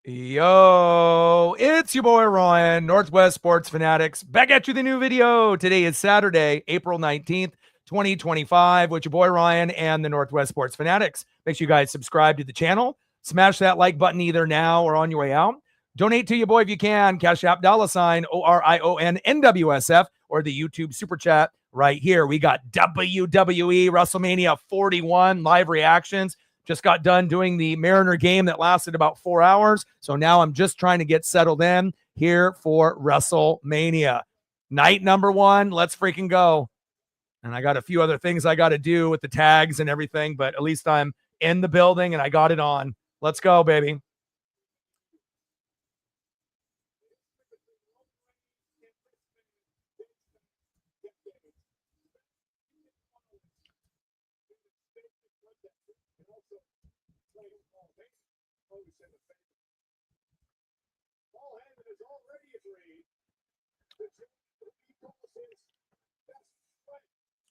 Yo, it's your boy Ryan, Northwest Sports Fanatics, back at you with a new video. Today is Saturday, April 19th, 2025, with your boy Ryan and the Northwest Sports Fanatics. Make sure you guys subscribe to the channel, smash that like button either now or on your way out. Donate to your boy if you can, Cash App $ ORION NWSF, or the YouTube Super Chat right here. We got WWE Wrestlemania 41 live reactions. Just got done doing the Mariner game that lasted about 4 hours. So now I'm just trying to get settled in here for WrestleMania. Night number 1. Let's freaking go. And I got a few other things I got to do with the tags and everything, but at least I'm in the building and I got it on. Let's go, baby.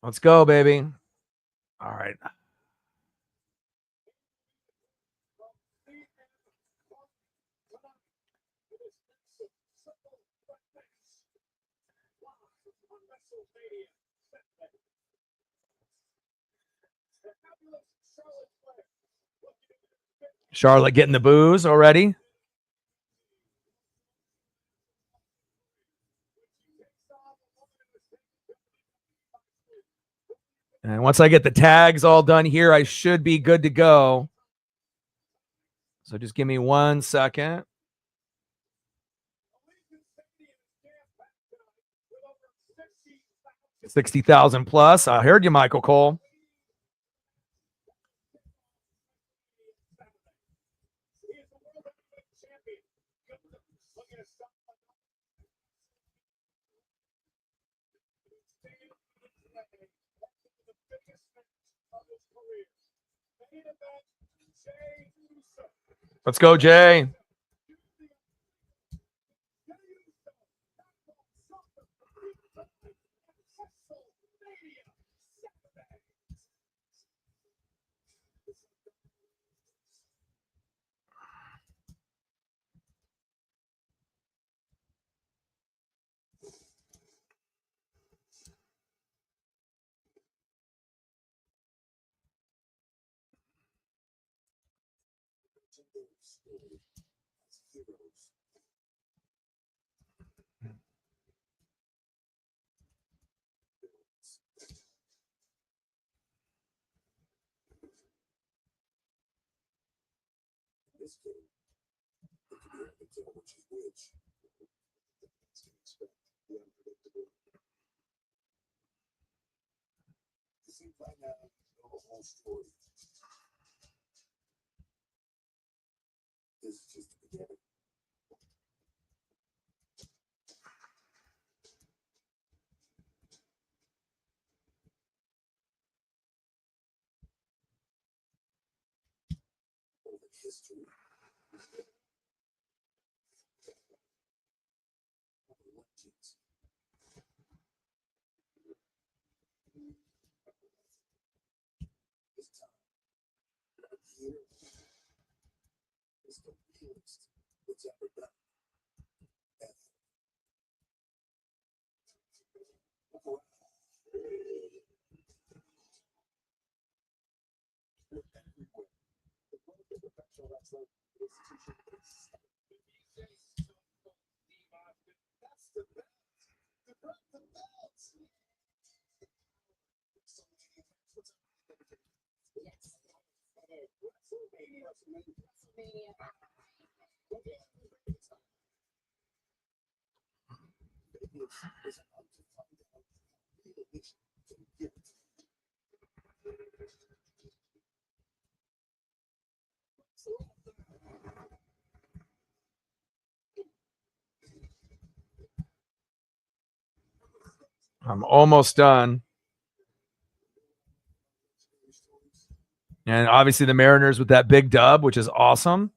Let's go, baby. All right. Charlotte getting the booze already. And once I get the tags all done here, I should be good to go. So just give me 1 second. $60,000 plus. I heard you, Michael Cole. Let's go, Jay. I'm almost done. And obviously the Mariners with that big dub, which is awesome.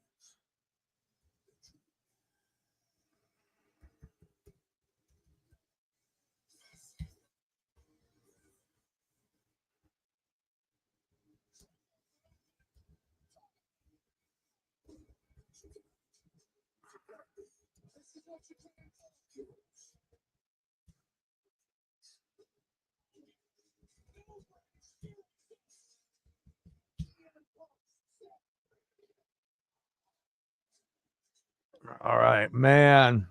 All right, man.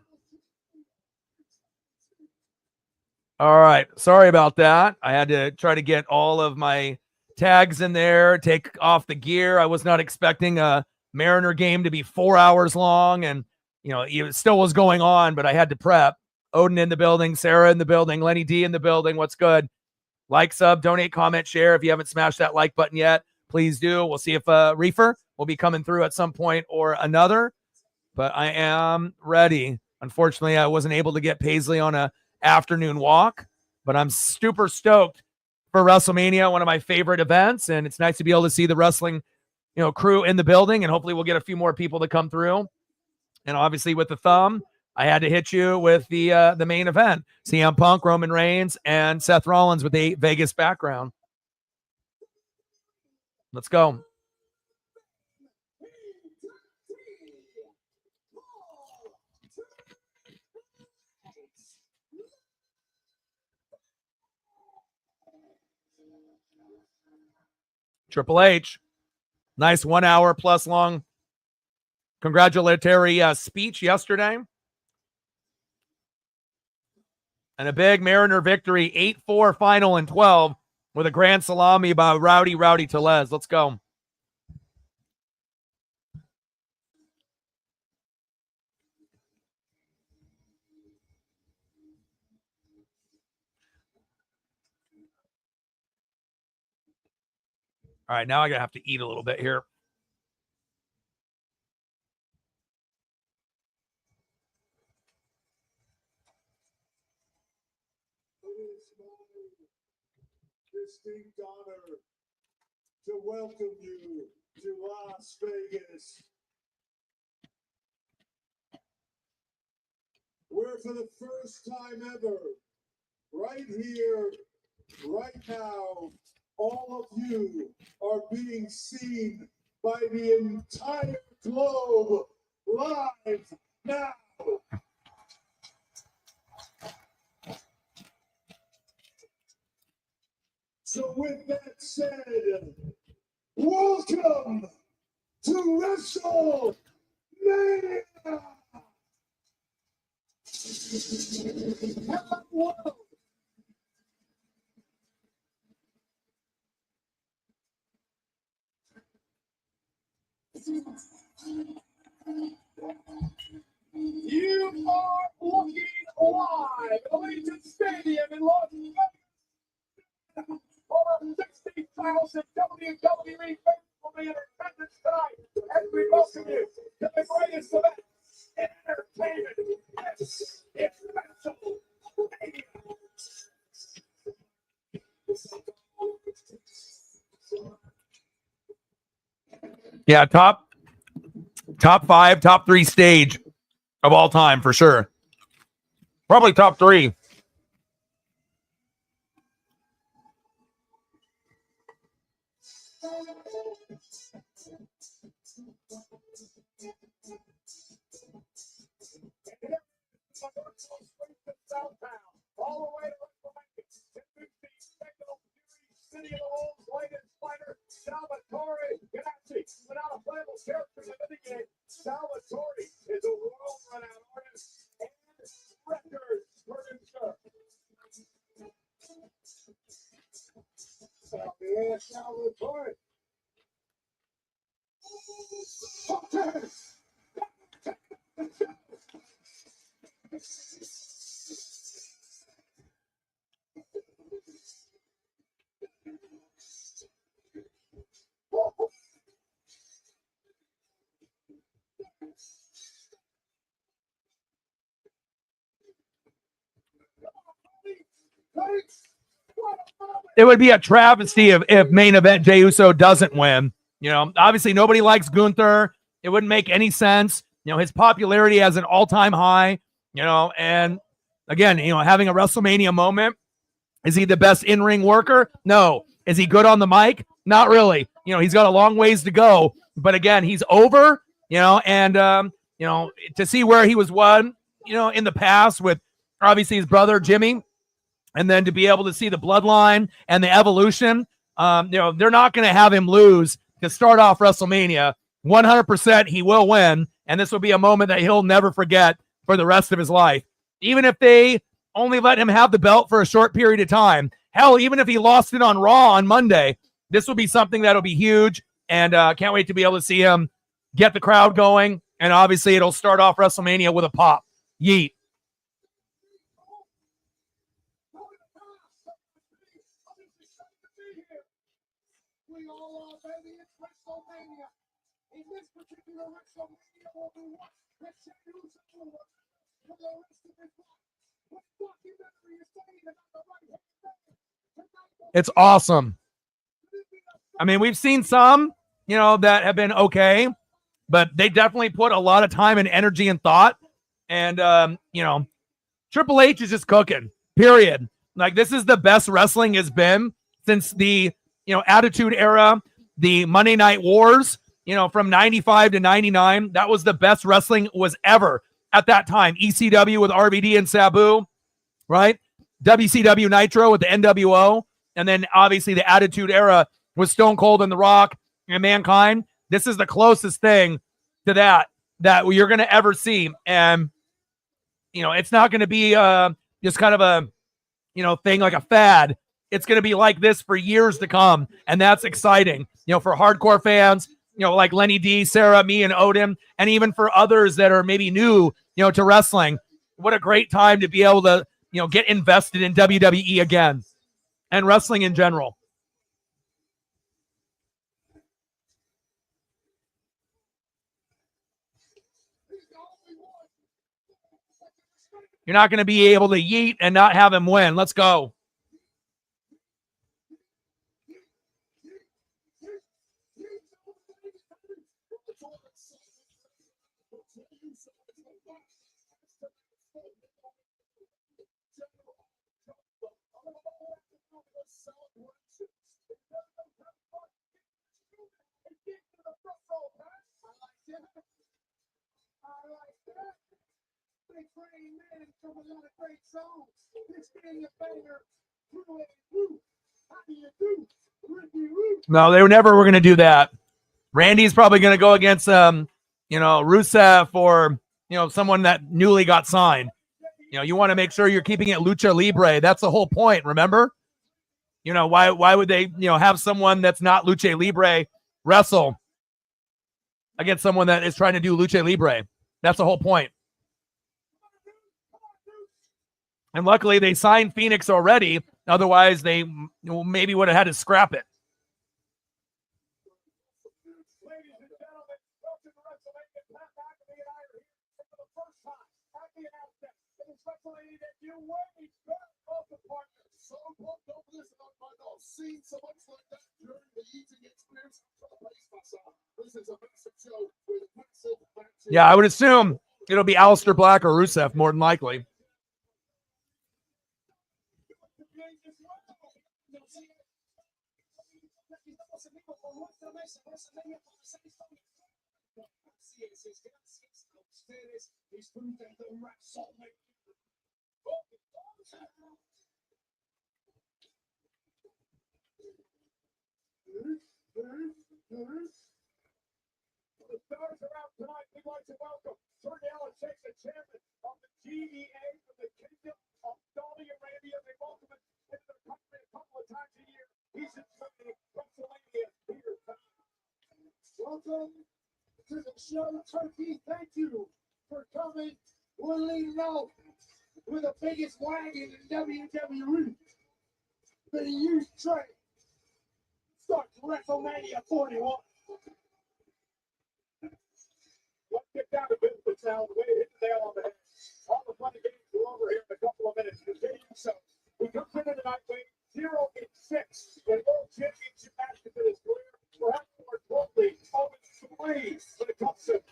All right. Sorry about that. I had to try to get all of my tags in there, take off the gear. I was not expecting a Mariner game to be 4 hours long, and it still was going on, but I had to prep. Odin in the building, Sarah in the building, Lenny D in the building. What's good? Like, sub, donate, comment, share. If you haven't smashed that like button yet, please do. We'll see if Reefer will be coming through at some point or another, but I am ready. Unfortunately, I wasn't able to get Paisley on a afternoon walk, but I'm super stoked for WrestleMania, one of my favorite events, and it's nice to be able to see the wrestling crew in the building, and hopefully we'll get a few more people to come through. And obviously with the thumb, I had to hit you with the main event, CM Punk, Roman Reigns, and Seth Rollins with a Vegas background. Let's go. Triple H, nice 1 hour plus long congratulatory speech yesterday. And a big Mariner victory, 8-4 final in 12 with a grand salami by Rowdy Tellez. Let's go. All right, now I'm going to have to eat a little bit here. Distinct honor to welcome you to Las Vegas, where for the first time ever, right here, right now, all of you are being seen by the entire globe live now. So with that said, welcome to WrestleMania! Hello. You are looking live at Allegiant Stadium in Las Vegas. Over 60,000 WWE fans will be in attendance tonight, and we welcome you to the greatest event in entertainment. This is WrestleMania. Yeah, top 5, top 3 stage of all time for sure. Probably top 3. All the way to WrestleMania. City of the Wolves, latest fighter, Salvatore Ganassi. Without a playable character to mitigate, Salvatore is a world-renowned artist and record producer. Salvatore. It would be a travesty if main event Jey Uso doesn't win. Obviously nobody likes Gunther. It wouldn't make any sense. His popularity has an all-time high, and again, having a WrestleMania moment. Is he the best in-ring worker? No. Is he good on the mic? Not really. He's got a long ways to go, but again, he's over, and to see where he was won in the past with obviously his brother Jimmy, and then to be able to see the bloodline and the evolution, they're not going to have him lose to start off WrestleMania. 100% he will win, and this will be a moment that he'll never forget for the rest of his life. Even if they only let him have the belt for a short period of time, hell, even if he lost it on Raw on Monday, this will be something that'll be huge, and can't wait to be able to see him get the crowd going, and obviously it'll start off WrestleMania with a pop. Yeet. We all are, baby. It's WrestleMania. In this particular WrestleMania, we'll be watching the Jey Uso for the rest of his life. What documentary is saying about the right hand? It's awesome. I mean, we've seen some, that have been okay, but they definitely put a lot of time and energy and thought. And, Triple H is just cooking, period. Like, this is the best wrestling has been since the, Attitude Era, the Monday Night Wars, from 95 to 99. That was the best wrestling was ever at that time. ECW with RVD and Sabu, right? WCW Nitro with the NWO. And then obviously the Attitude Era with Stone Cold and The Rock and Mankind. This is the closest thing to that you're going to ever see. And, it's not going to be just kind of a, thing like a fad. It's going to be like this for years to come. And that's exciting, for hardcore fans, like Lenny D, Sarah, me, and Odin, and even for others that are maybe new, to wrestling. What a great time to be able to, get invested in WWE again and wrestling in general. You're not going to be able to yeet and not have him win. Let's go. No, they were never were going to do that. Randy's probably going to go against, Rusev or, someone that newly got signed. You want to make sure you're keeping it Lucha Libre. That's the whole point, remember? Why would they, have someone that's not Lucha Libre wrestle against someone that is trying to do Lucha Libre? That's the whole point. And luckily they signed Phoenix already. Otherwise they maybe would have had to scrap it. Yeah, I would assume it'll be Aleister Black or Rusev more than likely. The stars around tonight, we'd like to welcome Cargill, the chairman of the GEA from the Kingdom of Saudi Arabia. They welcome him into their country a couple of times a year. He's enjoying WrestleMania here. Welcome to the show, Turkey. Thank you for coming. We're leading off with the biggest wagon in WWE. The used train. Starts WrestleMania 41. Let's get down to business now. The way to hit the nail on the head. All the fun and games are over here in a couple of minutes. So he comes into tonight weighing 0-6 in World Championship match in his career. Perhaps more boldly, 0-3 when it comes to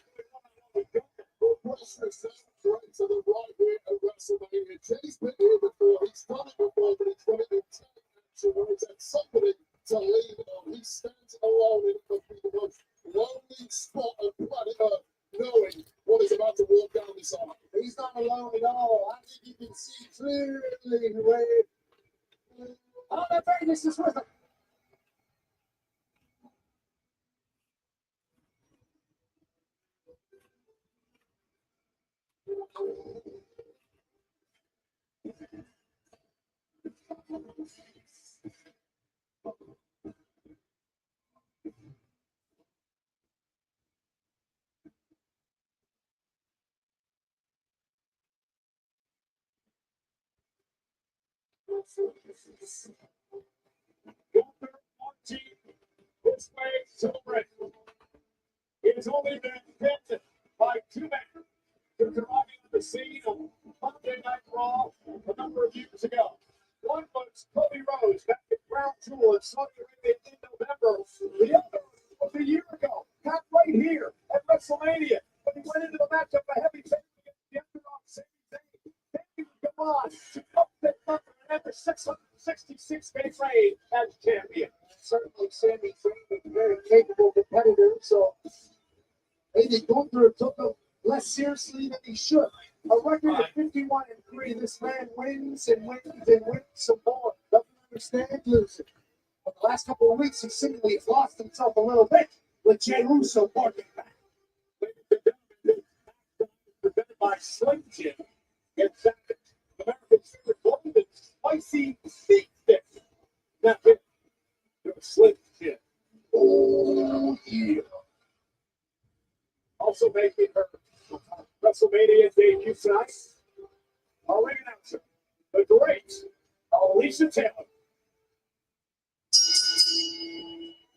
right to the right here at WrestleMania. Jay's been here before. He's done it before, but he's done it in 10 matches. And somebody to lean on. He stands alone in the most lonely spot of planet Earth, knowing what is about to walk down this arm. He's not alone at all. I think you can see clearly the way. Oh, that Vegas is with him. Gunther on team. This way, celebrate. It has only been pinned by 2 men since arriving on the scene of Monday Night Raw a number of years ago. One was Cody Rhodes back at Crown Jewel in Saudi Arabia in November. The other was a year ago, not right here at WrestleMania, when he went into the matchup a heavy favor against the underdog Sami Zayn. Then he would go on to upset Gunther and enter 666-day reign as champion. Certainly, Sami Zayn is a very capable competitor, so maybe Gunther took him less seriously than he should. A record of 51-3. This man wins and wins and wins some more. Doesn't understand losing. But the last couple of weeks, he seemingly has lost himself a little bit with Jey Uso working back. Presented by Slim Jim. It's America's favorite golden spicy steak stick. That's it. Slim Jim. Oh, yeah. Also making her WrestleMania debut tonight, our ring announcer, the great Alicia Taylor.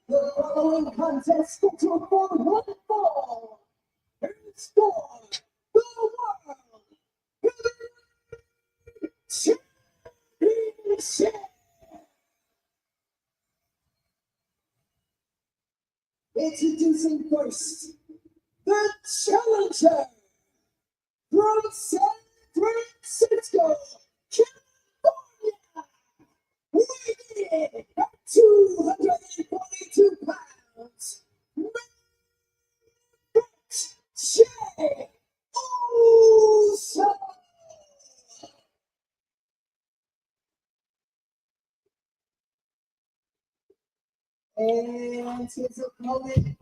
The following contest scheduled for one fall is for the World Heavyweight Championship. Introducing first, the challenger from San Francisco, California, weighing at 242 pounds, Jey Uso. And his opponent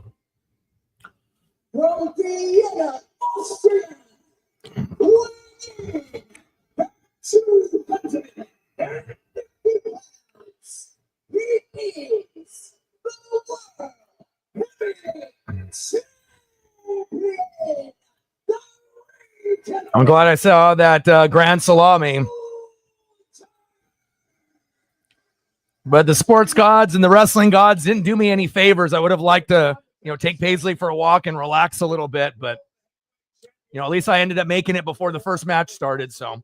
from Vienna, Austria, weighing at 250 pounds, he is the World Heavyweight Champion. I'm glad I saw that Grand Salami. But the sports gods and the wrestling gods didn't do me any favors. I would have liked to, take Paisley for a walk and relax a little bit. But, at least I ended up making it before the first match started. So.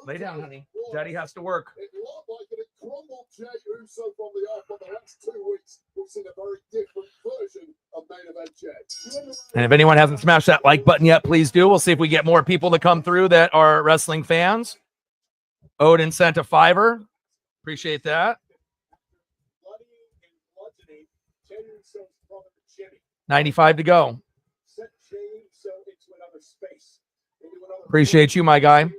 Lay down, honey. Daddy has to work. It looked like it crumbled Jey Uso from the off, but the last 2 weeks we've seen a very different version of main event Jey. And if anyone hasn't smashed that like button yet, please do. We'll see if we get more people to come through that are wrestling fans. Odin sent a $5. Appreciate that. 95 to go. Appreciate you, my guy.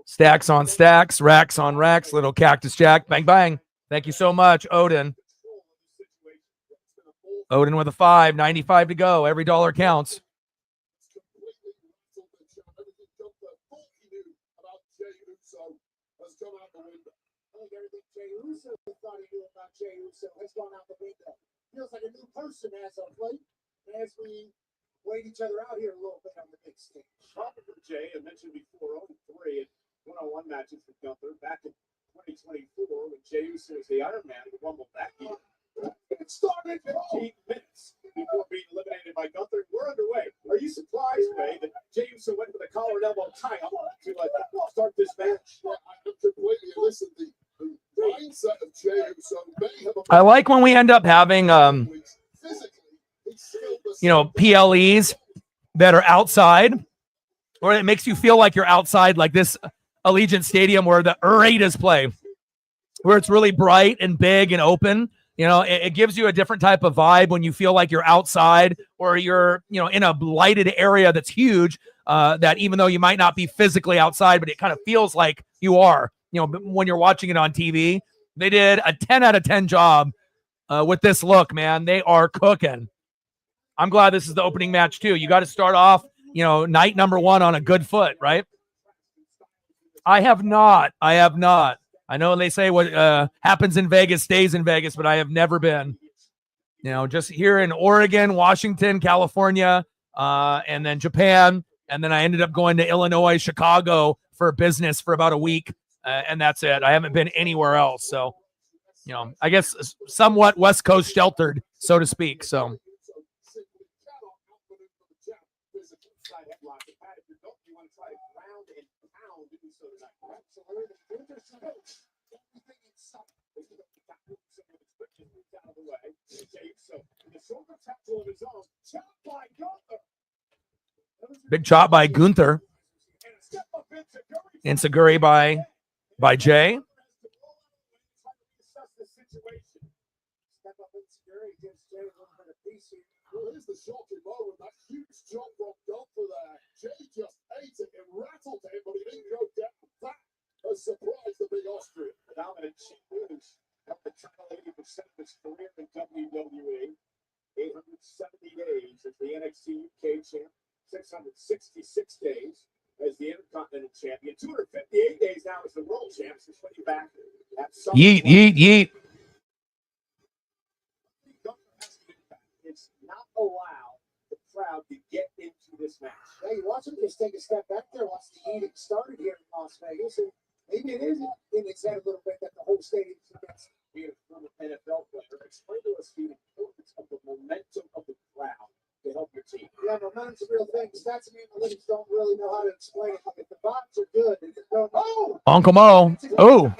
Stacks on stacks, racks on racks, little Cactus Jack. Bang, bang. Thank you so much, Odin. Odin with a 5, 95 to go. Every dollar counts. Feels like a new person as of late, as we wait each other out here a little bit on the big stage. Talking with Jey, I mentioned before, 0-3 at one-on-one matches with Gunther back in 2024 when Jey Uso was the Iron Man who rumbled that year. It started 15 minutes before being eliminated by Gunther. We're underway. Are you surprised, Wwe, that Jey Uso went for the collar and elbow tie-up to start this match? Yeah, I'm completely listen. The mindset of Jey Uso may have I like when we end up having PLEs that are outside, or it makes you feel like you're outside, like this Allegiant Stadium where the Raiders play. where it's really bright and big and open. You know, it gives you a different type of vibe when you feel like you're outside or you're, you know, in a lighted area that's huge, that even though you might not be physically outside, but it kind of feels like you are, you know, when you're watching it on TV. They did a 10 out of 10 job with this look, man. They are cooking. I'm glad this is the opening match too. You got to start off, you know, night number 1 on a good foot, right? I have not. I know they say what happens in Vegas stays in Vegas, but I have never been. You know, just here in Oregon, Washington, California, and then Japan. And then I ended up going to Illinois, Chicago for business for about a week. And that's it. I haven't been anywhere else. So, you know, I guess somewhat West Coast sheltered, so to speak. So. Big chop by Gunther. Insaguri by Jey. Here's the shocking moment, that huge jump from Gunther there. Jey just ate it and rattled him, but he didn't go down. That has surprised the big Austrian. Dominant champions have the trial 80% of his career in WWE. 870 days as the NXT UK champ, 666 days as the Intercontinental champion, 258 days now as the world champ. Since when you back at Yeet, yeet, yeet. It's not allow the crowd to get into this match. Now you watch him just take a step back there, watch the heating started here in Las Vegas, and maybe it is in its head a little bit that the whole stadium's against. Being a former NFL player, explain to us the importance of the momentum of the crowd to help your team. Yeah, momentum's a real thing. Stats and analytics don't really know how to explain it. If the vibes are good, they just don't know. Uncle Mo. Oh.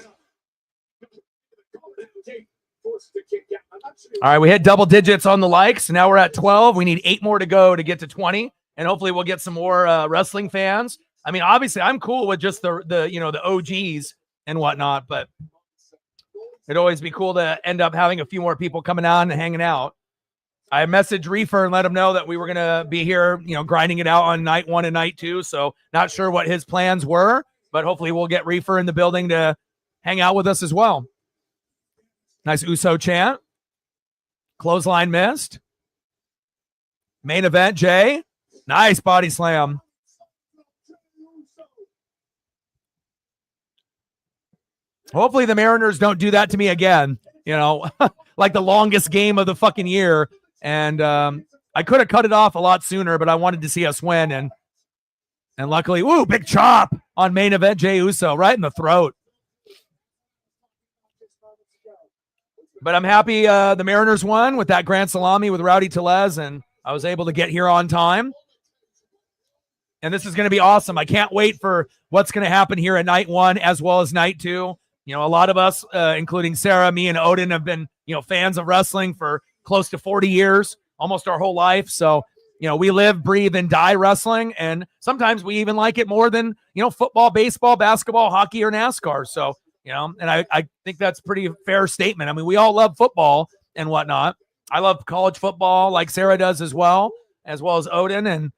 All right, we hit double digits on the likes. Now we're at 12. We need 8 more to go to get to 20, and hopefully we'll get some more wrestling fans. I mean, obviously, I'm cool with just the you know, the OGs and whatnot, but it'd always be cool to end up having a few more people coming on and hanging out. I messaged Reefer and let him know that we were going to be here, you know, grinding it out on night 1 and night 2. So not sure what his plans were, but hopefully we'll get Reefer in the building to hang out with us as well. Nice Uso chant. Clothesline missed. Main event, Jey. Nice body slam. Hopefully the Mariners don't do that to me again, you know, like the longest game of the fucking year. And I could have cut it off a lot sooner, but I wanted to see us win. And luckily, woo, big chop on main event, Jey Uso, right in the throat. But I'm happy the Mariners won with that grand salami with Rowdy Tellez, and I was able to get here on time. And this is going to be awesome. I can't wait for what's going to happen here at night 1 as well as night 2. You know, a lot of us, including Sarah, me, and Odin, have been, you know, fans of wrestling for close to 40 years, almost our whole life. So, you know, we live, breathe, and die wrestling. And sometimes we even like it more than, you know, football, baseball, basketball, hockey, or NASCAR. So, you know, and I think that's a pretty fair statement. I mean, we all love football and whatnot. I love college football like Sarah does as well as Odin. And,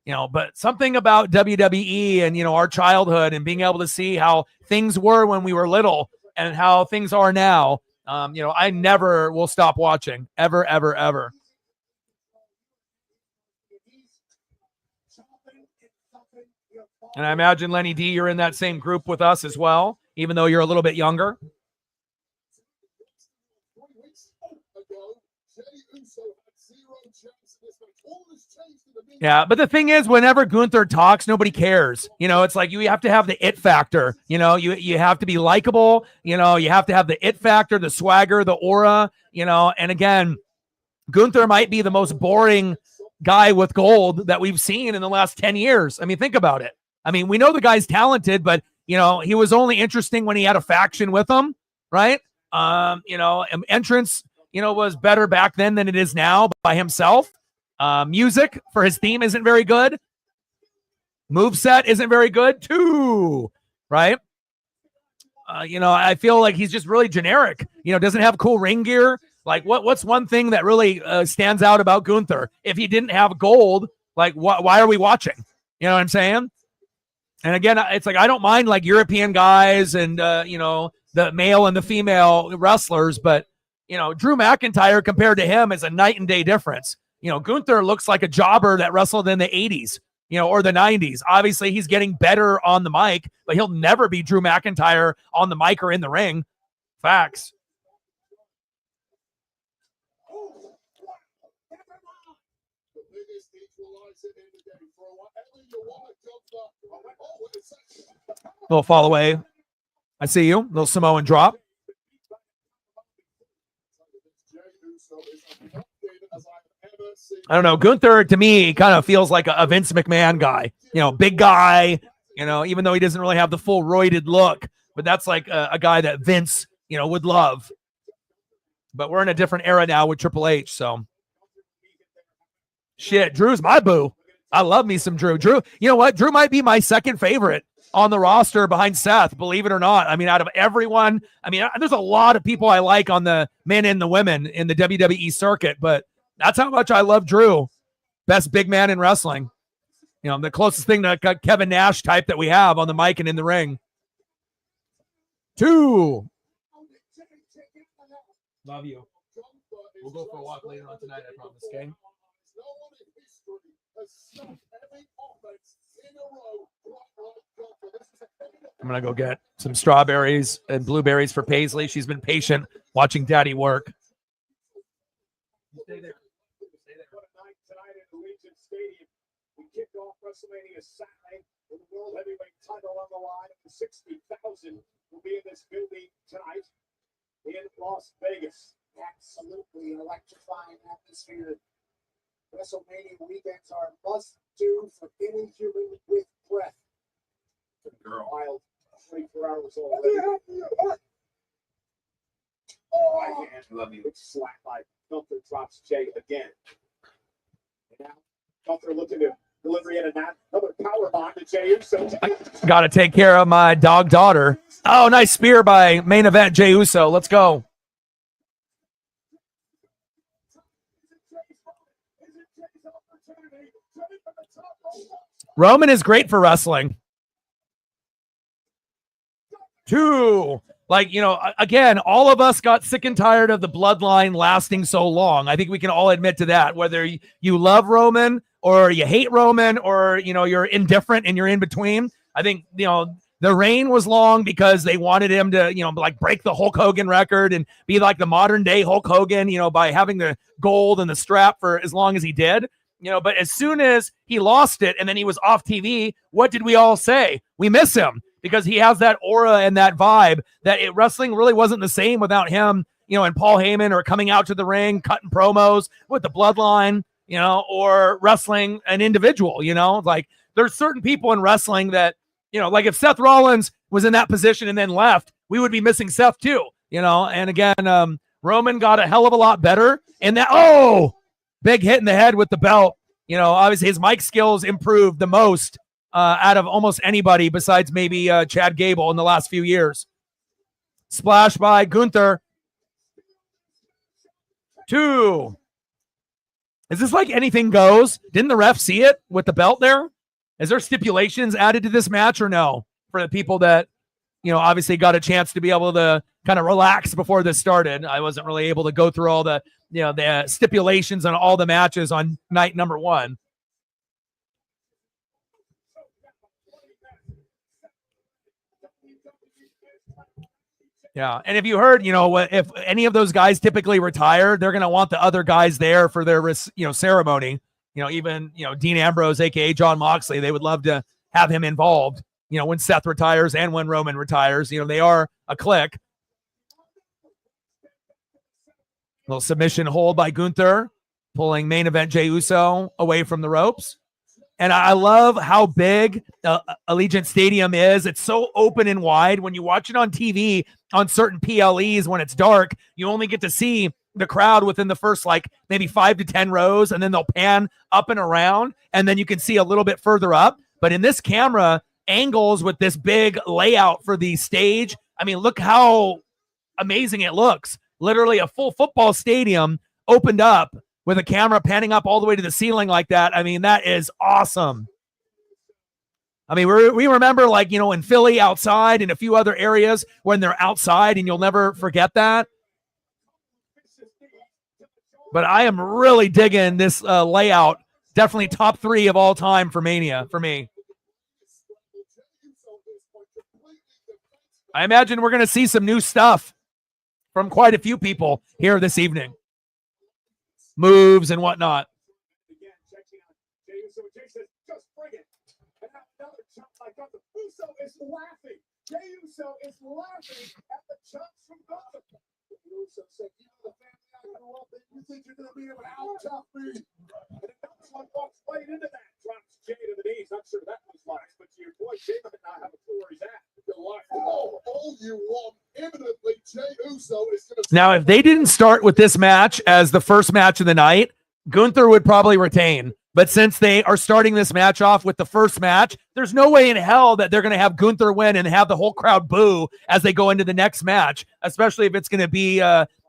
you know, but something about WWE and, you know, our childhood and being able to see how things were when we were little and how things are now, you know, I never will stop watching, ever, ever, ever. And I imagine, Lenny D, you're in that same group with us as well, even though you're a little bit younger. Yeah, but the thing is, whenever Gunther talks, nobody cares. You know, it's like you have to have the it factor. You know, you have to be likable. You know, you have to have the it factor, the swagger, the aura. You know, and again, Gunther might be the most boring guy with gold that we've seen in the last 10 years. I mean, think about it. I mean, we know the guy's talented, but, you know, he was only interesting when he had a faction with him, right? You know, entrance, you know, was better back then than it is now by himself. Music for his theme isn't very good. Moveset isn't very good too, right? I feel like he's just really generic. Doesn't have cool ring gear. Like what's one thing that really stands out about Gunther? If he didn't have gold, like why are we watching? You know what I'm saying? And again, it's like I don't mind like European guys and the male and the female wrestlers, but Drew McIntyre compared to him is a night and day difference. Gunther looks like a jobber that wrestled in the 80s, or the 90s. Obviously, he's getting better on the mic, but he'll never be Drew McIntyre on the mic or in the ring. Facts. Little fall away. I see you. Little Samoan drop. I don't know. Gunther, to me, kind of feels like a Vince McMahon guy. Big guy, even though he doesn't really have the full roided look. But that's like a guy that Vince, would love. But we're in a different era now with Triple H, so. Shit, Drew's my boo. I love me some Drew. Drew, you know what? Drew might be my second favorite on the roster behind Seth, believe it or not. I mean, out of everyone, there's a lot of people I like on the men and the women in the WWE circuit, but that's how much I love Drew. Best big man in wrestling. The closest thing to Kevin Nash type that we have on the mic and in the ring. 2. Love you. We'll go for a walk later on tonight, I promise, okay? I'm going to go get some strawberries and blueberries for Paisley. She's been patient watching Daddy work. Stay there. Tonight at Allegiant Stadium, we kick off WrestleMania Saturday with the World Heavyweight title on the line. 60,000 will be in this building tonight in Las Vegas. Absolutely electrifying atmosphere. WrestleMania weekends are must do for any human with breath. Girl. Wild 24 hours already. I love you. Slap by Gunther drops Jay again. And now Gunther looking to deliver yet another power bomb to Jey Uso. Got to take care of my dog daughter. Oh, nice spear by main event Jey Uso. Let's go. Roman is great for wrestling. 2. Like, again, all of us got sick and tired of the bloodline lasting so long. I think we can all admit to that, whether you love Roman or you hate Roman or, you're indifferent and you're in between. I think, the reign was long because they wanted him to, like break the Hulk Hogan record and be like the modern day Hulk Hogan, by having the gold and the strap for as long as he did. But as soon as he lost it and then he was off TV, what did we all say? We miss him because he has that aura and that vibe that wrestling really wasn't the same without him, and Paul Heyman or coming out to the ring, cutting promos with the bloodline, or wrestling an individual, like there's certain people in wrestling that, like if Seth Rollins was in that position and then left, we would be missing Seth too, and again, Roman got a hell of a lot better and that, big hit in the head with the belt. Obviously his mic skills improved the most out of almost anybody besides maybe Chad Gable in the last few years. Splash by Gunther. 2. Is this like anything goes? Didn't the ref see it with the belt there? Is there stipulations added to this match or no? For the people that, obviously got a chance to be able to kind of relax before this started. I wasn't really able to go through all the, the stipulations on all the matches on night number 1. Yeah, and if you heard, if any of those guys typically retire, they're going to want the other guys there for their, ceremony. Even, Dean Ambrose, a.k.a. John Moxley, they would love to have him involved, when Seth retires and when Roman retires. They are a clique. Little submission hold by Gunther, pulling main event Jey Uso away from the ropes. And I love how big Allegiant Stadium is. It's so open and wide. When you watch it on TV, on certain PLEs, when it's dark, you only get to see the crowd within the first, maybe 5 to 10 rows, and then they'll pan up and around, and then you can see a little bit further up. But in this camera angles with this big layout for the stage, I mean, look how amazing it looks. Literally a full football stadium opened up with a camera panning up all the way to the ceiling like that. I mean, that is awesome. I mean, we remember, like, you know, in Philly outside and a few other areas when they're outside, and you'll never forget that. But I am really digging this layout. Definitely top 3 of all time for Mania for me. I imagine we're going to see some new stuff from quite a few people here this evening. Moves and whatnot. Again, checking out Jey Uso. Jey says, just bring it. And now another chop by Gunther. Uso is laughing. Jey Uso is laughing at the chops from Gunther. Uso said, you know the family I grew up in, you think you're going to be able to out-chop me? And another one walks right into that. Drops Jay to the knees. Not sure that was last, but your boy Jay might not have a clue where he's at. All you want, imminently, Jey Uso is going to... Now, if they didn't start with this match as the first match of the night, Gunther would probably retain. But since they are starting this match off with the first match, there's no way in hell that they're going to have Gunther win and have the whole crowd boo as they go into the next match, especially if it's going to be,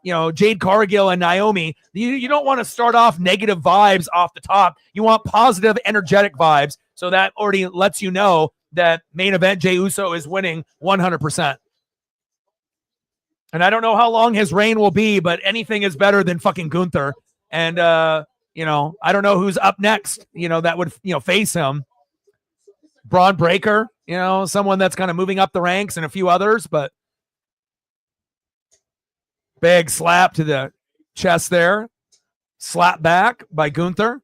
you know, Jade, Cargill, and Naomi. You don't want to start off negative vibes off the top. You want positive, energetic vibes. So that already lets you know that main event Jey Uso is winning 100%. And I don't know how long his reign will be, but anything is better than fucking Gunther. And, you know, I don't know who's up next, you know, that would, you know, face him. Braun Breaker, you know, someone that's kind of moving up the ranks, and a few others, but big slap to the chest there. Slap back by Gunther.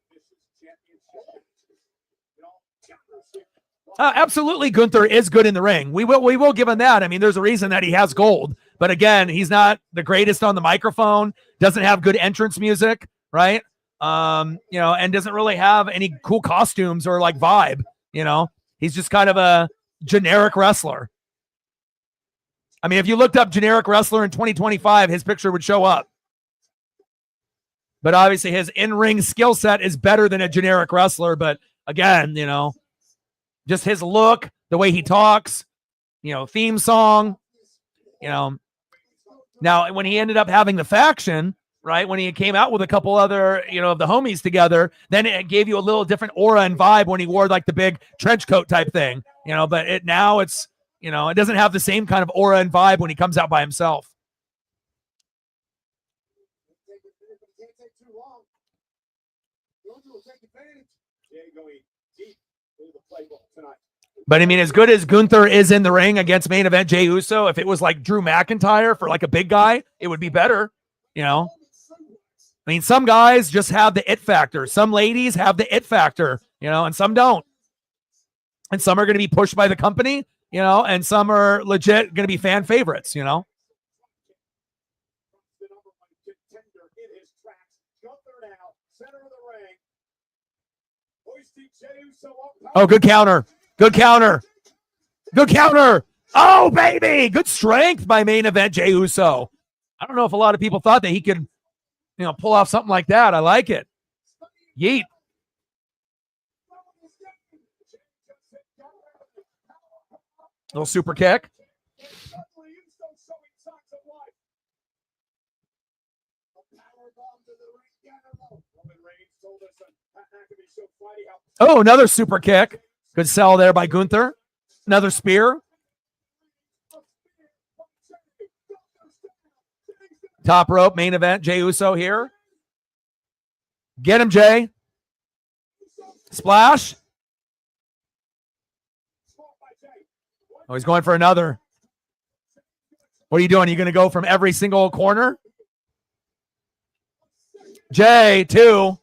Absolutely, Gunther is good in the ring. We will give him that. I mean, there's a reason that he has gold. But again, he's not the greatest on the microphone, doesn't have good entrance music, right? You know, and doesn't really have any cool costumes or like vibe, you know. He's just kind of a generic wrestler. I mean, if you looked up generic wrestler in 2025, his picture would show up. But obviously his in-ring skill set is better than a generic wrestler. But again, you know, just his look, the way he talks, you know, theme song, you know. Now, when he ended up having the faction, right, when he came out with a couple other, you know, of the homies together, then it gave you a little different aura and vibe when he wore like the big trench coat type thing, you know. But now it's, you know, it doesn't have the same kind of aura and vibe when he comes out by himself. But I mean, as good as Gunther is in the ring against main event Jey Uso, if it was like Drew McIntyre for like a big guy, it would be better, you know. I mean, some guys just have the it factor. Some ladies have the it factor, you know, and some don't. And some are going to be pushed by the company, you know, and some are legit going to be fan favorites, you know. Oh, good counter. Good counter. Good counter. Oh, baby. Good strength by main event Jey Uso. I don't know if a lot of people thought that he could, you know, pull off something like that. I like it. Yeet. Little super kick. Oh, another super kick. Good sell there by Gunther. Another spear. Top rope, main event, Jey Uso here. Get him, Jay. Splash. Oh, he's going for another. What are you doing? Are you going to go from every single corner? Jay, 2.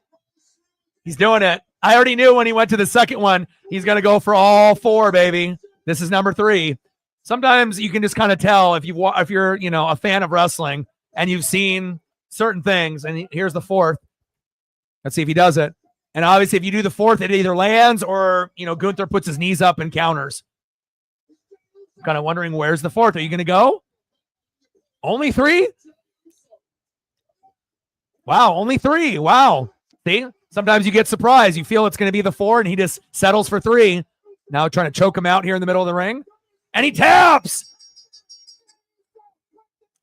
He's doing it. I already knew when he went to the second one, he's going to go for all 4, baby. This is number 3. Sometimes you can just kind of tell if you're, you know, a fan of wrestling and you've seen certain things, and here's the 4th. Let's see if he does it. And obviously if you do the 4th, it either lands or, you know, Gunther puts his knees up and counters. Kind of wondering, where's the 4th? Are you going to go? Only 3? Wow, only 3. Wow. See? Sometimes you get surprised. You feel it's going to be the 4, and he just settles for 3. Now trying to choke him out here in the middle of the ring. And he taps!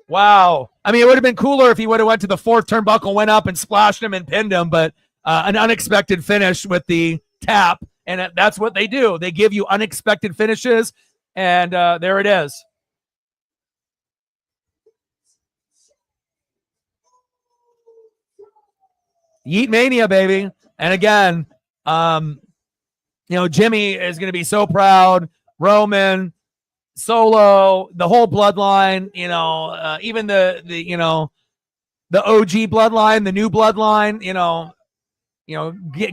Wow. I mean, it would have been cooler if he would have went to the fourth turnbuckle, went up and splashed him and pinned him, but an unexpected finish with the tap. And that's what they do. They give you unexpected finishes, and there it is. Yeet Mania, baby. And again, Jimmy is going to be so proud. Roman, Solo, the whole bloodline, even the OG bloodline, the new bloodline,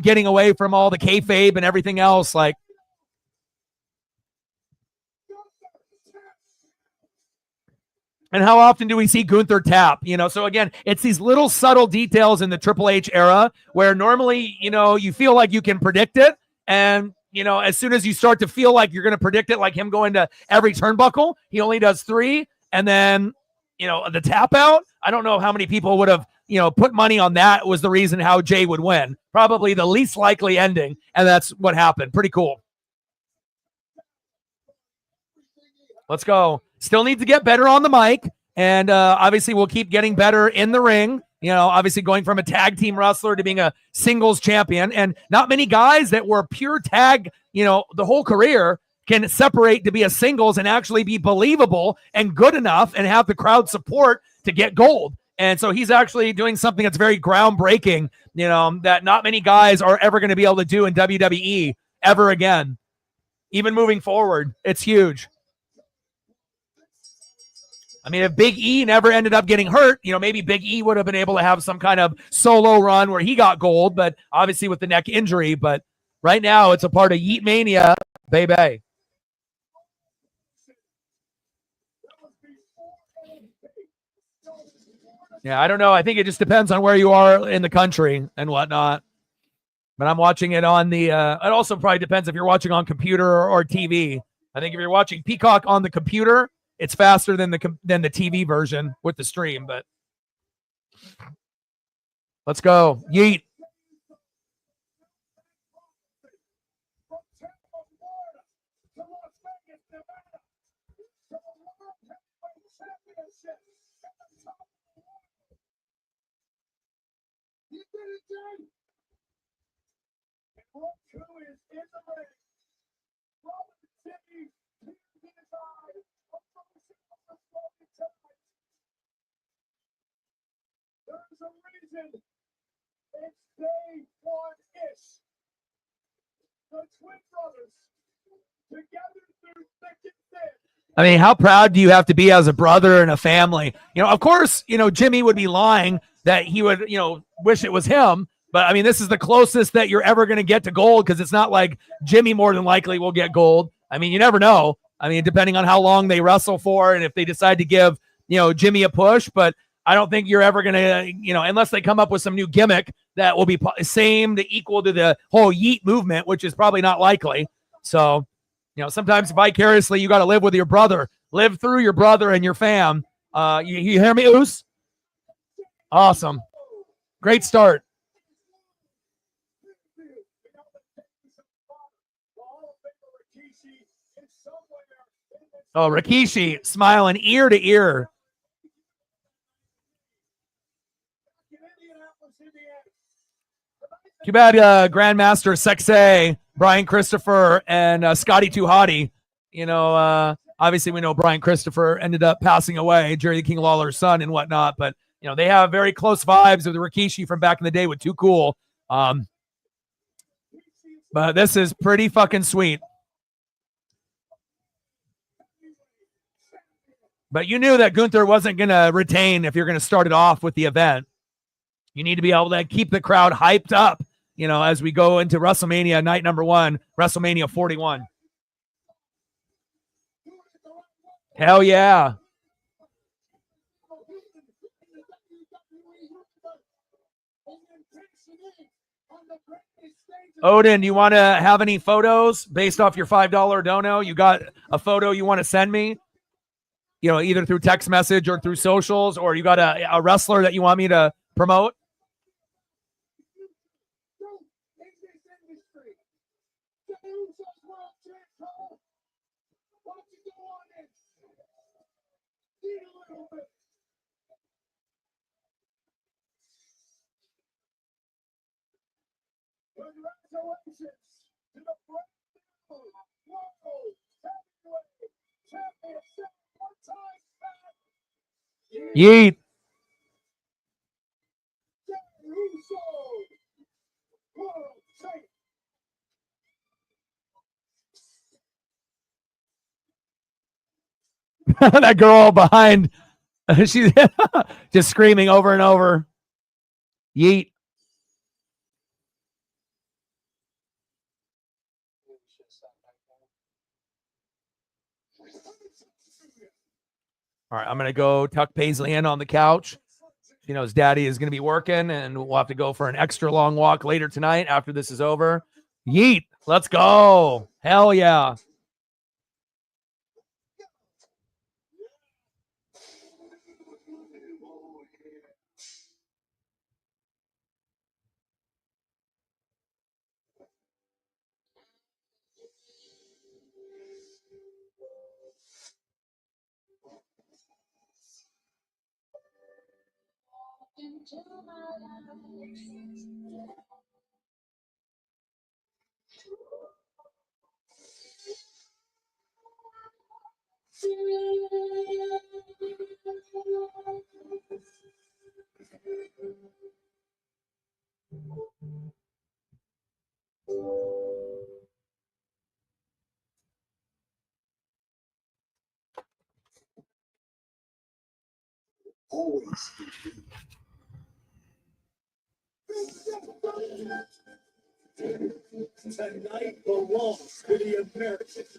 getting away from all the kayfabe and everything else. Like, and how often do we see Gunther tap? So again, it's these little subtle details in the Triple H era where normally, you feel like you can predict it. And, as soon as you start to feel like you're going to predict it, like him going to every turnbuckle, he only does 3. And then, the tap out, I don't know how many people would have, put money on that was the reason how Jay would win. Probably the least likely ending. And that's what happened. Pretty cool. Let's go. Still need to get better on the mic. And obviously we'll keep getting better in the ring. Obviously going from a tag team wrestler to being a singles champion. And not many guys that were pure tag, the whole career can separate to be a singles and actually be believable and good enough and have the crowd support to get gold. And so he's actually doing something that's very groundbreaking, that not many guys are ever going to be able to do in WWE ever again. Even moving forward, it's huge. I mean, if Big E never ended up getting hurt, maybe Big E would have been able to have some kind of solo run where he got gold, but obviously with the neck injury. But right now, it's a part of Yeet Mania, baby. Yeah, I don't know. I think it just depends on where you are in the country and whatnot. But I'm watching it on the it also probably depends if you're watching on computer or TV. I think if you're watching Peacock on the computer, it's faster than the TV version with the stream, but let's go. Yeet. There's a reason it's day one-ish. The twin brothers, together through thick and thin. I mean, how proud do you have to be as a brother and a family? Of course, Jimmy would be lying that he would, wish it was him. But I mean, this is the closest that you're ever going to get to gold because it's not like Jimmy more than likely will get gold. I mean, you never know. I mean, depending on how long they wrestle for and if they decide to give, Jimmy a push. But I don't think you're ever going to, unless they come up with some new gimmick that will be same to equal to the whole Yeet movement, which is probably not likely. So, sometimes vicariously you got to live with your brother, live through your brother and your fam. You hear me, Oos? Awesome. Great start. Oh, Rikishi smiling ear to ear. Too bad Grandmaster Sexay, Brian Christopher, and Scotty Too Hottie. Obviously we know Brian Christopher ended up passing away, Jerry the King Lawler's son and whatnot, but they have very close vibes with the Rikishi from back in the day with Too Cool. But this is pretty fucking sweet. But you knew that Gunther wasn't going to retain if you're going to start it off with the event. You need to be able to keep the crowd hyped up, as we go into WrestleMania night number 1, WrestleMania 41. Hell yeah. Odin, do you want to have any photos based off your $5 dono? You got a photo you want to send me? Either through text message or through socials, or you got a wrestler that you want me to promote? to the brand new World Heavyweight Championship one-time match. Yeet. Jey Uso, World Champion. That girl behind, she's just screaming over and over. Yeet. All right, I'm going to go tuck Paisley in on the couch. She knows daddy is going to be working, and we'll have to go for an extra long walk later tonight after this is over. Yeet. Let's go. Hell yeah. Always. Tonight belongs to the Americans.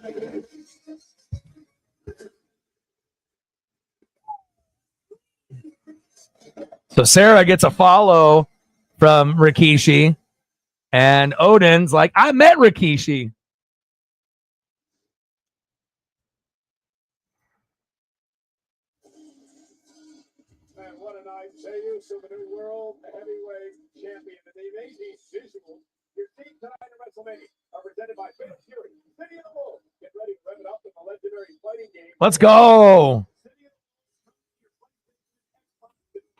So Sarah gets a follow from Rikishi, and Odin's like, I met Rikishi. And what a night. Jey Uso, the new world heavyweight champion. And the amazing visuals your team tonight at WrestleMania are presented by Fatu, City of the Wolves. Get ready to rev it up in the legendary fighting game. Let's go.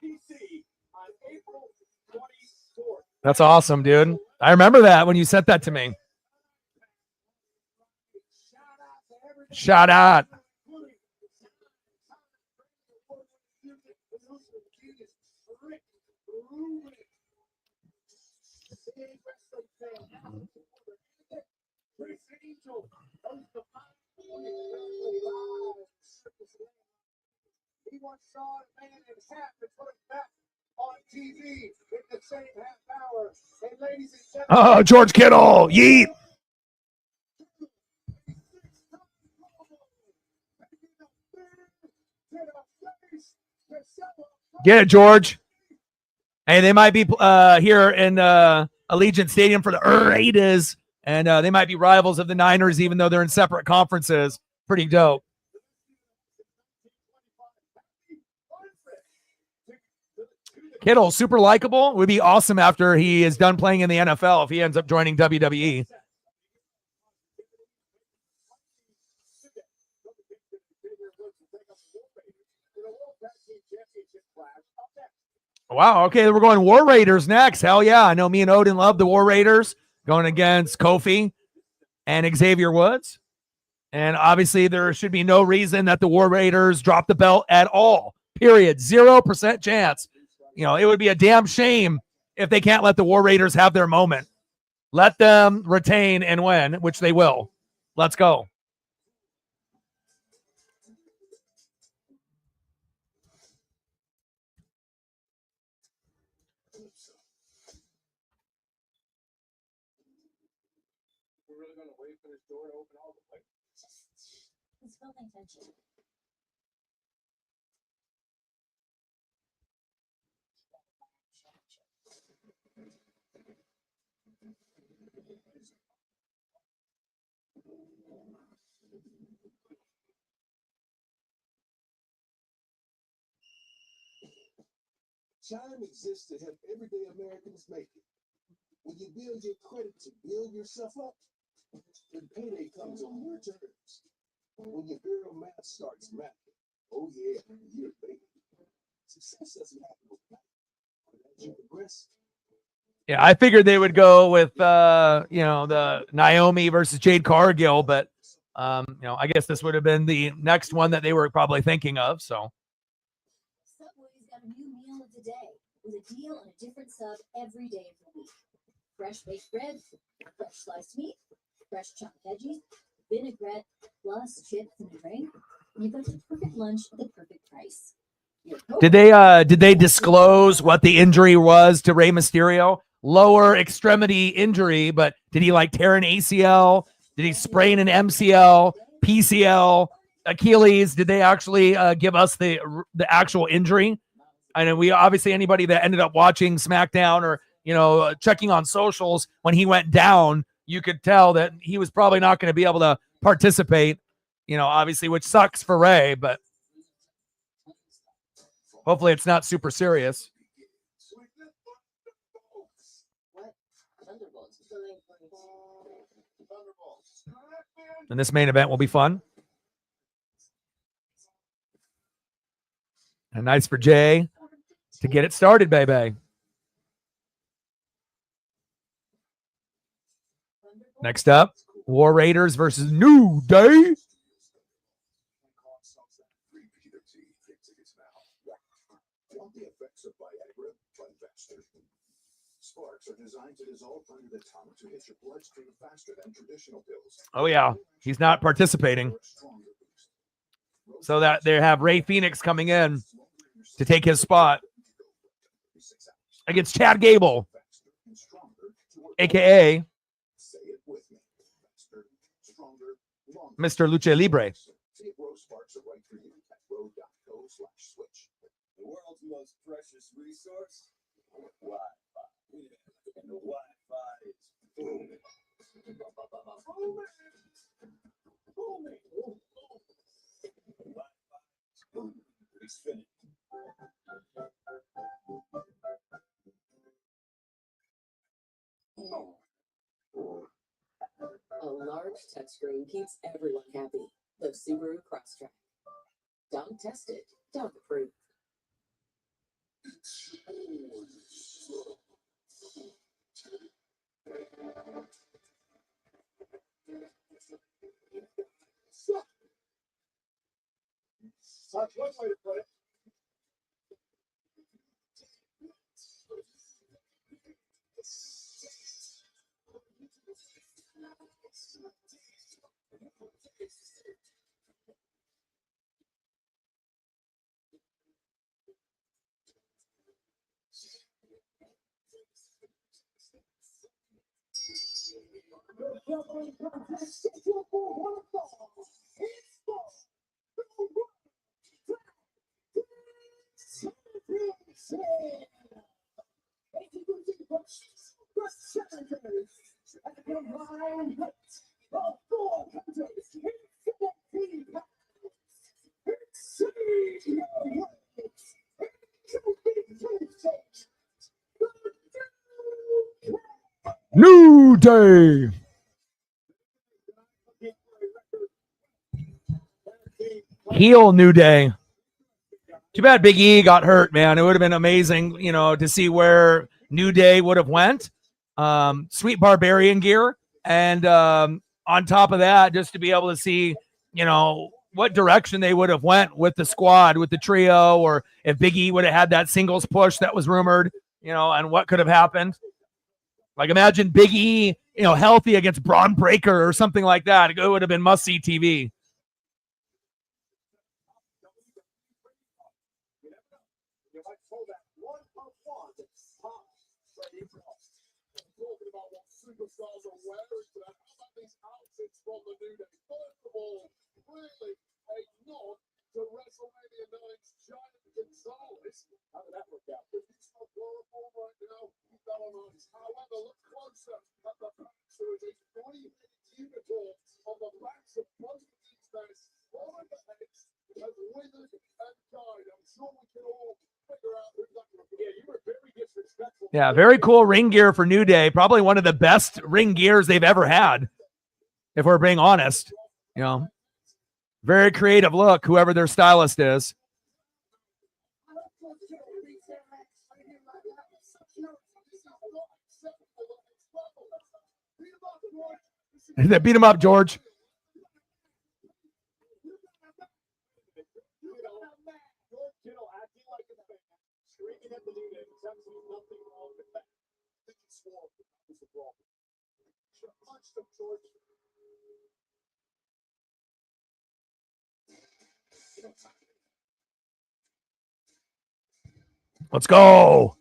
PC on April 24th. That's awesome, dude. I remember that when you sent that to me. Shout out. He once saw a man in half and put it back on TV in the same half hour. And ladies and gentlemen, Oh, George Kittle. Yeet. Get it, George. Hey, they might be here in Allegiant Stadium for the Raiders, and they might be rivals of the Niners, even though they're in separate conferences. Pretty dope. Kittle, super likable. Would be awesome after he is done playing in the NFL if he ends up joining WWE. Wow. Okay, we're going War Raiders next. Hell yeah. I know me and Odin love the War Raiders going against Kofi and Xavier Woods. And obviously, there should be no reason that the War Raiders drop the belt at all. Period. 0% chance. You know, it would be a damn shame if they can't let the War Raiders have their moment. Let them retain and win, which they will. Let's go. we're really going to wait for this door to open all the way. It's building tension. Time exists to help everyday Americans make it. When you build your credit to build yourself up, then payday comes on your terms. When your girl math starts mapping, oh yeah, you're baby. Success doesn't happen overnight, but as you progress, Yeah, I figured they would go with the Naomi versus Jade Cargill, but I guess this would have been the next one that they were probably thinking of. So Subway's got a new meal of the day with a deal on a different sub every day of the week. Fresh baked bread, fresh sliced meat, fresh chopped veggies, vinaigrette, plus chips and a drink. You've got the perfect lunch at the perfect price. did they disclose what the injury was to Rey Mysterio? Lower extremity injury, but did he like tear an ACL? Did he sprain an MCL, PCL, Achilles? Did they actually give us the actual injury? I know we obviously, anybody that ended up watching SmackDown or checking on socials, when he went down, you could tell that he was probably not going to be able to participate. Obviously, which sucks for Rey, but hopefully it's not super serious. And this main event will be fun. And nice for Jay to get it started, baby. Next up, War Raiders versus New Day. Sparks are designed to dissolve under the tongue to hit your bloodstream faster than traditional pills. Oh yeah, he's not participating. So that they have Rey Fenix coming in to take his spot against Chad Gable, aka Mr. Lucha Libre. The world's most precious resource, Wi-Fi. And the Wi-Fi is booming. Wi-Fi is booming. It's finished. A large touchscreen keeps everyone happy. The Subaru Crosstrek. Dog tested, dog approved. That's one way to put it. New Day. Heel New Day. Too bad Big E got hurt, man. It would have been amazing, to see where New Day would have went. Sweet Barbarian gear. And on top of that, just to be able to see, what direction they would have went with the squad, with the trio, or if Big E would have had that singles push that was rumored, and what could have happened. Like, imagine Big E, healthy against Braun Breaker or something like that. It would have been must-see TV. Superstars are wearing today. How about these outfits from the New Day? First of all, really a nod to WrestleMania 9's Giant Gonzalez. How did that work out? He's not chloroform right now. He's got on ice. However, look closer at the backs. There is a 3-minute unicorn on the backs of both of these guys. All of the heads has withered and died. I'm sure we can all figure out who's that going to be. Yeah, you were very disrespectful. Yeah, very cool ring gear for New Day. Probably one of the best ring gears they've ever had, if we're being honest. Very creative look, whoever their stylist is. Beat him up, George. Kittle acting like a fan, screaming at the New Day, because absolutely nothing wrong with that. I think he swore that was the problem. Should have punched him, George. Let's go.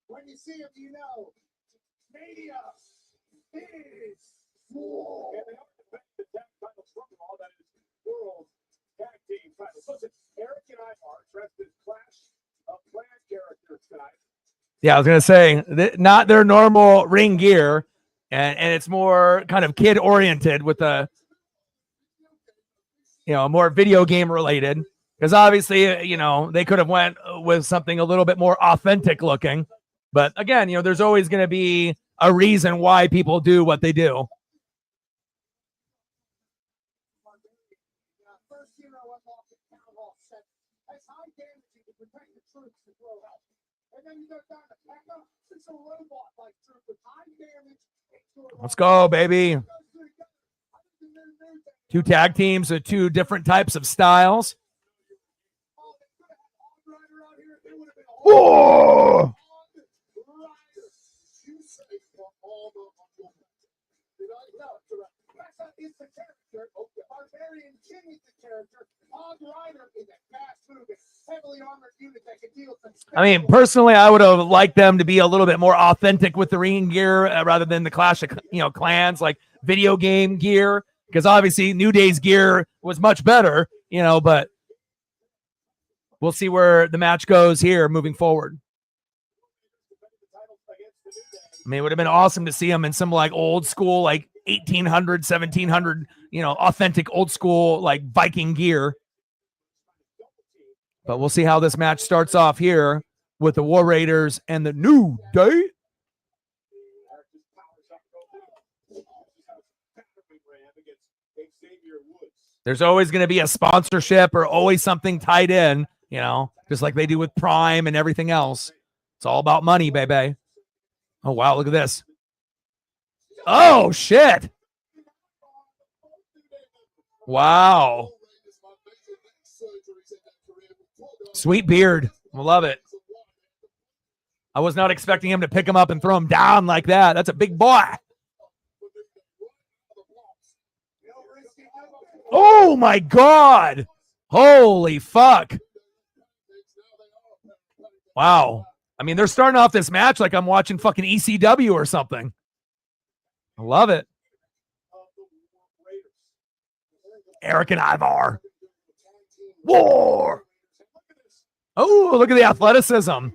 When you see him, you know. Mania is war. And they are defending the tag titles from all that is world tag team titles. Listen, Eric and I are dressed as Clash of Clans characters tonight. Yeah, I was gonna say not their normal ring gear, and it's more kind of kid oriented with a more video game related. Because obviously, they could have went with something a little bit more authentic looking. But again, there's always going to be a reason why people do what they do. First hero unlocked at Town Hall set. That's high damage to protect the troops to blow out. And then you go down to Pekka. It's a robot-like troop with high damage. Let's go, baby. Two tag teams with two different types of styles. Whoa! Is the character. Barbarian King is the character. Hog Rider is a fast-moving, heavily armored unit that can deal with. I mean, personally, I would have liked them to be a little bit more authentic with the ring gear rather than the Clash of Clans, like video game gear. Because obviously, New Day's gear was much better, but we'll see where the match goes here moving forward. I mean, it would have been awesome to see them in some like old school, like 1800, 1700, authentic old school, like Viking gear. But we'll see how this match starts off here with the War Raiders and the New Day. There's always going to be a sponsorship or always something tied in, just like they do with Prime and everything else. It's all about money, baby. Oh, wow. Look at this. Oh, shit. Wow. Sweet beard. I love it. I was not expecting him to pick him up and throw him down like that. That's a big boy. Oh, my God. Holy fuck. Wow. I mean, they're starting off this match like I'm watching fucking ECW or something. I love it. Eric and Ivar. War. Oh, look at the athleticism.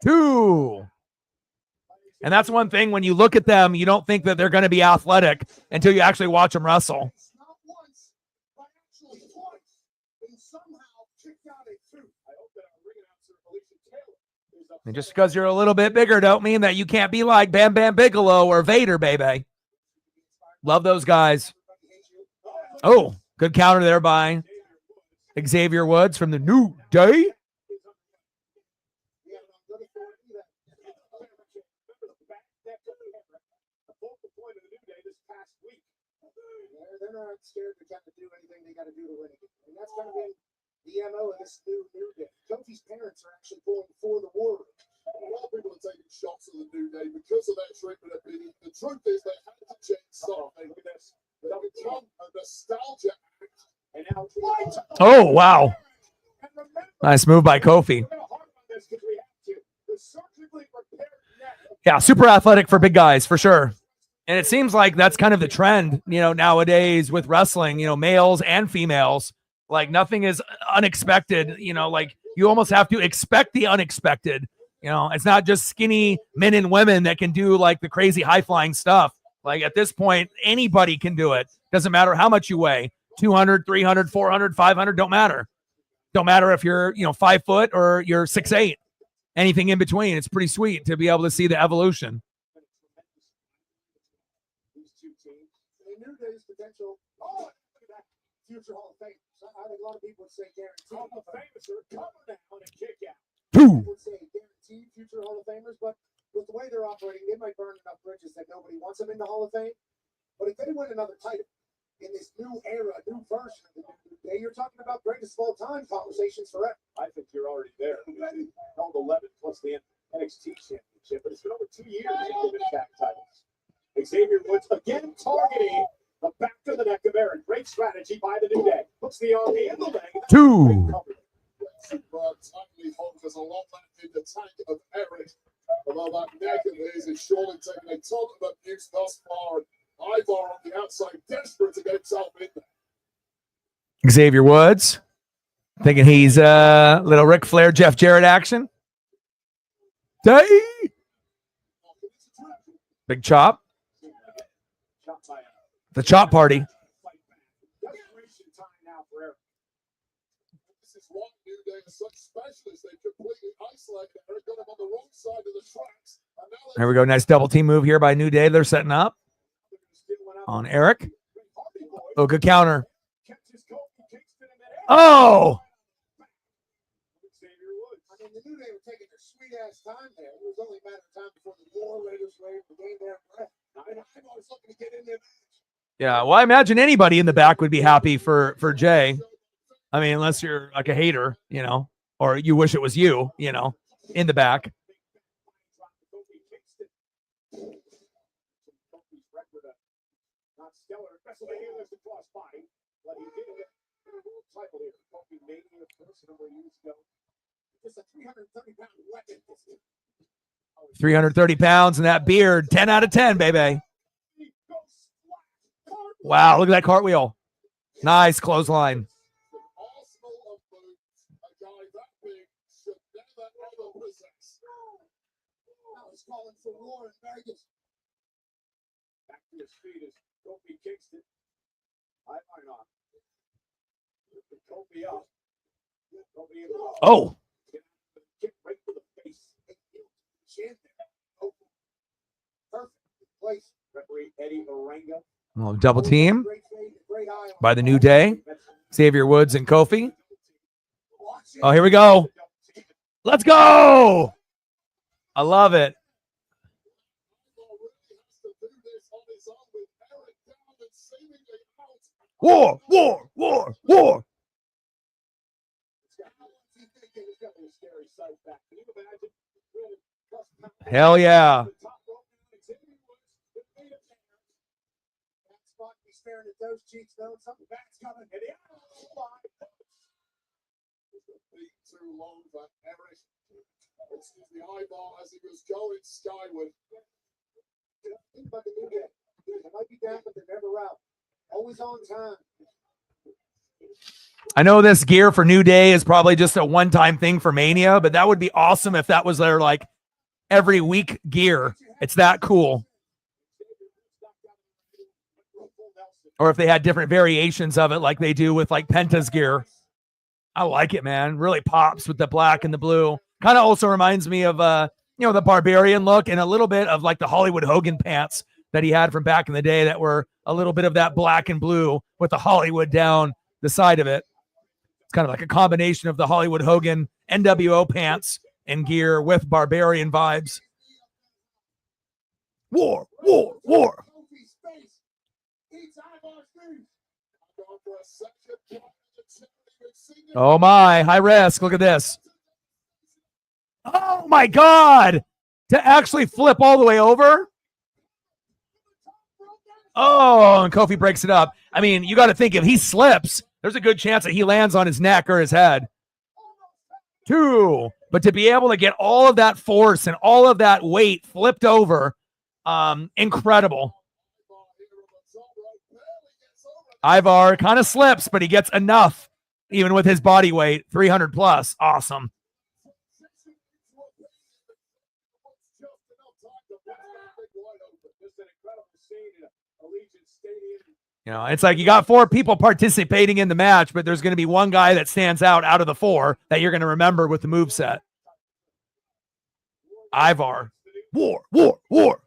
2. And that's one thing, when you look at them, you don't think that they're going to be athletic until you actually watch them wrestle. And just because you're a little bit bigger don't mean that you can't be like Bam Bam Bigelow or Vader, baby. Love those guys. Oh, good counter there by Xavier Woods from the New Day. They're not scared to kind of do anything they got to do to win it. And that's kind of been the MO of this new Day. Kofi's parents are actually going for the war. A lot of people are taking shots at the New Day because of that treatment of Biddy. The truth is they had to change something. They've become a nostalgia act. And now, Oh, wow. Nice move by Kofi. Yeah, super athletic for big guys, for sure. And it seems like that's kind of the trend, nowadays with wrestling, males and females. Like nothing is unexpected, like you almost have to expect the unexpected You know, it's not just skinny men and women that can do like the crazy high flying stuff. Like at this point, anybody can do it. Doesn't matter how much you weigh. 200, 300, 400, 500, don't matter. Don't matter if you're, 5 foot or you're 6'8". Anything in between. It's pretty sweet to be able to see the evolution. These two teams, they knew there's potential. Oh, look at that. Future Hall of Fame. I think a lot of people would say guaranteed. Hall of Famers are coming down and kick out. Two. Would say guaranteed future Hall of Famers, but with the way they're operating, they might burn enough bridges that nobody wants them in the Hall of Fame. But if they win another title in this new era, new version of the New Day, you're talking about greatest of all time conversations forever. I think you're already there. Held 11 plus the NXT championship, but it's been over 2 years since they've tag titles. Xavier Woods again targeting the back of the neck of Eric. Great strategy by the New Day. Puts the arm in the leg. Two. Tightly focus a lot in the tank of Eric. Although that neck of his is surely taking a ton of abuse thus far. Ivar on the outside, desperate to get himself in there. Xavier Woods. Thinking he's little Ric Flair, Jeff Jarrett action. Day. Big chop. The chop party. Desperation time now for Eric. This is one New Day as such specialists. They've completely isolated Eric, got him on the wrong side of the tracks. And now There we go. Nice double team move here by New Day. They're setting up on Eric. Oh, good counter. Oh, Xavier Woods. I mean, the New Day were taking their sweet ass time there. It was only a matter of time before the War Raiders were able to gain their breath. And Ivar was looking to get in there. yeah. Well, I imagine anybody in the back would be happy for Jay. I mean, unless you're like a hater, or you wish it was you, in the back. Not stellar. WrestleMania lives across body, but he did it. Title here. Kofi Mania personally years ago. Just a 330-pound weapon. 330 pounds and that beard. 10 out of 10, baby. Wow, look at that cartwheel. Nice clothesline. arsenal of moves a guy that big should never ever possess. Now he's calling for war in Vegas. Back to his feet as Kofi kicks it. I might not. Kofi up. Kofi in the Oh, kick right to the face. Chin there. Oh. Perfect. Place. Referee Eddie Orenga. well, double team Great fade, great eye on by the New Day. Xavier Woods and Kofi. Oh, here we go. Let's go. I love it. War, war, war, war. Hell yeah. that spot. He's staring at those cheeks, knowing something bad's coming. And the Beat too long for Eric. It's the Ivar as he was going skyward. think about the New Day. They might be down, but they're never out. Always on time. I know this gear for New Day is probably just a one-time thing for Mania, but that would be awesome if that was their like every week gear. It's that cool. Or if they had different variations of it like they do with like Penta's gear. I like it, man. Really pops with the black and the blue. Kind of also reminds me of the Barbarian look and a little bit of like the Hollywood Hogan pants that he had from back in the day that were a little bit of that black and blue with the Hollywood down the side of it. It's kind of like a combination of the Hollywood Hogan NWO pants and gear with Barbarian vibes. War, war, war. Oh my, high risk. Look at this. Oh my God. To actually flip all the way over. Oh, and Kofi breaks it up. I mean, you got to think if he slips, there's a good chance that he lands on his neck or his head. 2. But to be able to get all of that force and all of that weight flipped over, incredible. Ivar kind of slips, but he gets enough, even with his body weight, 300 plus. Awesome. You know, it's like you got 4 people participating in the match, but there's going to be one guy that stands out of the 4 that you're going to remember with the moveset. Ivar. War, war, war.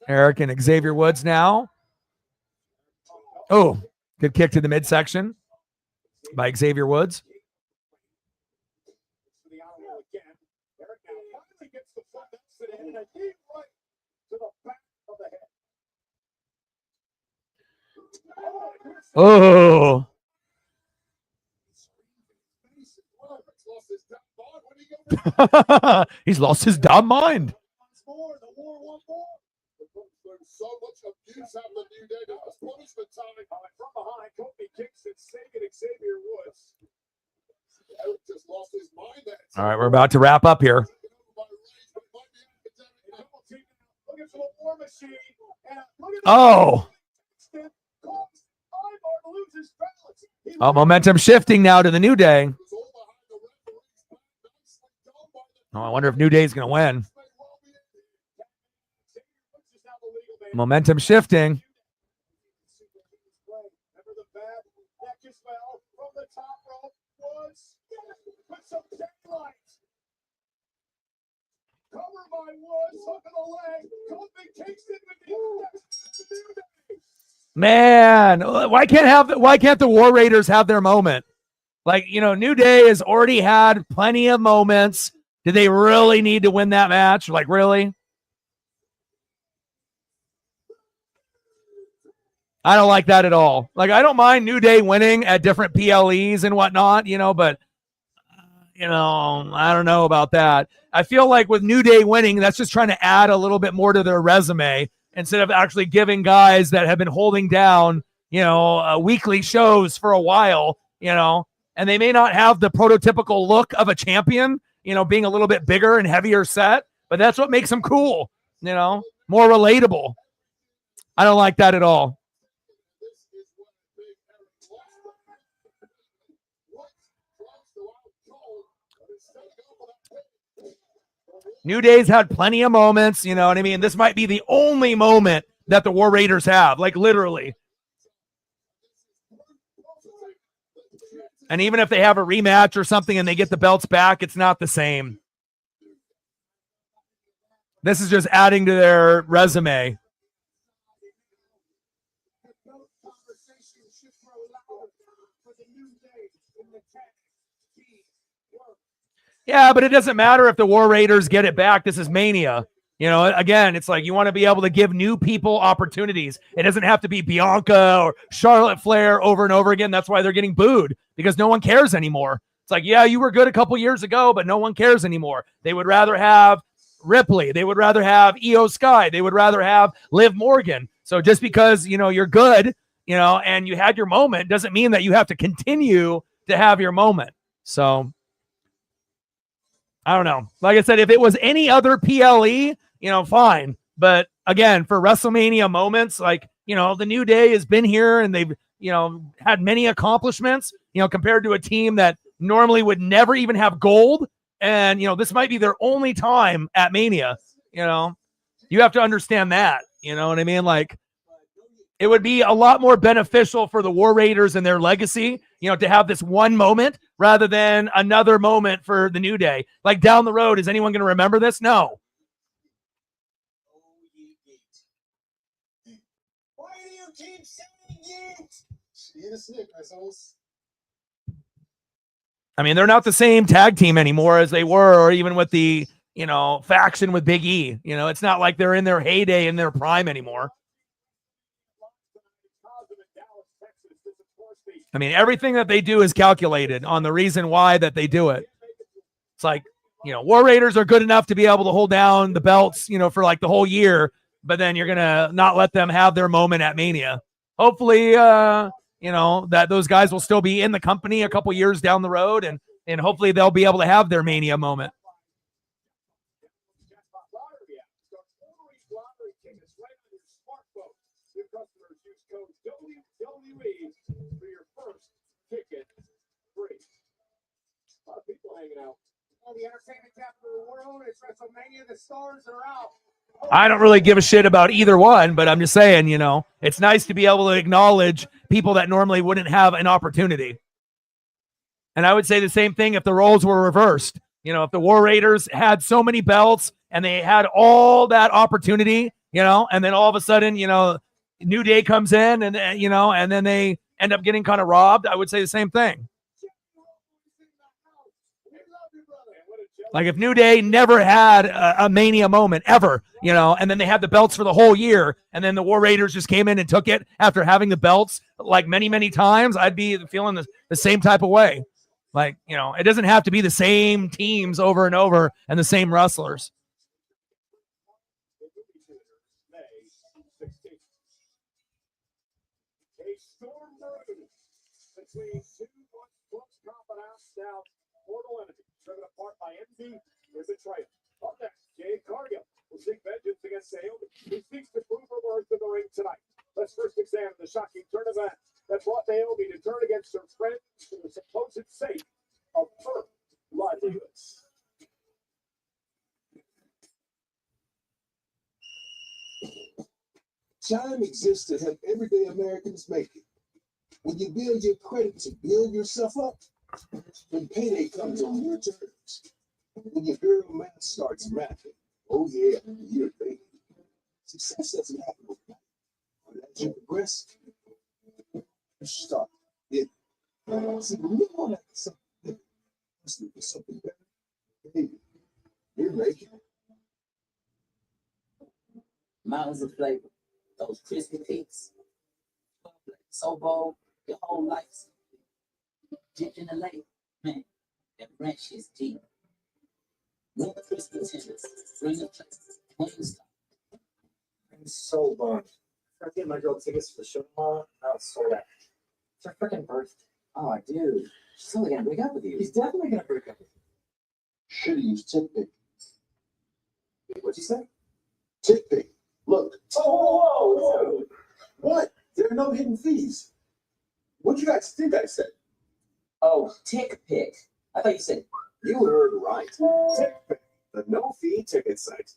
Eric and Xavier Woods now. Oh, good kick to the midsection by Xavier Woods. Oh. He's lost his damn mind. So much abuse out of the New Day. That was punishment time. From behind, Kofi kicks it, saving Xavier Woods. Eric just lost his mind. All right, we're about to wrap up here. Oh. Oh, momentum shifting now to the New Day. Oh, I wonder if New Day is going to win. Momentum shifting. Man, why can't the War Raiders have their moment? Like, you know, New Day has already had plenty of moments. Do they really need to win that match? Like, really? I don't like that at all. Like, I don't mind New Day winning at different PLEs and whatnot, you know, but, you know, I don't know about that. I feel like with New Day winning, that's just trying to add a little bit more to their resume instead of actually giving guys that have been holding down, you know, weekly shows for a while, you know, and they may not have the prototypical look of a champion, you know, being a little bit bigger and heavier set, but that's what makes them cool, you know, more relatable. I don't like that at all. New Day's had plenty of moments, you know what I mean? This might be the only moment that the War Raiders have, like literally. And even if they have a rematch or something and they get the belts back, it's not the same. This is just adding to their resume. Yeah, but it doesn't matter if the War Raiders get it back. This is Mania. You know, again, it's like you want to be able to give new people opportunities. It doesn't have to be Bianca or Charlotte Flair over and over again. That's why they're getting booed, because no one cares anymore. It's like, yeah, you were good a couple years ago, but no one cares anymore. They would rather have Ripley. They would rather have Io Sky. They would rather have Liv Morgan. So just because, you know, you're good, you know, and you had your moment doesn't mean that you have to continue to have your moment. So I don't know. Like I said, if it was any other PLE, you know, fine. But again, for WrestleMania moments, like, you know, the New Day has been here and they've, you know, had many accomplishments, you know, compared to a team that normally would never even have gold. And, you know, this might be their only time at Mania. You know, you have to understand that. You know what I mean? Like, it would be a lot more beneficial for the War Raiders and their legacy, you know, to have this one moment rather than another moment for the New Day. Like down the road, is anyone going to remember this? No. Why do you keep saying it? Eat a Snickers. I mean, they're not the same tag team anymore as they were, or even with the, you know, faction with Big E. You know, it's not like they're in their heyday, in their prime anymore. I mean, everything that they do is calculated on the reason why that they do it. It's like, you know, War Raiders are good enough to be able to hold down the belts, you know, for like the whole year, but then you're going to not let them have their moment at Mania. Hopefully, you know, that those guys will still be in the company a couple years down the road, and hopefully they'll be able to have their Mania moment. Ticket free. A lot of people hanging out. the entertainment capital of the world. It's WrestleMania. The stars are out. I don't really give a shit about either one, but I'm just saying, it's nice to be able to acknowledge people that normally wouldn't have an opportunity. And I would say the same thing if the roles were reversed. If the War Raiders had so many belts and they had all that opportunity, and then all of a sudden, New Day comes in and, and then they end up getting kind of robbed, I would say the same thing. Like if New Day never had a Mania moment ever, and then they had the belts for the whole year, and then the War Raiders just came in and took it after having the belts like many, many times, I'd be feeling the same type of way. Like, it doesn't have to be the same teams over and over and the same wrestlers. A storm brewed between two once confidant now mortal enemies, driven apart by envy and betrayal. Up next, Jade Cargill will seek vengeance against Naomi, who seeks to prove her worth in the ring tonight. Let's first examine the shocking turn event that brought Naomi to turn against her friend for the supposed sake of her livelihoods. Time exists to help everyday Americans make it. When you build your credit to build yourself up, when payday comes on your terms, when your girl math starts mapping, oh yeah, you're thinking. Success doesn't happen overnight. But as you progress, you start getting. See, when you want to something different, let's look for something better. Hey, you're making it. Mountains of flavor, those crispy peaks. So bold, your whole life's dipped in the lake. Man, that ranch is deep. More crispy tenders, bring the place, clean stuff. I'm so bummed. I get my girl tickets for the show tomorrow. I was sold out. It's her freaking birthday. Oh, dude, she's totally gonna break up with you. He's definitely gonna break up with you. Should've used TickPick. What'd you say? TickPick. Look. Oh, whoa. What? There are no hidden fees. What do you guys think I said? Oh, tick pick. I thought you said You heard right. TickPick, the no-fee ticket site.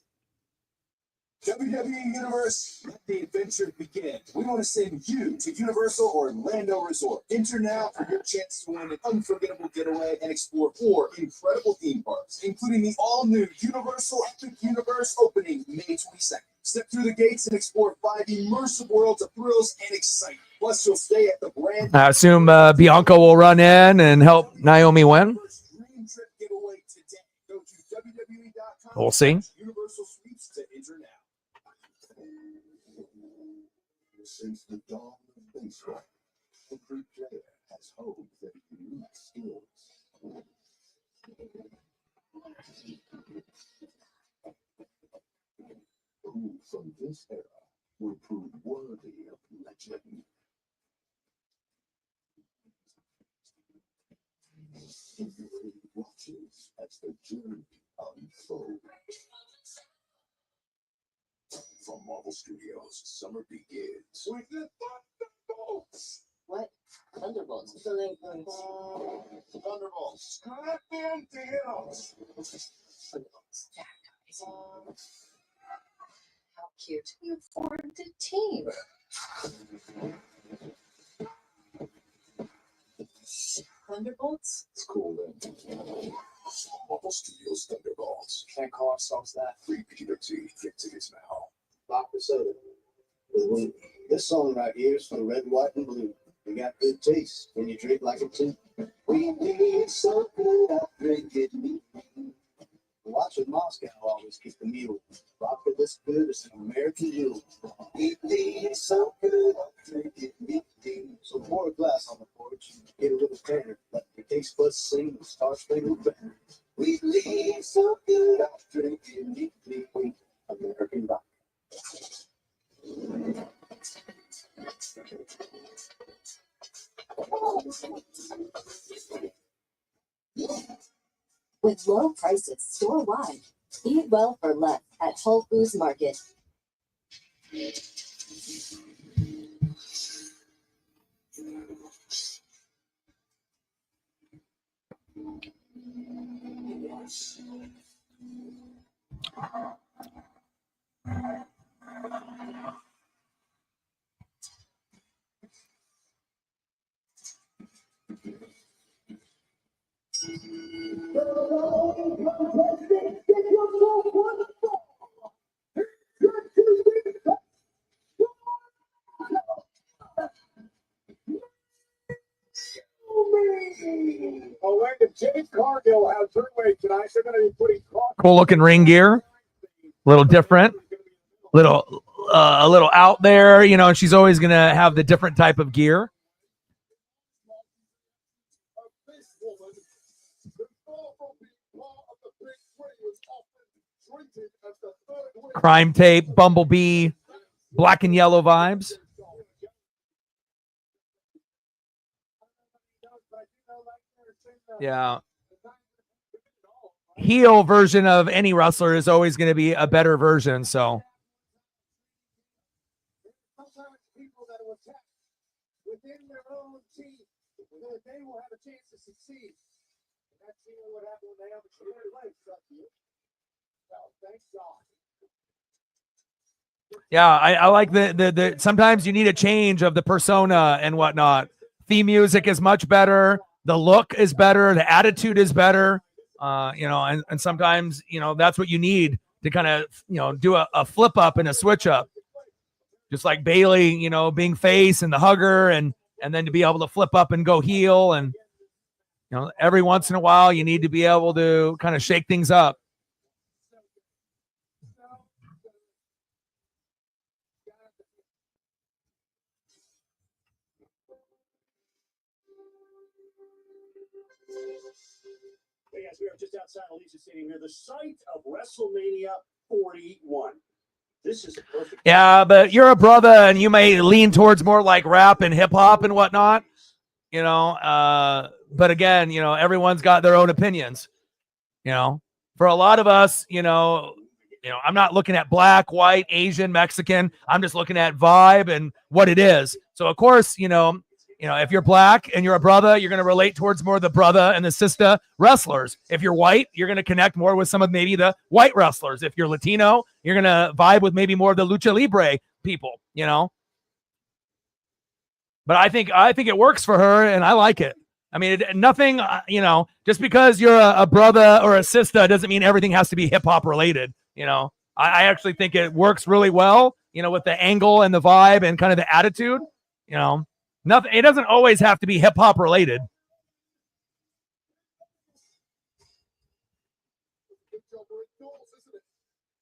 WWE Universe, let the adventure begin. We want to send you to Universal Orlando Resort. Enter now for your chance to win an unforgettable getaway and explore 4 incredible theme parks, including the all-new Universal Epic Universe opening May 22nd. Step through the gates and explore 5 immersive worlds of thrills and excitement. Plus, you'll stay at the brand. I assume Bianca will run in and help Naomi win. Dream trip getaway today. Go to WWE.com. We'll see. Universal Suites to enter now. Since the dawn of baseball, every player has honed their unique skills. Who from this era will prove worthy of legend? Everybody watches as the journey unfolds. From Marvel Studios, summer begins with the Thunderbolts. what? Thunderbolts. Thunderbolts, goddamn deals. Thunderbolts. Yeah, guys. How cute. You formed a team. Thunderbolts? It's cool, then. Marvel Studios Thunderbolts. Can't call ourselves that. Free PWT. Get tickets now. Vodka soda. This song right here is for the red, white, and blue. We got good taste when you drink like a too. We need so good, I drink it me. Watching Moscow always keep the mule. Vodka this good is an American mule. We need so good, I drink it me. So pour a glass on the porch, get a little tanner, let your taste buds sing the Star Spangled Banner. We need so good, I drink it me. American vodka. With low prices store-wide, eat well for less at Whole Foods Market. Oh, wait, if Jade Cargill has her way tonight, they're going to be putting Cool looking ring gear, a little different, a little out there, you know, and she's always going to have the different type of gear. Crime Tape, Bumblebee, black and yellow vibes. Yeah. Heel version of any wrestler is always going to be a better version. So Sometimes people that will attack within their own team, they will have a chance to succeed. And that's what happened when Naomi cleared legs up here. So thank God. yeah, I like the sometimes you need a change of the persona and whatnot. Theme music is much better. The look is better. The attitude is better. You know, and sometimes, you know, that's what you need to kind of, you know, do a flip up and a switch up. Just like Bailey, you know, being face and the hugger, and then to be able to flip up and go heel. And, you know, every once in a while you need to be able to kind of shake things up. Hey guys, we are just outside Alicia Stadium here, the site of WrestleMania 41. This is perfect. Yeah, but you're a brother and you may lean towards more like rap and hip hop and whatnot, you know. But again, you know, everyone's got their own opinions. You know, for a lot of us, you know, I'm not looking at black, white, Asian, Mexican. I'm just looking at vibe and what it is. So of course, you know, if you're black and you're a brother, you're going to relate towards more the brother and the sister wrestlers. If you're white, you're going to connect more with some of maybe the white wrestlers. If you're Latino, you're going to vibe with maybe more of the lucha libre people, you know. But I think it works for her, and I like it. I mean, nothing, you know, just because you're a brother or a sister doesn't mean everything has to be hip hop related. You know, I actually think it works really well, you know, with the angle and the vibe and kind of the attitude, you know. Nothing. It doesn't always have to be hip hop related.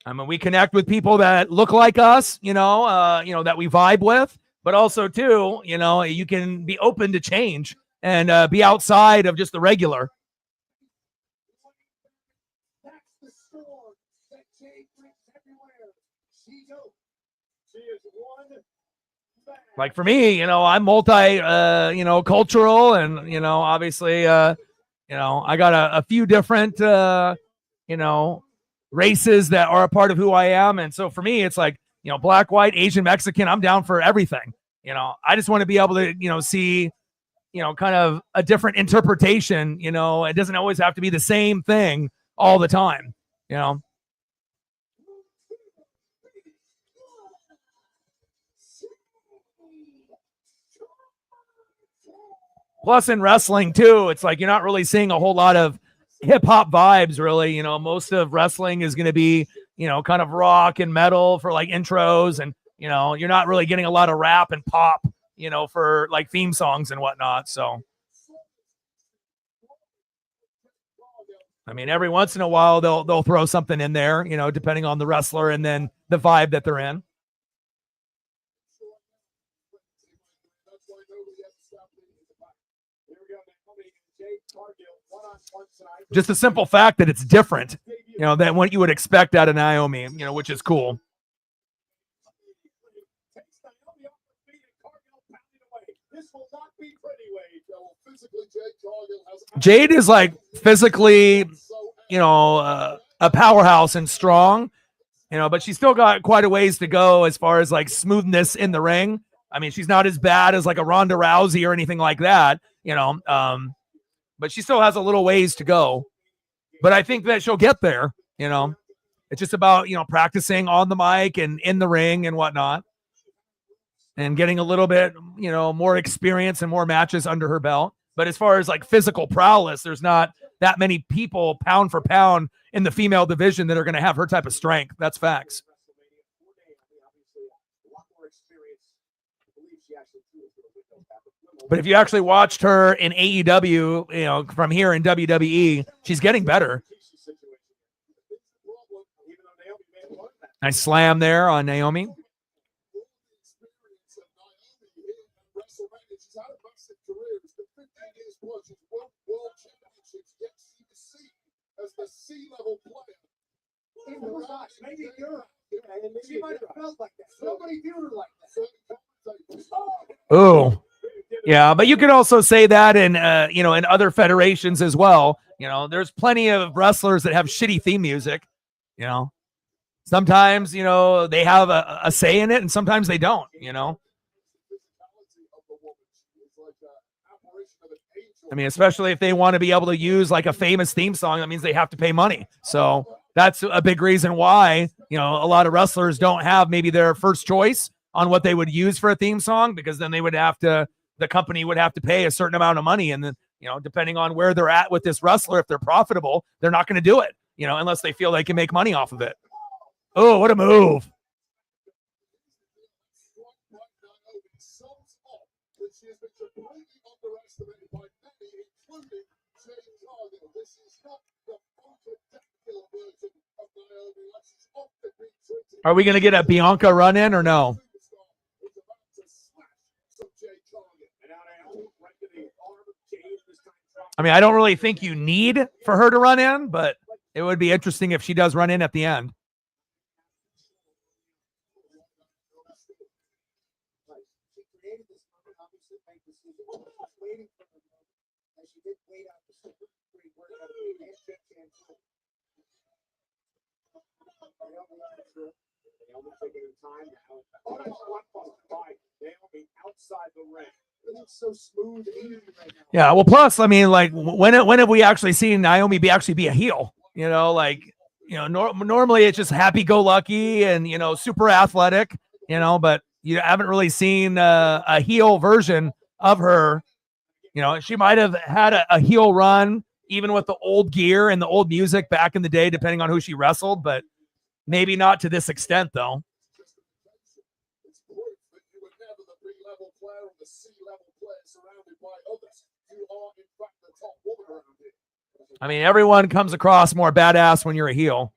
I mean, we connect with people that look like us, you know, that we vibe with, but also too, you know, you can be open to change and be outside of just the regular. That's the storm that Jade brings everywhere she goes. She is one. Like for me, you know, I'm multi, you know, cultural, and, you know, obviously, you know, I got a few different, you know, races that are a part of who I am. And so for me, it's like, you know, black, white, Asian, Mexican, I'm down for everything. You know, I just want to be able to, you know, see, you know, kind of a different interpretation. You know, it doesn't always have to be the same thing all the time, you know. Plus in wrestling too, it's like you're not really seeing a whole lot of hip hop vibes, really. You know, most of wrestling is going to be, you know, kind of rock and metal for like intros, and, you know, you're not really getting a lot of rap and pop, you know, for like theme songs and whatnot. So, I mean, every once in a while they'll throw something in there, you know, depending on the wrestler and then the vibe that they're in. Just the simple fact that it's different, you know, than what you would expect out of Naomi, you know, which is cool. Jade is like physically, you know, a powerhouse and strong, you know, but she's still got quite a ways to go as far as like smoothness in the ring. I mean, she's not as bad as like a Ronda Rousey or anything like that, you know, but she still has a little ways to go. but I think that she'll get there. It's just about, practicing on the mic and in the ring and whatnot, and getting a little bit, more experience and more matches under her belt. But as far as like physical prowess, there's not that many people pound for pound in the female division that are going to have her type of strength. That's facts. But if you actually watched her in AEW, from here in WWE, she's getting better. Nice slam there on Naomi. As the C-level player. Maybe you're she might have felt like that. Nobody viewed her like that. Oh, yeah, but you could also say that in in other federations as well. There's plenty of wrestlers that have shitty theme music. Sometimes they have a say in it, and sometimes they don't. I mean, especially if they want to be able to use like a famous theme song, that means they have to pay money. So that's a big reason why, a lot of wrestlers don't have maybe their first choice on what they would use for a theme song, because then the company would have to pay a certain amount of money. And then, depending on where they're at with this wrestler, if they're profitable, they're not going to do it, unless they feel they can make money off of it. Oh, what a move. Are we going to get a Bianca run in or no? I mean, I don't really think you need for her to run in, but it would be interesting if she does run in at the end. Yeah, well, plus, I mean, like, when have we actually seen Naomi be a heel? Normally it's just happy-go-lucky and super athletic, but you haven't really seen a heel version of her. She might have had a heel run even with the old gear and the old music back in the day, depending on who she wrestled, but maybe not to this extent, though. I mean, everyone comes across more badass when you're a heel.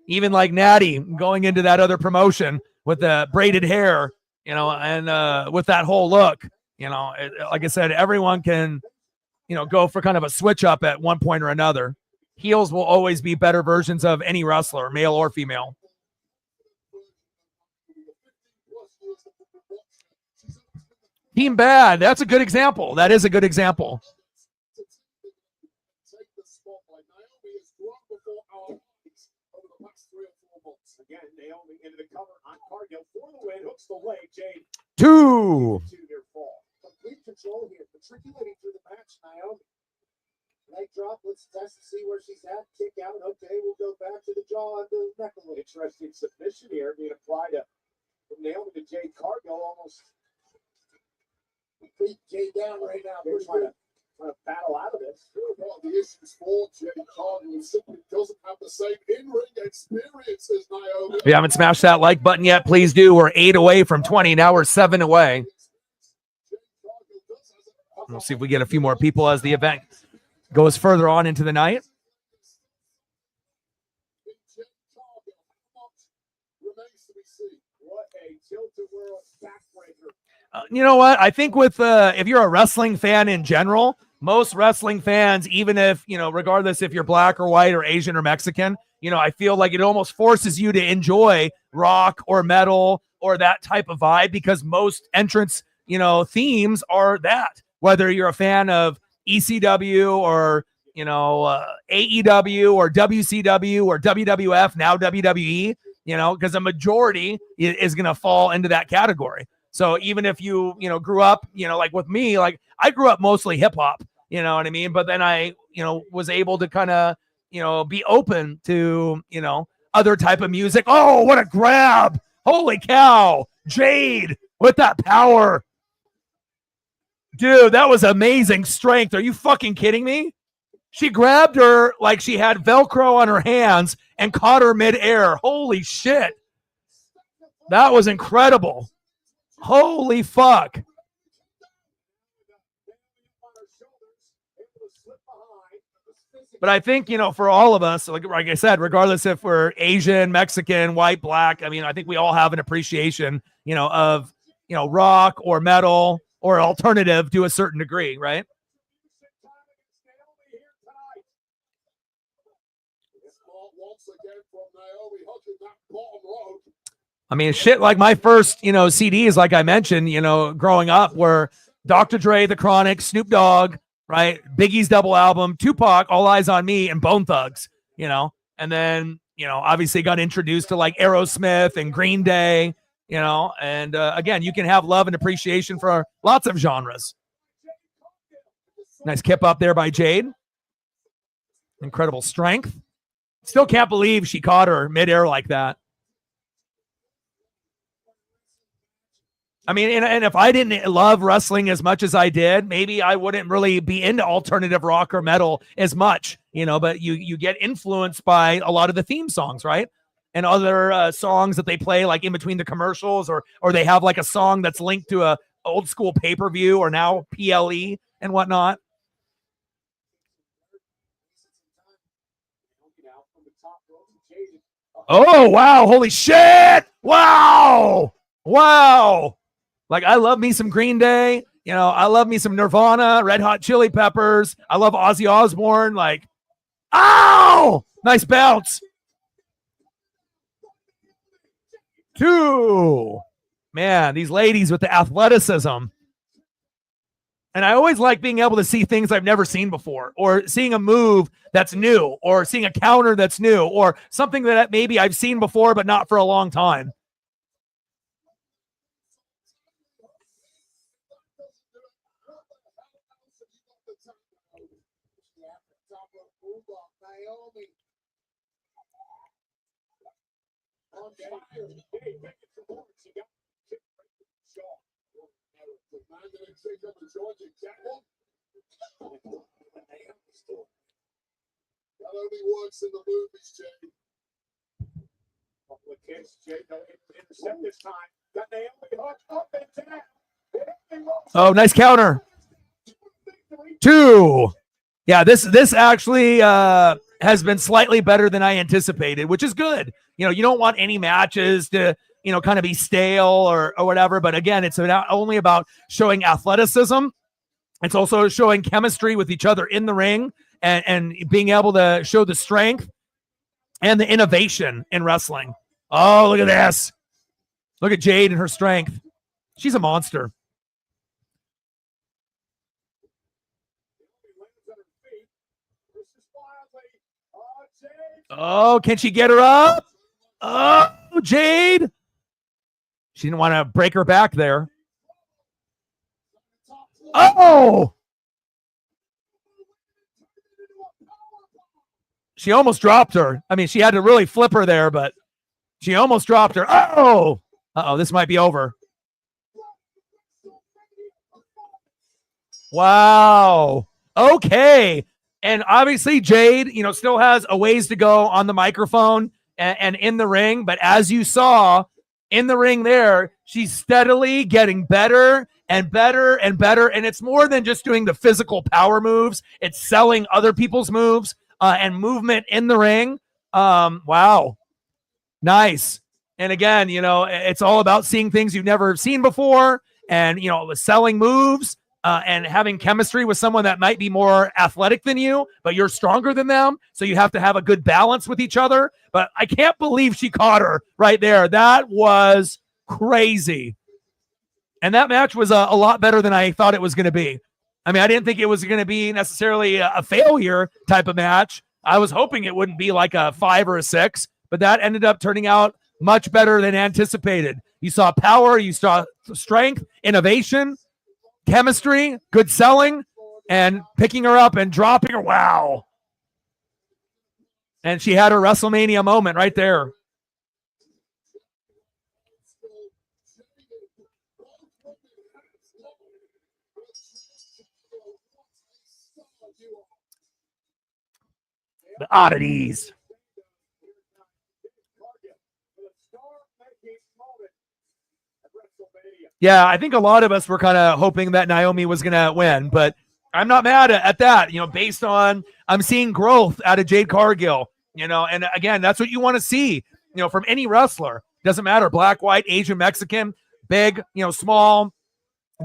Even like Natty going into that other promotion with the braided hair, and with that whole look, like I said, everyone can, go for kind of a switch up at one point or another. Heels will always be better versions of any wrestler, male or female. Team Bad, that's a good example. That is a good example. Again, Naomi into the cover on Cargill for the win, hooks the leg, Jade. Two. Complete control here, matriculating through the match, Naomi. Leg drop, let's test to see where she's at. Kick out, okay, we'll go back to the jaw and the neck a little. Interesting submission here being applied from Naomi to Jade. Cargill almost beat Jade down right now. They're trying to battle out of this. One of the issues for Jade Cargill simply doesn't have the same in-ring experience as Naomi. If you haven't smashed that like button yet, please do. We're 8 away from 20. Now we're 7 away. We'll see if we get a few more people as the event goes further on into the night. You know what? I think with if you're a wrestling fan in general, most wrestling fans, even if, regardless if you're black or white or Asian or Mexican, I feel like it almost forces you to enjoy rock or metal or that type of vibe, because most entrance, themes are that. Whether you're a fan of ECW or, AEW or WCW or WWF, now WWE, because a majority is going to fall into that category. So even if you, grew up, like with me, like I grew up mostly hip hop, you know what I mean? But then I, was able to kind of, be open to, other type of music. Oh, what a grab. Holy cow. Jade with that power. Dude, that was amazing strength. Are you fucking kidding me? She grabbed her like she had Velcro on her hands and caught her midair. Holy shit. That was incredible. Holy fuck. But I think, for all of us, like I said, regardless if we're Asian, Mexican, white, black, I think we all have an appreciation, of, rock or metal or alternative to a certain degree, right? Shit like my first, CDs, like I mentioned, growing up were Dr. Dre, The Chronic, Snoop Dogg, right? Biggie's double album, Tupac, All Eyes on Me, and Bone Thugs, and then, obviously got introduced to like Aerosmith and Green Day, and again, you can have love and appreciation for lots of genres. Nice kip up there by Jade. Incredible strength. Still can't believe she caught her midair like that. And if I didn't love wrestling as much as I did, maybe I wouldn't really be into alternative rock or metal as much, but you get influenced by a lot of the theme songs, right? And other songs that they play like in between the commercials, or they have like a song that's linked to a old school pay-per-view or now PLE and whatnot. Oh, wow. Holy shit. Wow. Like, I love me some Green Day. I love me some Nirvana, Red Hot Chili Peppers. I love Ozzy Osbourne. Like, ow! Nice bounce. 2. Man, these ladies with the athleticism. And I always like being able to see things I've never seen before, or seeing a move that's new, or seeing a counter that's new, or something that maybe I've seen before, but not for a long time. That only works in the movies, Jade. Couple of kicks, Jade. No intercept this time. Got Naomi hooked up and down. Oh, nice counter. 2. Yeah, this actually has been slightly better than I anticipated, which is good. You don't want any matches to, kind of be stale or whatever. But again, it's not only about showing athleticism. It's also showing chemistry with each other in the ring and being able to show the strength and the innovation in wrestling. Oh, look at this. Look at Jade and her strength. She's a monster. Oh, can she get her up? Oh, Jade. She didn't want to break her back there. Oh! She almost dropped her. She had to really flip her there, but she almost dropped her. Oh! Uh-oh, this might be over. Wow. Okay. And obviously Jade, still has a ways to go on the microphone and in the ring. But as you saw in the ring there, she's steadily getting better and better and better. And it's more than just doing the physical power moves. It's selling other people's moves and movement in the ring. Wow. Nice. And again, it's all about seeing things you've never seen before and, selling moves. And having chemistry with someone that might be more athletic than you, but you're stronger than them. So you have to have a good balance with each other. But I can't believe she caught her right there. That was crazy. And that match was a lot better than I thought it was going to be. I didn't think it was going to be necessarily a failure type of match. I was hoping it wouldn't be like a 5 or a 6, but that ended up turning out much better than anticipated. You saw power, you saw strength, innovation, chemistry, good selling, and picking her up and dropping her. Wow. And she had her WrestleMania moment right there. The oddities. Yeah, I think a lot of us were kind of hoping that Naomi was going to win, but I'm not mad at that, based on I'm seeing growth out of Jade Cargill, and again, that's what you want to see, from any wrestler. Doesn't matter, black, white, Asian, Mexican, big, small,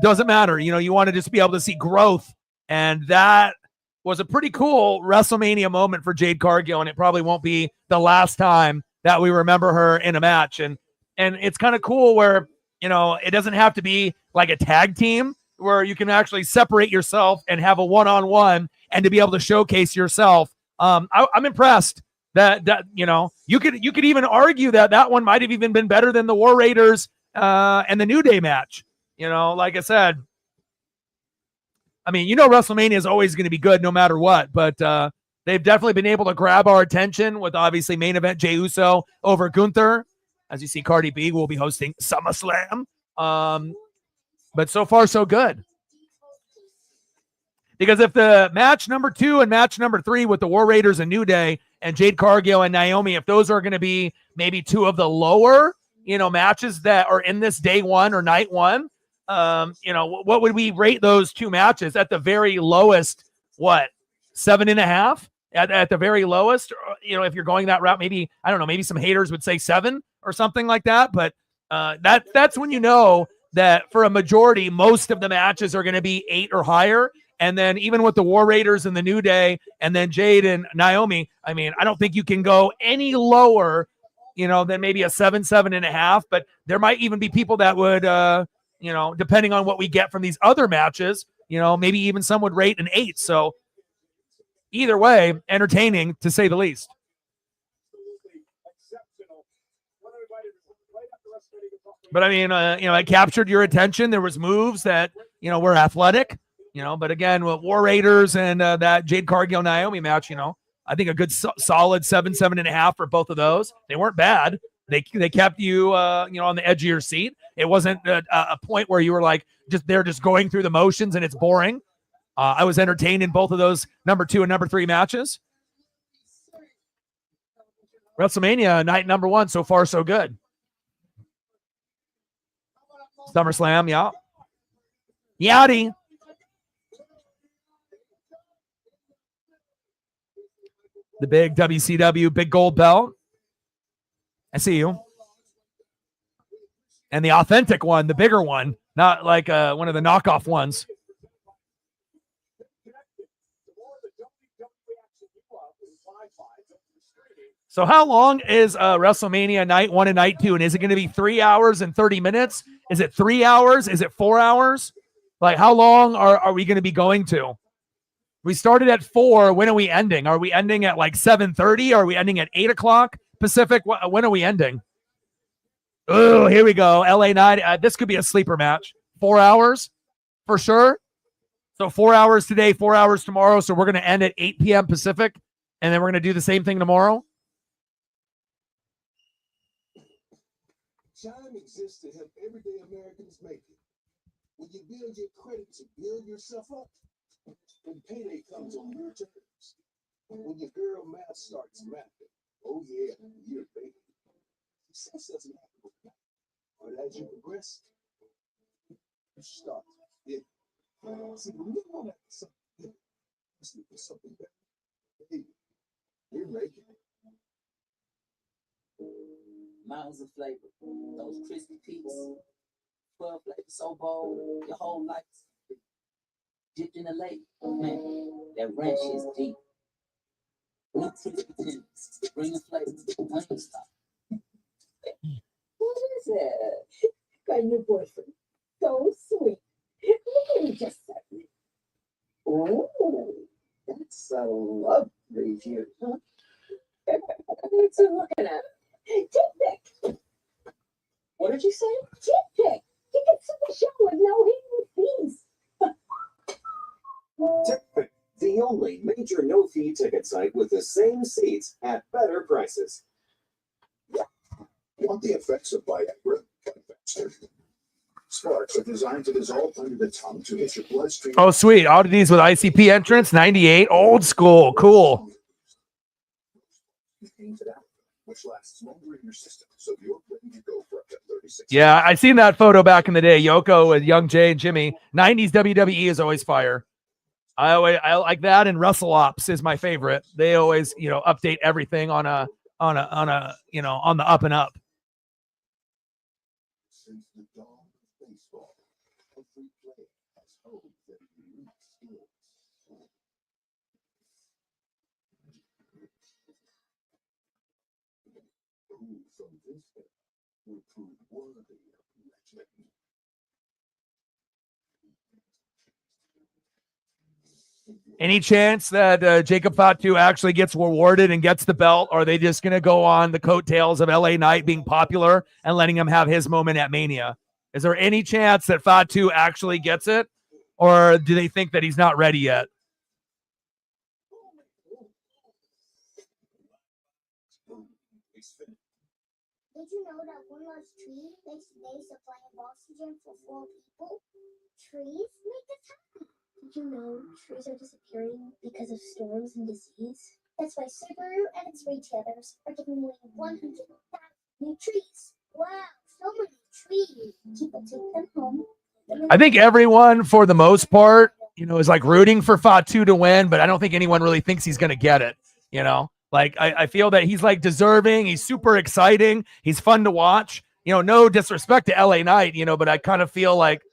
doesn't matter. You want to just be able to see growth, and that was a pretty cool WrestleMania moment for Jade Cargill, and it probably won't be the last time that we remember her in a match. And it's kind of cool where, it doesn't have to be like a tag team where you can actually separate yourself and have a one-on-one and to be able to showcase yourself. I'm impressed that you could even argue that one might have even been better than the War Raiders and the New Day match. Like I said, I mean, WrestleMania is always going to be good no matter what, but they've definitely been able to grab our attention with obviously main event Jey Uso over Gunther. As you see, Cardi B will be hosting SummerSlam. But so far, so good. Because if the match number 2 and match number 3 with the War Raiders and New Day and Jade Cargill and Naomi, if those are going to be maybe 2 of the lower, matches that are in this day 1 or night 1, what would we rate those 2 matches at the very lowest? 7.5 at the very lowest? If you're going that route, maybe, I don't know, maybe some haters would say 7 or something like that. But that's when that for a majority, most of the matches are going to be 8 or higher. And then even with the War Raiders and the New Day and then Jade and Naomi, I mean, I don't think you can go any lower, than maybe a 7.5. But there might even be people that would, depending on what we get from these other matches, maybe even some would rate an 8. So either way, entertaining to say the least. But I mean, it captured your attention. There was moves that, were athletic, but again, with War Raiders and that Jade Cargill Naomi match, I think a good solid 7.5 for both of those. They weren't bad. They kept you, on the edge of your seat. It wasn't a point where you were like, they're just going through the motions and it's boring. I was entertained in both of those number 2 and number 3 matches. WrestleMania night number 1, so far so good. SummerSlam, yeah. Yowdy. The big WCW big gold belt. I see you. And the authentic one, the bigger one, not like one of the knockoff ones. So how long is WrestleMania night 1 and night 2? And is it going to be 3 hours and 30 minutes? Is it 3 hours? Is it 4 hours? Like, how long are we going to be going to? We started at 4. When are we ending? Are we ending at like 7:30? Are we ending at 8 o'clock Pacific? When are we ending? Oh, here we go. LA night. This could be a sleeper match. 4 hours for sure. So 4 hours today, 4 hours tomorrow. So we're going to end at 8 p.m. Pacific. And then we're going to do the same thing tomorrow. Time exists to help everyday Americans make it. When you build your credit to build yourself up, when payday comes on your terms, when your girl math starts mapping, oh yeah, you're baby. Success doesn't happen overnight, but as you progress, you start. Yeah. See, when you want something, it's something better. Hey, you're making it. Mountains of flavor, those crispy peaks, 12 flavors so bold, your whole life dipped in the lake. Man, that ranch is deep. New crispy tenders, bring the flavor, don't stop. What is it? Got your boyfriend. So sweet. Look at him just a second. Oh, that's a love review, huh? What's he looking at? Tit pic. What did you say? Tit pic. He gets to the show with no hidden fees. Tiffany, the only major major no-fee ticket site with the same seats at better prices. Want the effects of Viagra? Sparks are designed to dissolve under the tongue to hit your bloodstream. Oh, sweet. Oddities with ICP entrance, 98. Old school. Cool. Which lasts longer in your system, so you're ready to go for up to 36. Yeah, I seen that photo back in the day. Yoko with young Jay and Jimmy. 90s WWE is always fire. I like that, and Wrestle Ops is my favorite. They always, update everything on the up and up. Since the dawn of baseball, every player has hoped that unique skills. Who from this era will prove worthy of legend? Any chance that Jacob Fatu actually gets rewarded and gets the belt? Or are they just going to go on the coattails of LA Knight being popular and letting him have his moment at Mania? Is there any chance that Fatu actually gets it? Or do they think that he's not ready yet? Did you know that one large tree makes a day supply of oxygen for 4 people? Trees make this happen. Did you know trees are disappearing because of storms and disease? That's why Subaru and its retailers are giving away 100,000 new trees. Wow, so many trees. People take them home. I think everyone, for the most part, is like rooting for Fatu to win, but I don't think anyone really thinks he's going to get it. Like I feel that he's like deserving. He's super exciting. He's fun to watch. No disrespect to LA Knight, but I kind of feel like,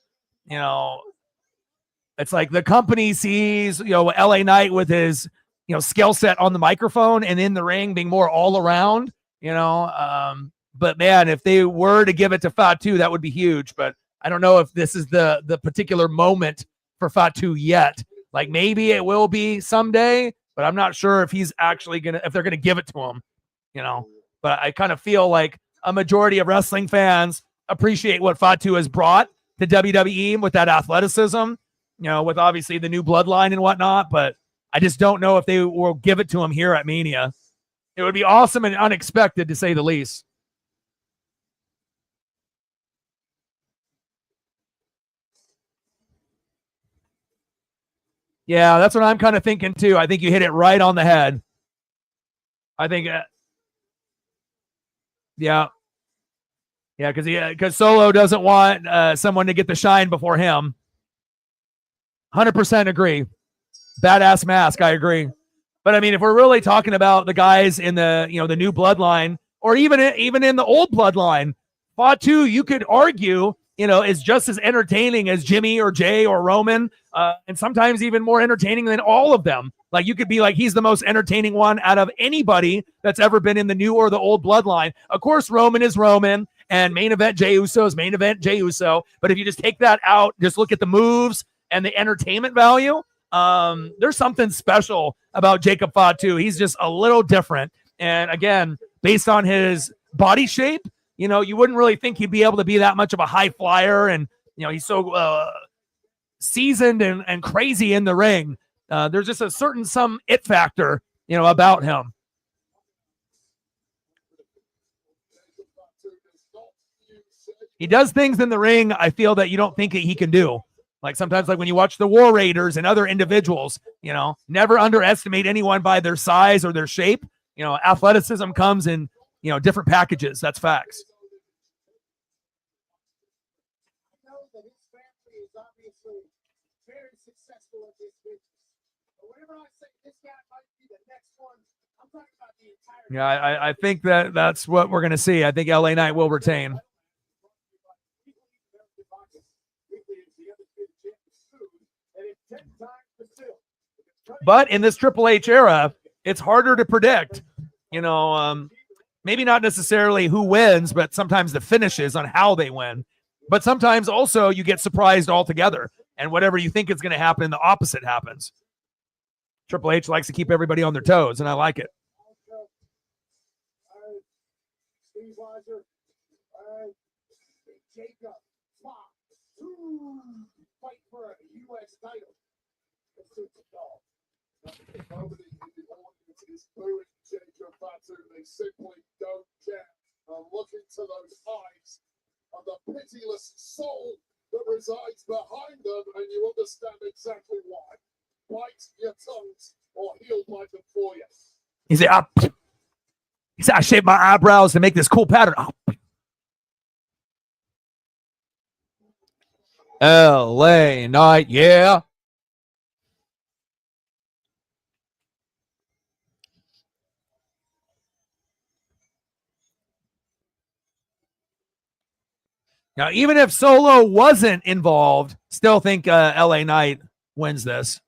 it's like the company sees, LA Knight with his, skill set on the microphone and in the ring being more all around, but man, if they were to give it to Fatu, that would be huge. But I don't know if this is the particular moment for Fatu yet. Like maybe it will be someday, but I'm not sure if he's actually if they're gonna give it to him, But I kind of feel like a majority of wrestling fans appreciate what Fatu has brought to WWE with that athleticism, with obviously the new bloodline and whatnot. But I just don't know if they will give it to him here at Mania. It would be awesome and unexpected, to say the least. Yeah, that's what I'm kind of thinking too. I think you hit it right on the head. I think, yeah, because Solo doesn't want someone to get the shine before him. 100% agree. Badass mask, I agree. But I mean, if we're really talking about the guys in the the new bloodline, or even in the old bloodline, Fatu, you could argue, is just as entertaining as Jimmy or Jay or Roman, and sometimes even more entertaining than all of them. Like you could be like, he's the most entertaining one out of anybody that's ever been in the new or the old bloodline. Of course, Roman is Roman, and main event Jey Uso is main event Jey Uso. But if you just take that out, just look at the moves and the entertainment value, there's something special about Jacob Fatu. He's just a little different. And again, based on his body shape, you wouldn't really think he'd be able to be that much of a high flyer. And, he's so seasoned and crazy in the ring. There's just some it factor, about him. He does things in the ring, I feel, that you don't think that he can do. Like sometimes, like when you watch the War Raiders and other individuals, never underestimate anyone by their size or their shape. Athleticism comes in, different packages. That's facts. I know that his family is obviously very successful at this business. But whenever I say this guy might be the next one, I'm talking about the entire. Yeah, I think that's what we're going to see. I think LA Knight will retain. But in this Triple H era, it's harder to predict. Maybe not necessarily who wins, but sometimes the finishes on how they win. But sometimes also you get surprised altogether, and whatever you think is going to happen, the opposite happens. Triple H likes to keep everybody on their toes, and I like it. Steve Weiser, Jacob, fight for a U.S. title. Nobody in the audience is booing Jacob Fatu. They simply don't care. And look into those eyes and the pitiless soul that resides behind them, and you understand exactly why. Bite your tongues, or he'll bite them for you. He said, I shaved my eyebrows to make this cool pattern. LA Knight, yeah. Now, even if Solo wasn't involved, still think LA Knight wins this.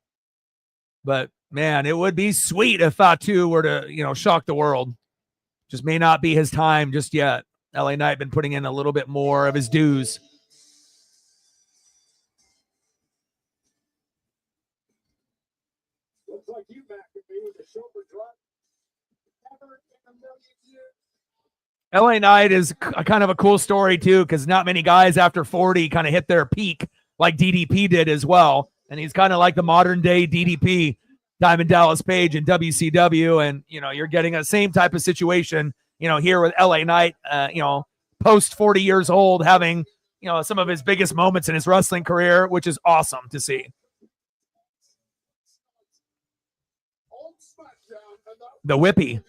But man, it would be sweet if Fatu were to, shock the world. Just may not be his time just yet. LA Knight been putting in a little bit more of his dues. Looks like you back with me with the shoulder drop. Never in a million years. LA Knight is kind of a cool story too, because not many guys after 40 kind of hit their peak like DDP did as well. And he's kind of like the modern day DDP, Diamond Dallas Page in WCW. And, you're getting the same type of situation, here with LA Knight, post 40 years old, having, some of his biggest moments in his wrestling career, which is awesome to see. The whippy.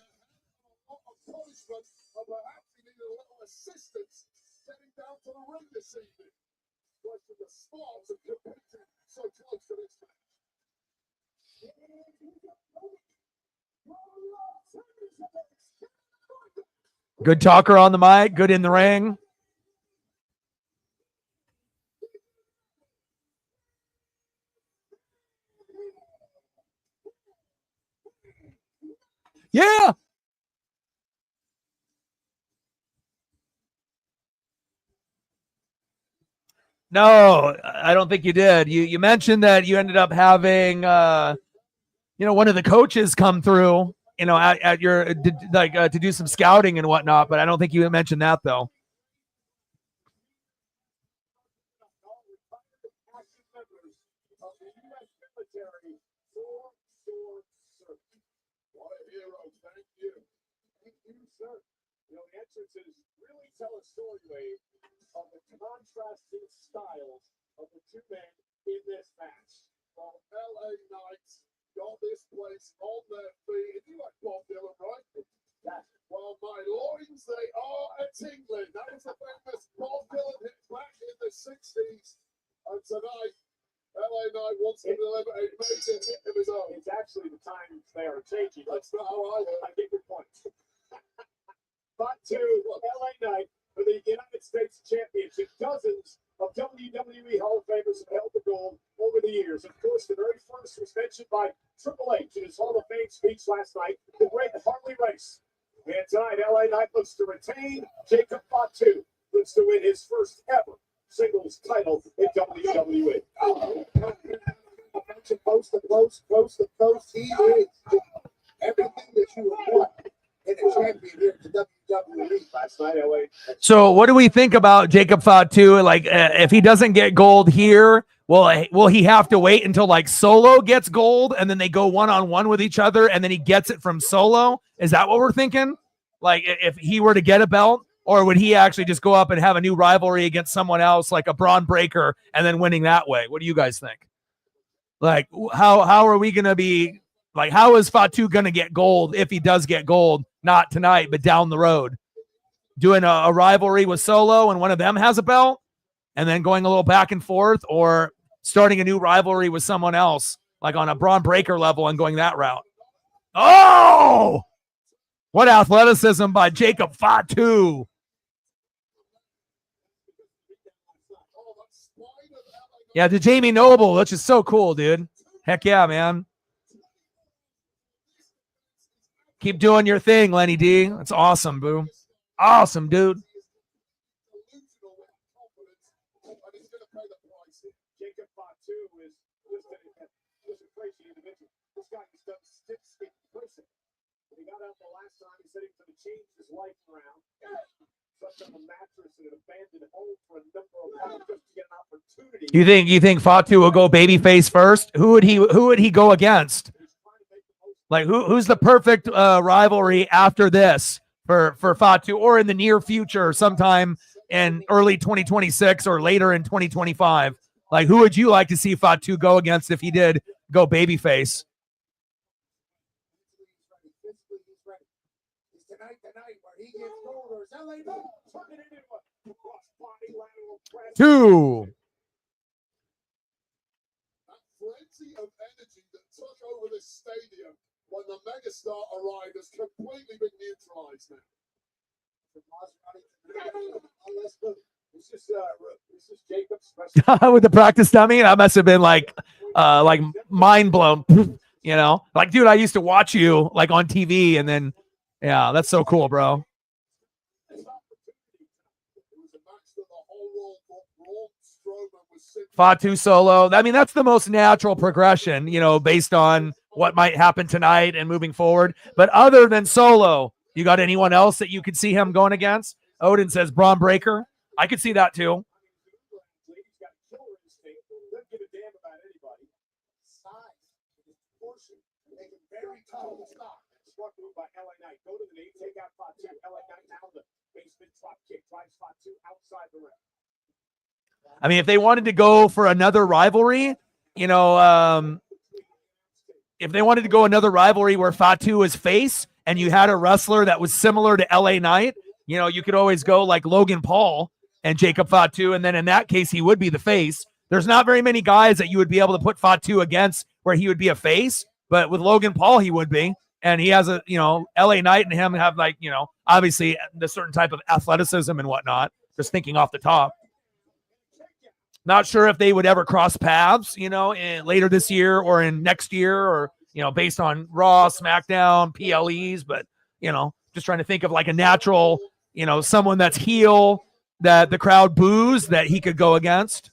Good talker on the mic, good in the ring. Yeah. No, I don't think you did. You mentioned that you ended up having one of the coaches come through, at your to do some scouting and whatnot, but I don't think you mentioned that though. Really tell a story, Wade, of the contrasting styles of the two men in this match. While LA Knights got this place on their feet, and you like Bob Dylan, right? While my loins, they are a-tingling. That was the famous Bob Dylan hit back in the 60s. And tonight, LA Knight wants to deliver a major hit of his own. It's actually the time they are taking. That's not how I get your point. Fatu, LA Knight for the United States Championship. Dozens of WWE Hall of Famers have held the gold over the years. Of course, the very first was mentioned by Triple H in his Hall of Fame speech last night, the great Harley Race. And tonight, LA Knight looks to retain. Jacob Fatu looks to win his first ever singles title in WWE. Post to post, coast to coast, he is everything that you would want in a champion here at the WWE last night. So what do we think about Jacob Fatu? Like, if he doesn't get gold here, will he have to wait until like Solo gets gold and then they go one-on-one with each other and then he gets it from Solo? Is that what we're thinking? Like, if he were to get a belt, or would he actually just go up and have a new rivalry against someone else like a Braun Breaker and then winning that way? What do you guys think? Like, how are we going to be like, how is Fatu going to get gold if he does get gold? Not tonight, but down the road. Doing a rivalry with Solo and one of them has a belt and then going a little back and forth, or starting a new rivalry with someone else, like on a Braun Breaker level and going that route. Oh, what athleticism by Jacob Fatu. Yeah, the Jamie Noble, which is so cool, dude. Heck yeah, man. Keep doing your thing, Lenny D. That's awesome, boo. Awesome, dude. Jacob Fatu is just a crazy individual. This guy has done stick person. When he got out the last time, he said he was going to change his life around. Slept on a mattress in an abandoned home for a number of months just to get an opportunity. You think Fatu will go babyface first? Who would he go against? Like who's the perfect rivalry after this for Fatu, or in the near future, sometime in early 2026 or later in 2025? Like who would you like to see Fatu go against if he did go babyface? Two. That frenzy of energy that took over this stadium when the megastar arrived has completely been neutralized now. This is Jacob's With the practice dummy, that must have been like mind blown. You know, like, dude, I used to watch you like on TV, and then, yeah, that's so cool, bro. Fatu solo. I mean, that's the most natural progression, you know, based on what might happen tonight and moving forward. But other than solo, you got anyone else that you could see him going against? Odin says Braun Breaker. I could see that too. I mean, if they wanted to go for another rivalry, you know, if they wanted to go another rivalry where Fatu is face and you had a wrestler that was similar to LA Knight, you know, you could always go like Logan Paul and Jacob Fatu, and then in that case, he would be the face. There's not very many guys that you would be able to put Fatu against where he would be a face, but with Logan Paul, he would be. And he has a, you know, LA Knight and him have like, you know, obviously the certain type of athleticism and whatnot, just thinking off the top. Not sure if they would ever cross paths, you know, later this year or in next year, or, you know, based on Raw, SmackDown, PLEs, but, you know, just trying to think of like a natural, you know, someone that's heel that the crowd boos that he could go against.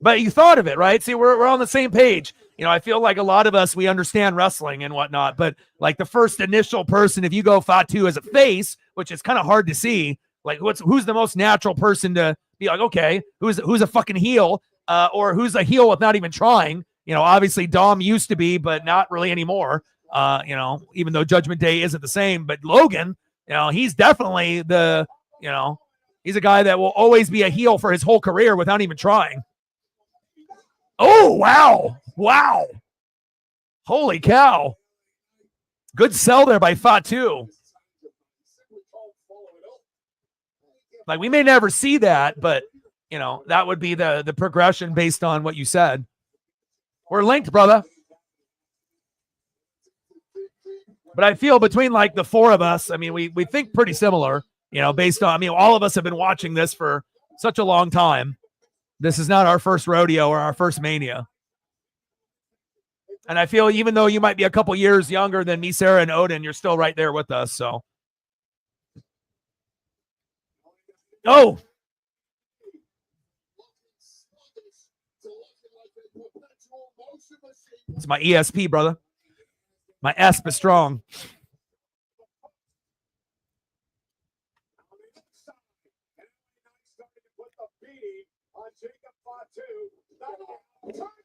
But you thought of it, right? See, we're on the same page. You know, I feel like a lot of us, we understand wrestling and whatnot, but like the first initial person, if you go Fatu as a face, which is kind of hard to see, like who's the most natural person to be like, okay, who's a fucking heel, or who's a heel with not even trying? You know, obviously Dom used to be, but not really anymore. You know, even though Judgment Day isn't the same, but Logan, you know, he's definitely the, you know, he's a guy that will always be a heel for his whole career without even trying. Oh, wow. Wow. Holy cow. Good sell there by Fatu. Like, we may never see that, but, you know, that would be the progression based on what you said. We're linked, brother. But I feel between, like, the four of us, I mean, we think pretty similar, you know, based on, I mean, all of us have been watching this for such a long time. This is not our first rodeo or our first Mania. And I feel even though you might be a couple years younger than me, Sarah, and Odin, you're still right there with us. So, oh, it's my ESP, brother. My ESP is strong.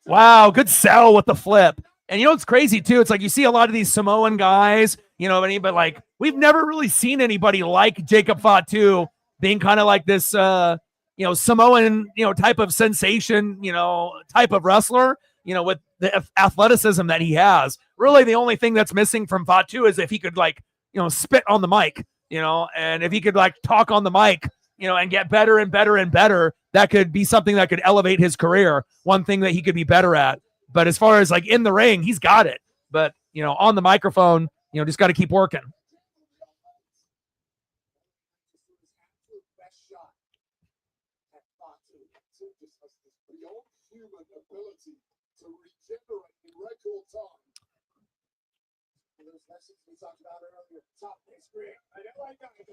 Wow, good sell with the flip. And you know what's crazy too? It's like you see a lot of these Samoan guys, you know what I mean? But like we've never really seen anybody like Jacob Fatu being kind of like this, you know, Samoan, you know, type of sensation, you know, type of wrestler, you know, with the athleticism that he has. Really, the only thing that's missing from Fatu is if he could like, you know, spit on the mic, you know, and if he could like talk on the mic, you know, and get better and better and better, that could be something that could elevate his career. One thing that he could be better at. But as far as like in the ring, he's got it. But, you know, on the microphone, you know, just got to keep working.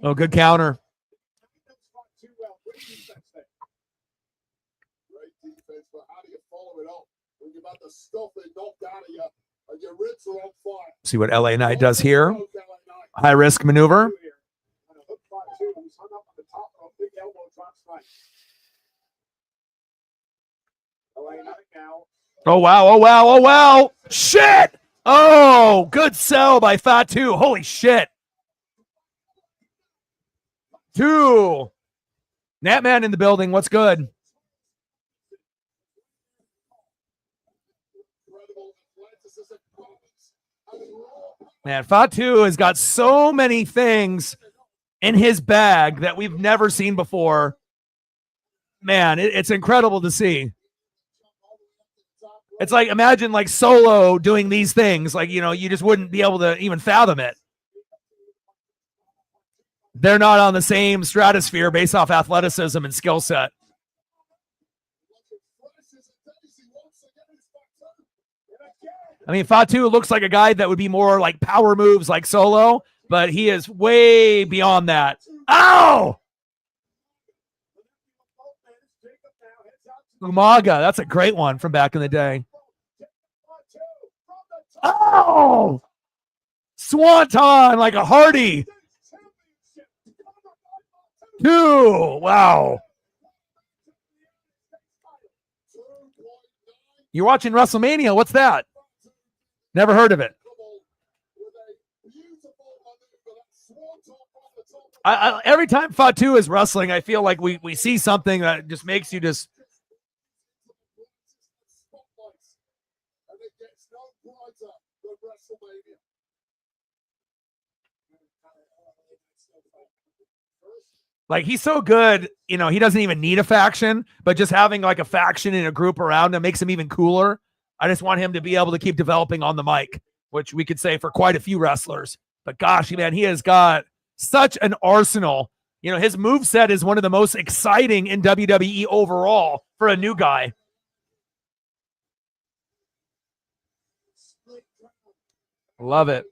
Oh, good counter. Great defense, but how do you follow it up when you're about to stuff it knocked out of you and your ribs are on fire? See what LA Knight does here. High risk maneuver. now. Oh, wow. Oh, wow. Oh, wow. Shit. Oh, good sell by Fatu. Holy shit. 2. Natman in the building. What's good? Man, Fatu has got so many things in his bag that we've never seen before. Man, it's incredible to see. It's like, imagine like Solo doing these things. Like, you know, you just wouldn't be able to even fathom it. They're not on the same stratosphere based off athleticism and skill set. I mean, Fatu looks like a guy that would be more like power moves like Solo, but he is way beyond that. Ow! Umaga, that's a great one from back in the day. Oh! Swanton like a Hardy. 2. Wow. You're watching WrestleMania. What's that? Never heard of it. Every time Fatu is wrestling, I feel like we see something that just makes you just. Like, he's so good, you know, he doesn't even need a faction, but just having like a faction in a group around him makes him even cooler. I just want him to be able to keep developing on the mic, which we could say for quite a few wrestlers. But gosh, man, he has got such an arsenal. You know, his moveset is one of the most exciting in WWE overall for a new guy. Love it.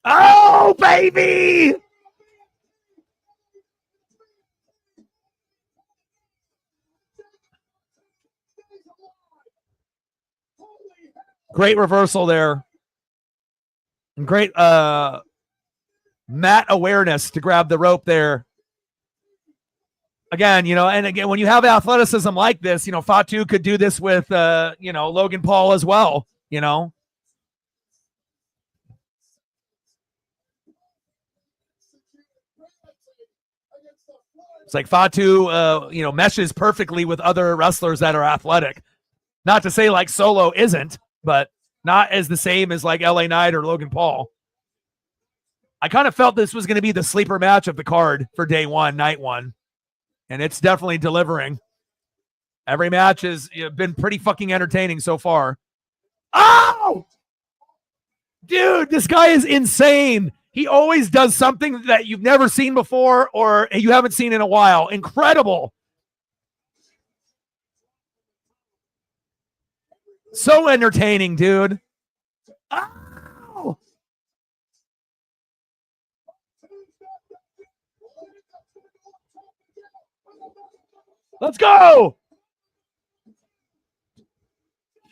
Oh, baby! Great reversal there. And great mat awareness to grab the rope there. Again, you know, and again, when you have athleticism like this, you know, Fatu could do this with, you know, Logan Paul as well, you know. It's like Fatu, you know, meshes perfectly with other wrestlers that are athletic. Not to say like Solo isn't, but not as the same as like LA Knight or Logan Paul. I kind of felt this was going to be the sleeper match of the card for day one, night one. And it's definitely delivering. Every match has been pretty fucking entertaining so far. Oh! Dude, this guy is insane. He always does something that you've never seen before or you haven't seen in a while. Incredible. So entertaining, dude. Oh! Let's go.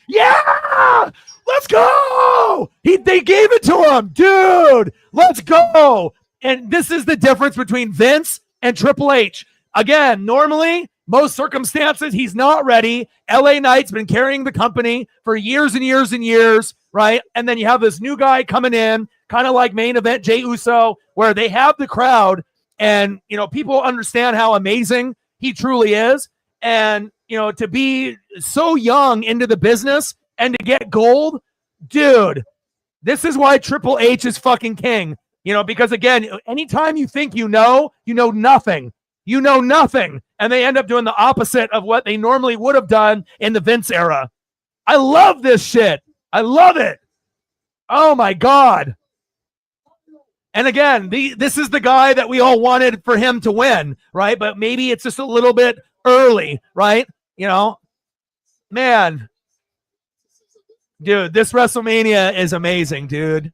Yeah! Let's go! They gave it to him, dude. Let's go. And this is the difference between Vince and Triple H. Again, normally, most circumstances, he's not ready. LA Knight's been carrying the company for years and years and years, right? And then you have this new guy coming in, kind of like main event Jey Uso, where they have the crowd and, you know, people understand how amazing he truly is. And, you know, to be so young into the business and to get gold, dude, this is why Triple H is fucking king. You know, because again, anytime you think you know nothing. You know nothing. And they end up doing the opposite of what they normally would have done in the Vince era. I love this shit. I love it. Oh my God. And again, this is the guy that we all wanted for him to win, right? But maybe it's just a little bit early, right? You know, man, dude, this WrestleMania is amazing, dude.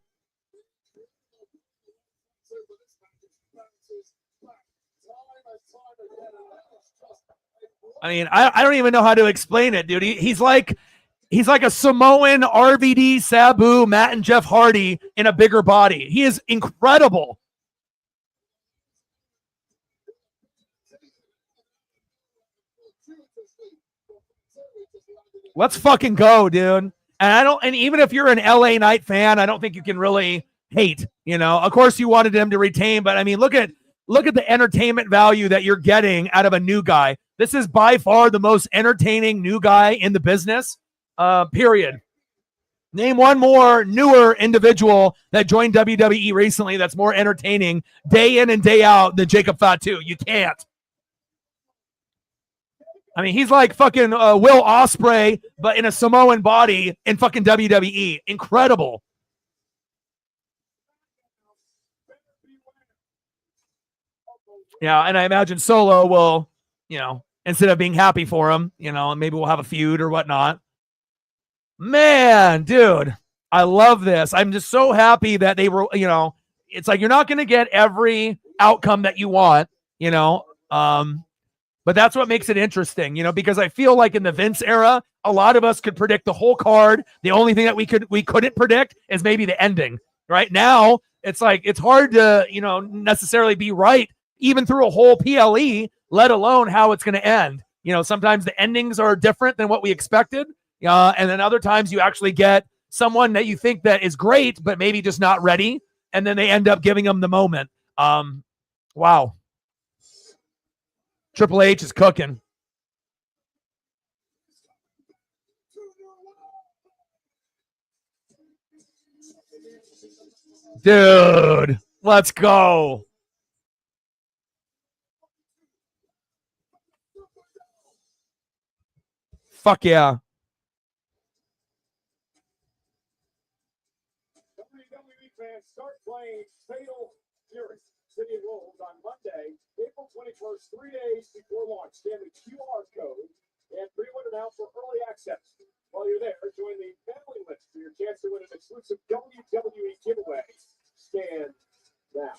I mean, I don't even know how to explain it, dude. He's like a Samoan RVD, Sabu, Matt, and Jeff Hardy in a bigger body. He is incredible. Let's fucking go, dude. And even if you're an LA Knight fan, I don't think you can really hate, you know. Of course you wanted him to retain, but I mean, look at the entertainment value that you're getting out of a new guy. This is by far the most entertaining new guy in the business. Period. Name one more newer individual that joined WWE recently that's more entertaining day in and day out than Jacob Fatu. You can't. I mean, he's like fucking Will Ospreay, but in a Samoan body in fucking WWE. Incredible. Yeah, and I imagine Solo will, you know, instead of being happy for him, you know, and maybe we'll have a feud or whatnot. Man, dude, I love this. I'm just so happy that they were, you know, it's like you're not going to get every outcome that you want, you know, but that's what makes it interesting, you know, because I feel like in the Vince era, a lot of us could predict the whole card. The only thing that we couldn't predict is maybe the ending. Right now, it's like it's hard to, you know, necessarily be right even through a whole PLE, let alone how it's going to end. You know, sometimes the endings are different than what we expected. And then other times you actually get someone that you think that is great, but maybe just not ready. And then they end up giving them the moment. Wow. Triple H is cooking. Dude, let's go. Fuck yeah. WWE fans start playing Fatal Fury City of Wolves on Monday, April 21st, 3 days before launch. Scan the QR code and pre-order now for early access. While you're there, join the family list for your chance to win an exclusive WWE giveaway. Scan now.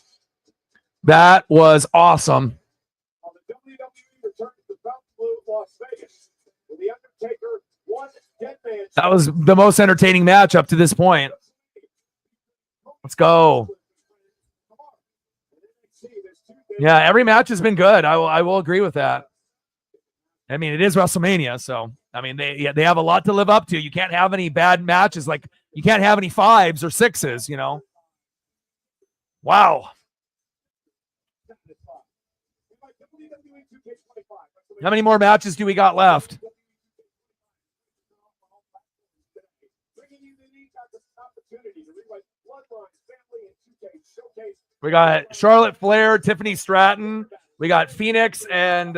That was awesome. On the WWE return to Fountainblue, Las Vegas, with The Undertaker, one dead man. That was the most entertaining match up to this point. Let's go. Yeah, every match has been good. I will agree with that. I mean, it is WrestleMania, so I mean they have a lot to live up to. You can't have any bad matches, like you can't have any 5s or 6s, you know. Wow. How many more matches do we got left? We got Charlotte Flair, Tiffany Stratton. We got Phoenix and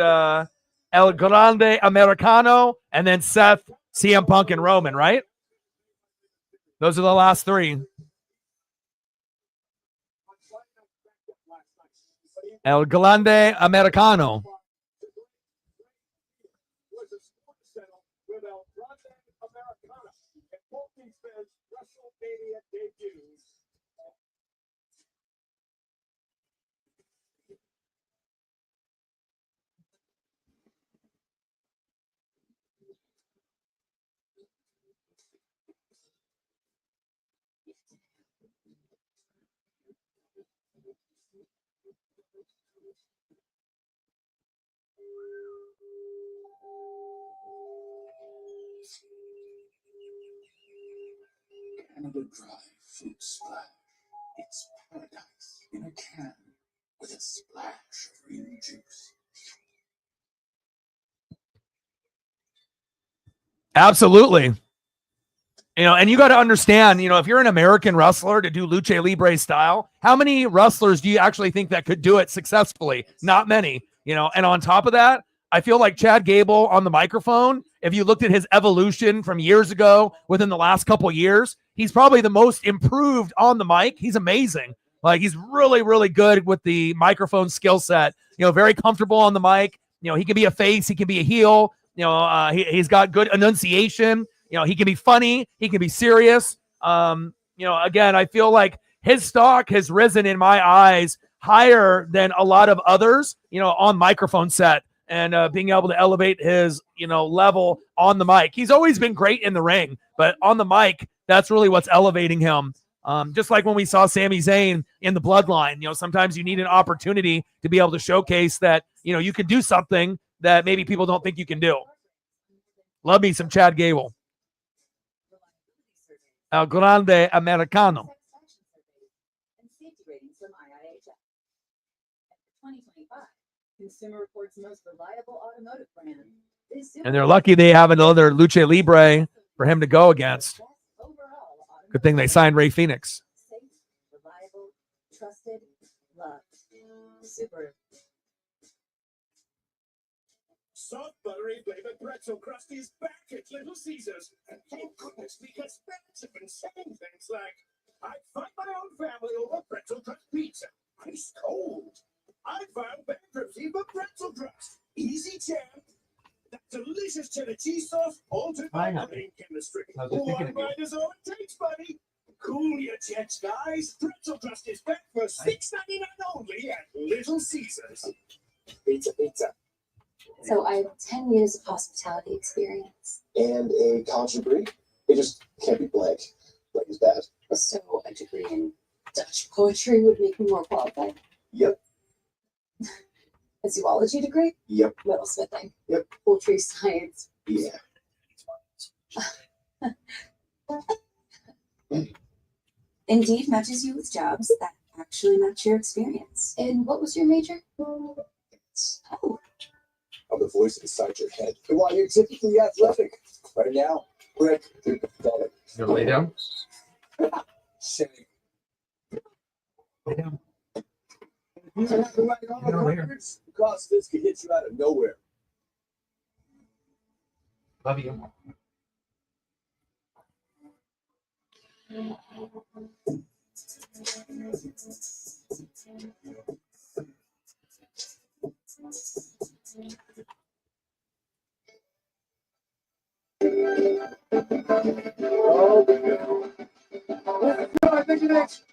El Grande Americano, and then Seth, CM Punk, and Roman, right? Those are the last 3. El Grande Americano. Canada Dry Fruit Splash. It's paradise in a can with a splash of real juice. Absolutely. You know, and you got to understand, you know, if you're an American wrestler to do lucha libre style, how many wrestlers do you actually think that could do it successfully? Not many, you know. And on top of that, I feel like Chad Gable on the microphone, if you looked at his evolution from years ago within the last couple years, he's probably the most improved on the mic. He's amazing. Like, he's really, really good with the microphone skill set, you know, very comfortable on the mic. You know, he can be a face, he can be a heel. You know, he's got good enunciation. You know, he can be funny. He can be serious. You know, again, I feel like his stock has risen in my eyes higher than a lot of others, you know, on microphone set and being able to elevate his, you know, level on the mic. He's always been great in the ring, but on the mic, that's really what's elevating him. Just like when we saw Sami Zayn in the Bloodline, you know, sometimes you need an opportunity to be able to showcase that, you know, you can do something that maybe people don't think you can do. Love me some Chad Gable. El Grande Americano. And safety ratings from IIHF. And for 2025, Consumer Reports' most reliable automotive brand is And they're lucky they have another Lucha Libre for him to go against. Good thing they signed Ray Phoenix. safe, reliable, trusted, loved. Subaru. Soft, buttery flavored pretzel crust is back at Little Caesars. And thank goodness, because parents have been saying things like, I'd fight my own family over pretzel crust pizza. Ice cold. I found bankruptcy for pretzel crust. Easy jam. That delicious cheddar cheese sauce altered by cooking chemistry. One bite is all it takes, buddy. Cool your jets, guys. Pretzel crust is back for $6.99 only at Little Caesars. Pizza, pizza. So I have 10 years of hospitality experience. And a college degree. It just can't be blank. Blank is bad. So a degree in Dutch poetry would make me more qualified. Yep. A zoology degree? Yep. Metalsmithing? Yep. Poultry science? Yeah. Indeed matches you with jobs that actually match your experience. And what was your major? Oh, I'm the voice inside your head. And while you're typically athletic, right now, we're pathetic. You gonna lay down? Shame. Lay down. You have the right all the confidence, because this could hit you out of nowhere. Love you. I think it is.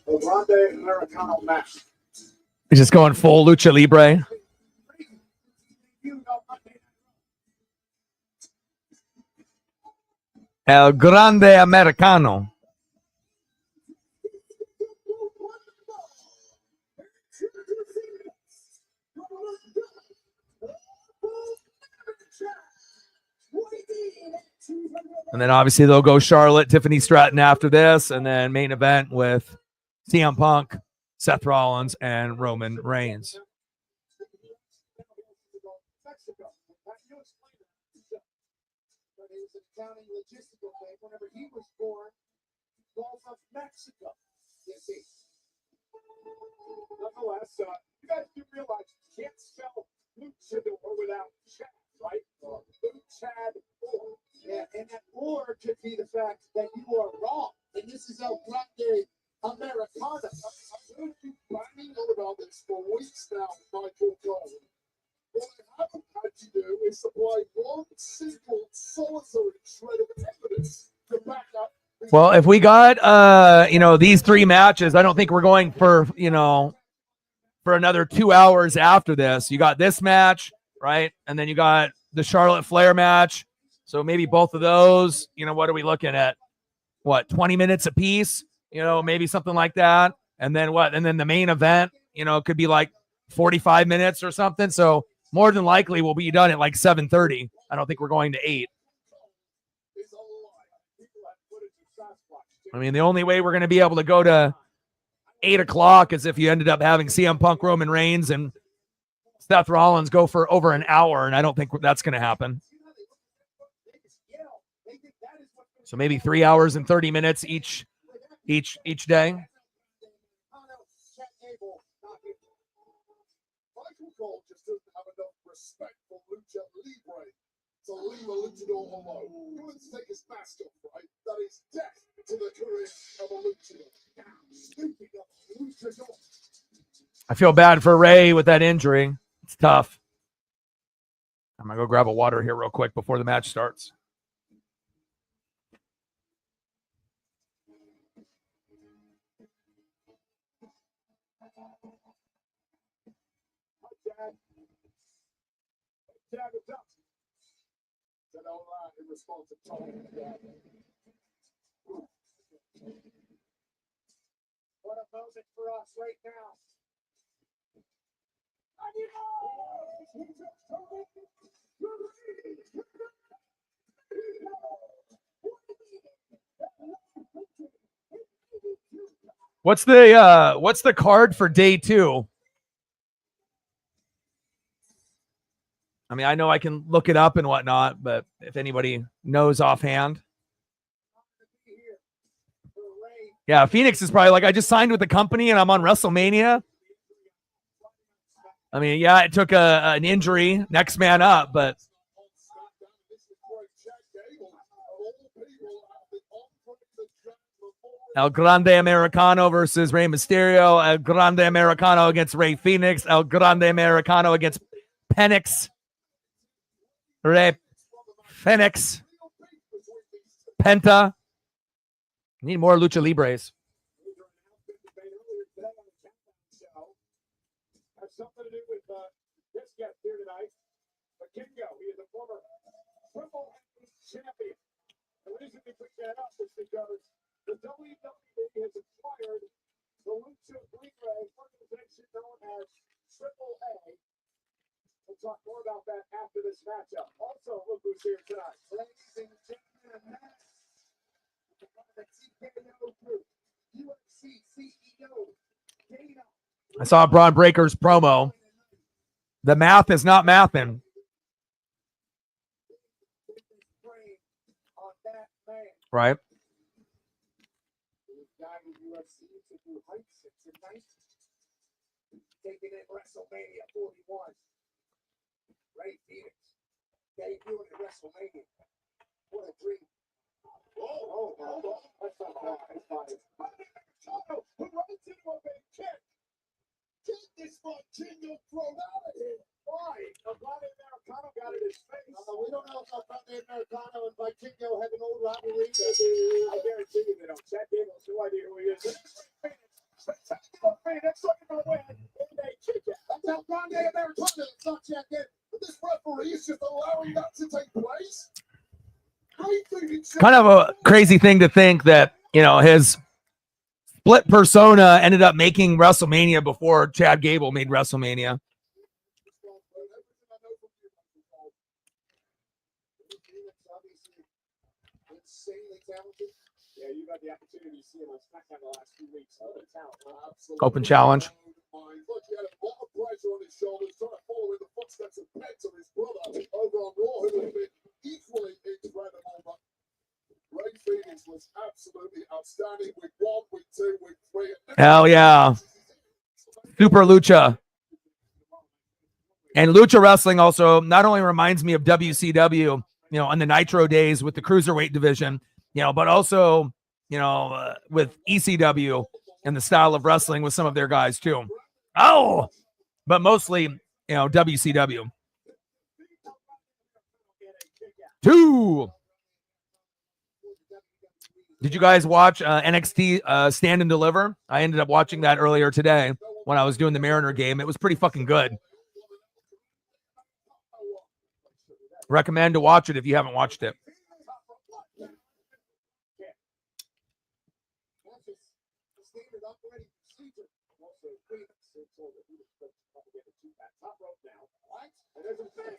The Grande Americano match. He's just going full Lucha Libre. El Grande Americano. And then obviously they'll go Charlotte, Tiffany Stratton after this, and then main event with CM Punk, Seth Rollins, and Roman Reigns. Accounting logistical thing whenever he was born, Gulf of Mexico. You see. Nonetheless, you guys do realize you can't spell luchador without Chad, right? Chad or. Yeah, and that or could be the fact that you are wrong. And this is El Grande Americano. I've heard you banging on about this for weeks now, Michael Cole. What I haven't had to do is supply one simple, solitary shred of evidence to back up. Well, if we got these three matches, I don't think we're going for for another 2 hours after this. You got this match, right? And then you got the Charlotte Flair match. So maybe both of those, what are we looking at? What, 20 minutes apiece? Maybe something like that. And then what? And then the main event, could be like 45 minutes or something. So more than likely we'll be done at like 7:30. I don't think we're going to 8. I mean, the only way we're going to be able to go to 8 o'clock is if you ended up having CM Punk, Roman Reigns, and Seth Rollins go for over an hour, and I don't think that's going to happen. So maybe 3 hours and 30 minutes each day. Michael Cole just doesn't have enough respect for Lucha Libre to leave a luchador alone. Let's take his mask off, right? That is death to the career of a luchador. Speaking of luchador. I feel bad for Ray with that injury. It's tough. I'm going to go go grab a water here real quick before the match starts. What a moment for us right now. What's the card for day 2? I mean, I know I can look it up and whatnot, but if anybody knows offhand. Yeah, Phoenix is probably like, I just signed with the company and I'm on WrestleMania. I mean, yeah, it took an injury, next man up, but El Grande Americano versus Rey Mysterio. El Grande Americano against Rey Phoenix. El Grande Americano against Penix. Rey Phoenix. Penta. Need more Lucha Libres. Has something to do with this guest here tonight. Kingo, he is a former Triple H champion. The reason we picked that up is because the WWE has acquired the Lucha Libre organization known as Triple A. We'll talk more about that after this matchup. Also, look who's here tonight. Ladies and gentlemen, the TKO group, UFC CEO, Dana. I saw Braun Breaker's promo. The math is not mathing. Right. Taking in WrestleMania 41. Rey Phoenix debuting at WrestleMania. What a dream. Oh, hold on. That's not bad. That's fine. Who runs into a big kick? Get this Kingo thrown out of here. Why? Grande Americano got in his face. We don't know if Grande Americano and Kingo have an old rivalry. I guarantee you they don't. Chad Gable has no idea who he is. Spectacular Phoenix looking to win. And they kick it. That's how Grande Americano is not Chad Gable. But this referee is just allowing that to take place. Kind of a crazy thing to think that, you know, his split persona ended up making WrestleMania before Chad Gable made WrestleMania. Insanely talented. Yeah, you've had the opportunity to see him on SmackDown the last few weeks. Open challenge. Look, he had a lot of pressure on his shoulders, trying to follow in the footsteps of Pence and his brother over on Raw, who would have been equally incredible. But Rey Phoenix was absolutely outstanding with 1, with 2, with 3. Hell yeah. Super Lucha. And Lucha Wrestling also not only reminds me of WCW, you know, on the Nitro days with the Cruiserweight division, you know, but also, you know, with ECW and the style of wrestling with some of their guys too. Oh, but mostly, you know, WCW. 2. Did you guys watch NXT Stand and Deliver? I ended up watching that earlier today when I was doing the Mariner game. It was pretty fucking good. Recommend to watch it if you haven't watched it.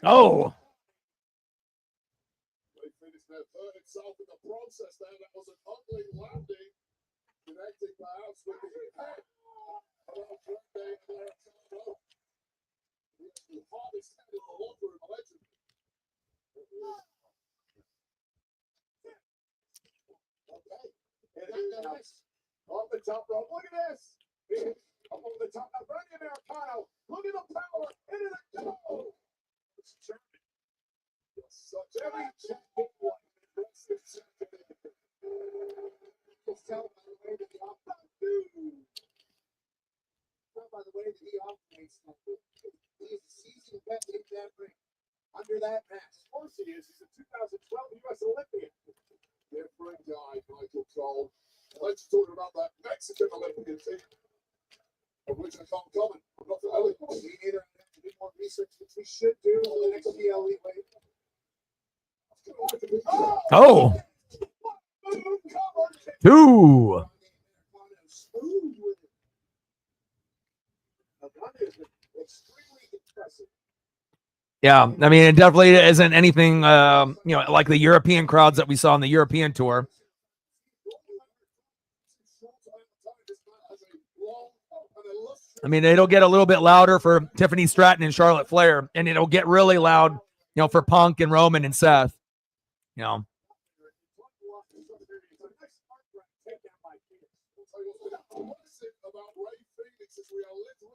Oh. Itself in the process there, that was an ugly landing, connecting perhaps with the head. The hardest head in the locker room, allegedly. Okay, and then off the top rope. Look at this. Up over the top of Grande Americano. Look at the power into the go. It's German. Such every champion. that match. Of course he is. He's a 2012 U.S. Olympian. Different guy, Michael Cole. Let's talk about that Mexican Olympian team, of which I can't comment. I'm not familiar. We need to do more research, which we should do on the next PLE wave. Oh, two. Extremely impressive. Yeah, I mean, it definitely isn't anything, like the European crowds that we saw on the European tour. I mean, it'll get a little bit louder for Tiffany Stratton and Charlotte Flair, and it'll get really loud, for Punk and Roman and Seth.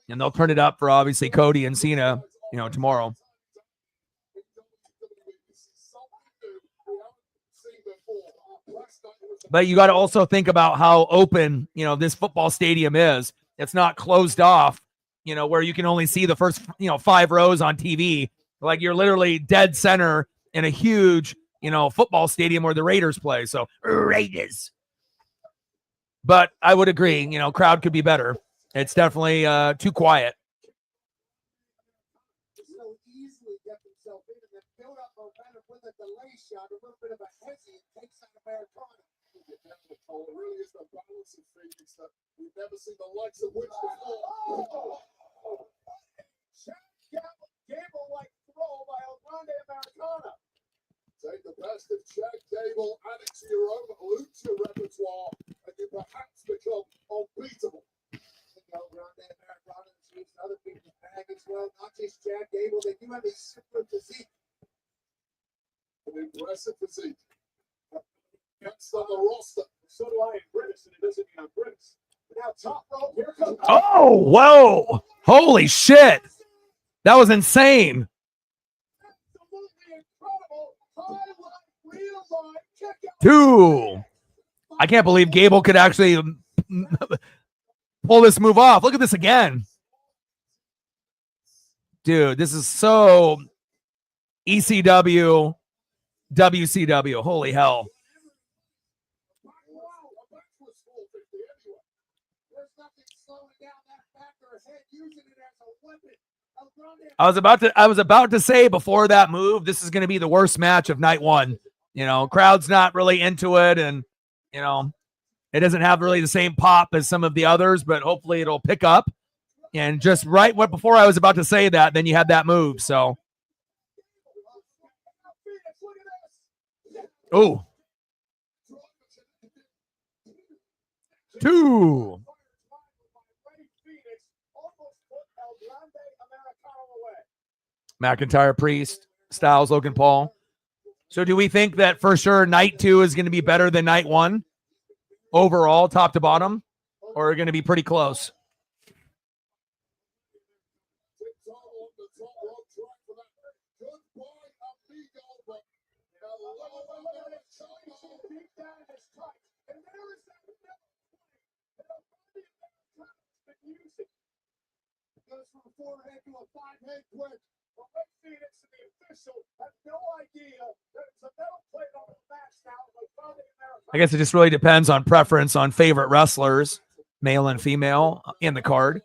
And they'll turn it up for obviously Cody and Cena, tomorrow. But you got to also think about how open, this football stadium is. It's not closed off, where you can only see the first, 5 rows on TV. Like you're literally dead center in a huge, football stadium where the Raiders play. So Raiders. But I would agree, crowd could be better. It's definitely too quiet. So easily get himself in and then build up momentum with a delay shot, a little bit of a hezzy, and takes out Americano. It really is the balance of Phoenix that we've never seen the likes of which before. Gable-like throw by Grande Americano. Take the best of Chad Gable, add it to your own lucha repertoire, and you perhaps become unbeatable. Grande Americano used other people's bag as well, not just Chad Gable. They do have a similar physique. An impressive physique. Next on the roster. So do I in British, and it doesn't mean I'm British. Now top rope, here comes. Oh, whoa. Holy shit. That was insane. Absolutely incredible. Highlight, real life, check out. 2. I can't believe Gable could actually pull this move off. Look at this again. Dude, this is so ECW, WCW. Holy hell. I was about to say before that move, this is going to be the worst match of night 1. Crowd's not really into it, and it doesn't have really the same pop as some of the others, but hopefully it'll pick up. And just before I was about to say that, then you had that move. So, oh, 2. McIntyre, Priest, Styles, Logan Paul. So do we think that for sure night 2 is going to be better than night 1 overall, top to bottom, or going to be pretty close? Goes from a 4-head to a 5-head quick. But Ray Phoenix and the official have no idea that it's a metal plate on the match now. I guess it just really depends on preference on favorite wrestlers, male and female, in the card.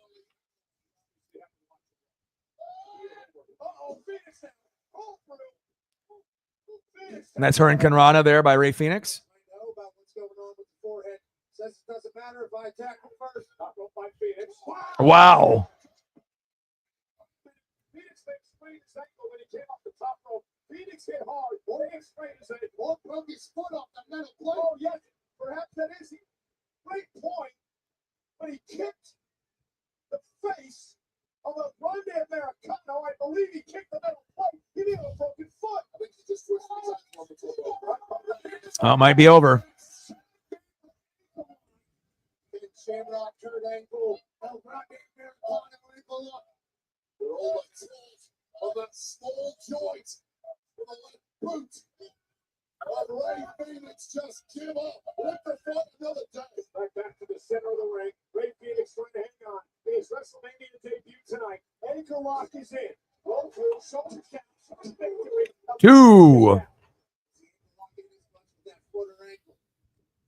And that's Hurricane Rana there by Ray Phoenix. I know about what's going on with the forehead. Says it doesn't matter if I attack him first. Not by Phoenix. Wow. Phoenix makes straight his ankle when he came off the top rope. Phoenix hit hard. Boy, he straight his ankle. Or broke his foot off the metal plate. Oh, yes. Perhaps that is it. Great point. But he kicked the face of a Grande Americano. I believe he kicked the metal plate. He didn't have a broken foot. I think he just twisted his ankle on the floor. Oh, it might be over. Shamrock turned ankle. El Grande Americano ankle up. They're all like on that small joint with a left boot. And Ray Phoenix just give up. Let the fight another day. Back to the center of the ring. Ray Phoenix trying to hang on. His WrestleMania debut tonight. Anchor lock is in. Roll through, shoulder tap, victory. 2.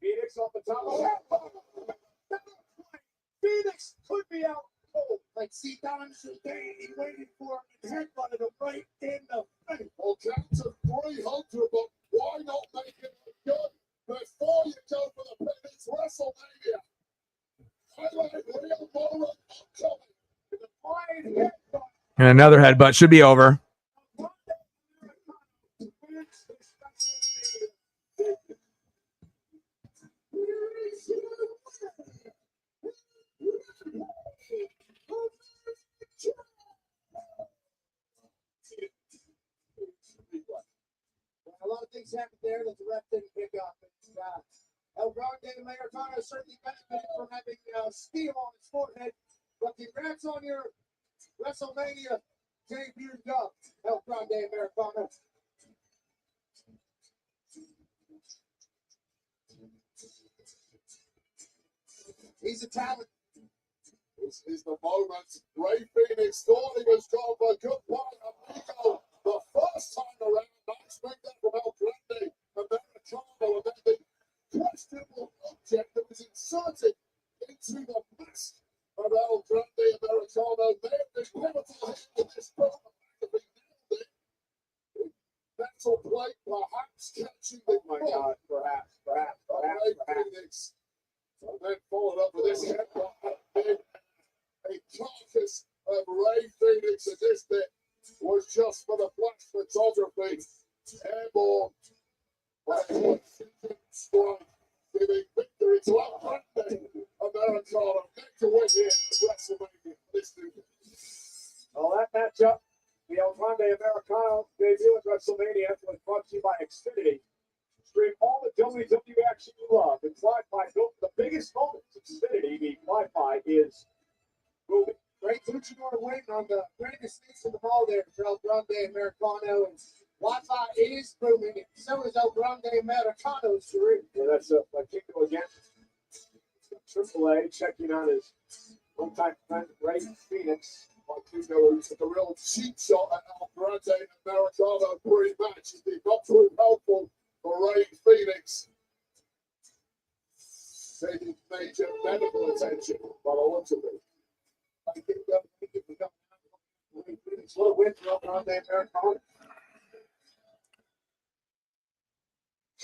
Phoenix off the top of that. Phoenix could be out cold. Like see Don Shadane, he waited for him and headbutted him right in the face. Well, count to 300, but why not make it good before you go for the Phoenix WrestleMania? Highlight real moment upcoming. The flying headbutt. And another headbutt should be over. A lot of things happened there that the ref didn't pick up. El Grande Americano certainly benefited from having steel on his forehead. But congrats on your WrestleMania debut dub, El Grande Americano. He's a talent. This is the moment. Ray Phoenix thought he was gone for a good part of Nico. The first time around, nice bring that from El Grande Americano, and then the questionable object that was inserted into the mask of El Grande Americano may have been pivotal in this moment. If he nailed it, metal plate perhaps catching the ball. Perhaps. Ray Phoenix. And then followed up with this headbutt. A carcass of Ray Phoenix, and this bit was just for the flash photography. Airborne. Strike, giving victory to El Grande Americano. Next to win here at WrestleMania. Well, that matchup, the El Grande Americano debut at WrestleMania, was brought to you by Xfinity. Stream all the WWE action you love. And Wi-Fi built for the biggest moments. Xfinity, the Wi-Fi is moving. Great luchador win on the greatest things in the ball there for El Grande Americano. And Wi-Fi is booming, and so is El Grande Americano's career. Yeah, that's a Kingo again. Triple A checking on his one-time friend, Ray Phoenix. Kingo took a real cheap shot at El Grande Americano pre-match. He did not prove helpful for Ray Phoenix. Taking major medical attention by the looks of it. Little win for El Grande Americano.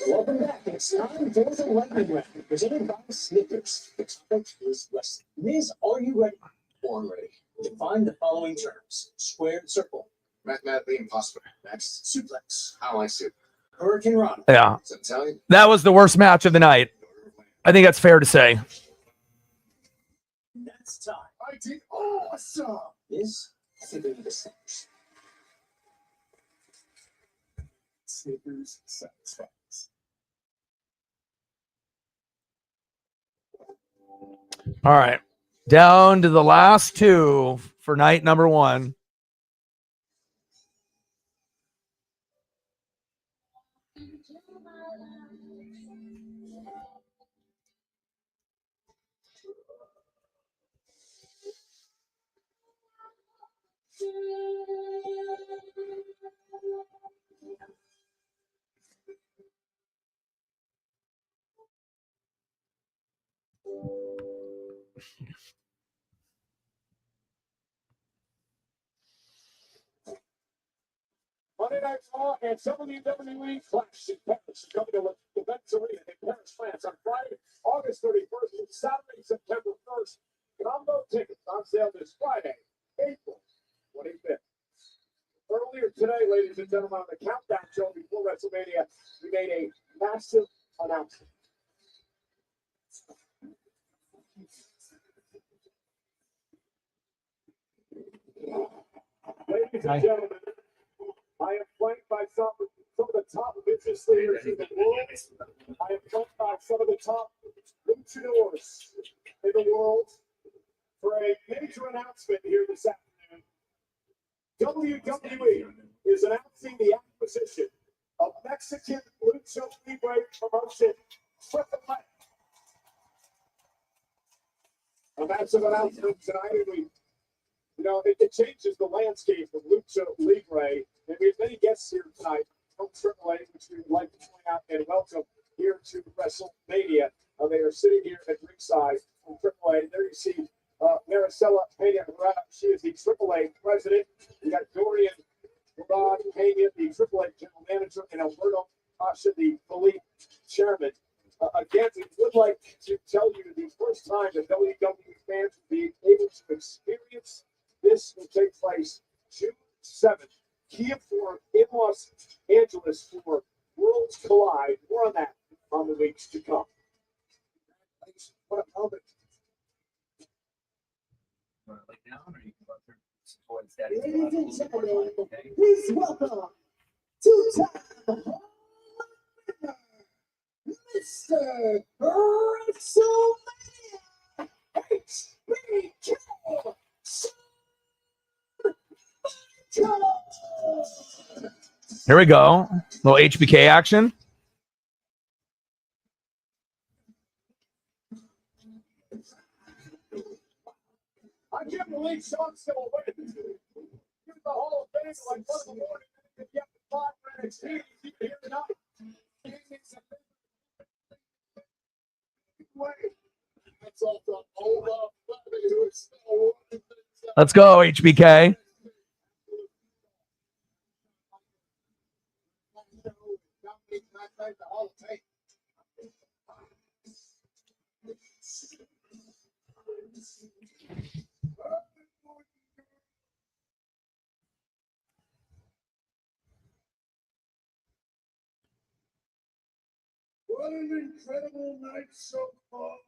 Welcome back. It's time for the lightning round, presented by Snickers. The topic is wrestling. Liz, are you ready? Born ready. Define the following terms: squared circle, Mathematically impossible. next suplex, How I see it. hurricane rana. Yeah. It's Italian. That was the worst match of the night. I think that's fair to say. That's time. I did awesome. Liz, I think we need a Snickers. Snickers satisfies. All right. Down to the last two for night number 1. Monday Night Raw and WWE Clash in Paris, coming to the Benz Arena in Paris, France on Friday, August 31st and Saturday, September 1st. Combo tickets on sale this Friday, April 25th. Earlier today, ladies and gentlemen, on the countdown show before WrestleMania, we made a massive announcement. Ladies and gentlemen, I am flanked by some of the top business leaders in the world. I am flanked by some of the top luchadors in the world for a major announcement here this afternoon. WWE is announcing the acquisition of Mexican Lucha Libre promotion Triple A. A massive announcement tonight. It changes the landscape of Lucha Libre. And we have many guests here tonight from AAA, which we would like to point out and welcome here to WrestleMania. They are sitting here at ringside from AAA. There you see Maricela Pena. She is the AAA president. We got Dorian Rod Pena, the AAA general manager, and Alberto Pasha, the elite chairman. Again, we would like to tell you the first time that WWE fans will be able to experience this will take place June 7th. Kia Forum in Los Angeles for Worlds Collide. More on that on the weeks to come. What a moment. Ladies and gentlemen, please welcome two-time Hall of Famer, Mr. WrestleMania HBK. Here we go. Little HBK action. I can't believe Sean's still away. Give the Hall of Fame like 1 in the morning and get the 5 minutes here tonight. That's all the old family who is still running things out. Let's go, HBK. What an incredible night so far.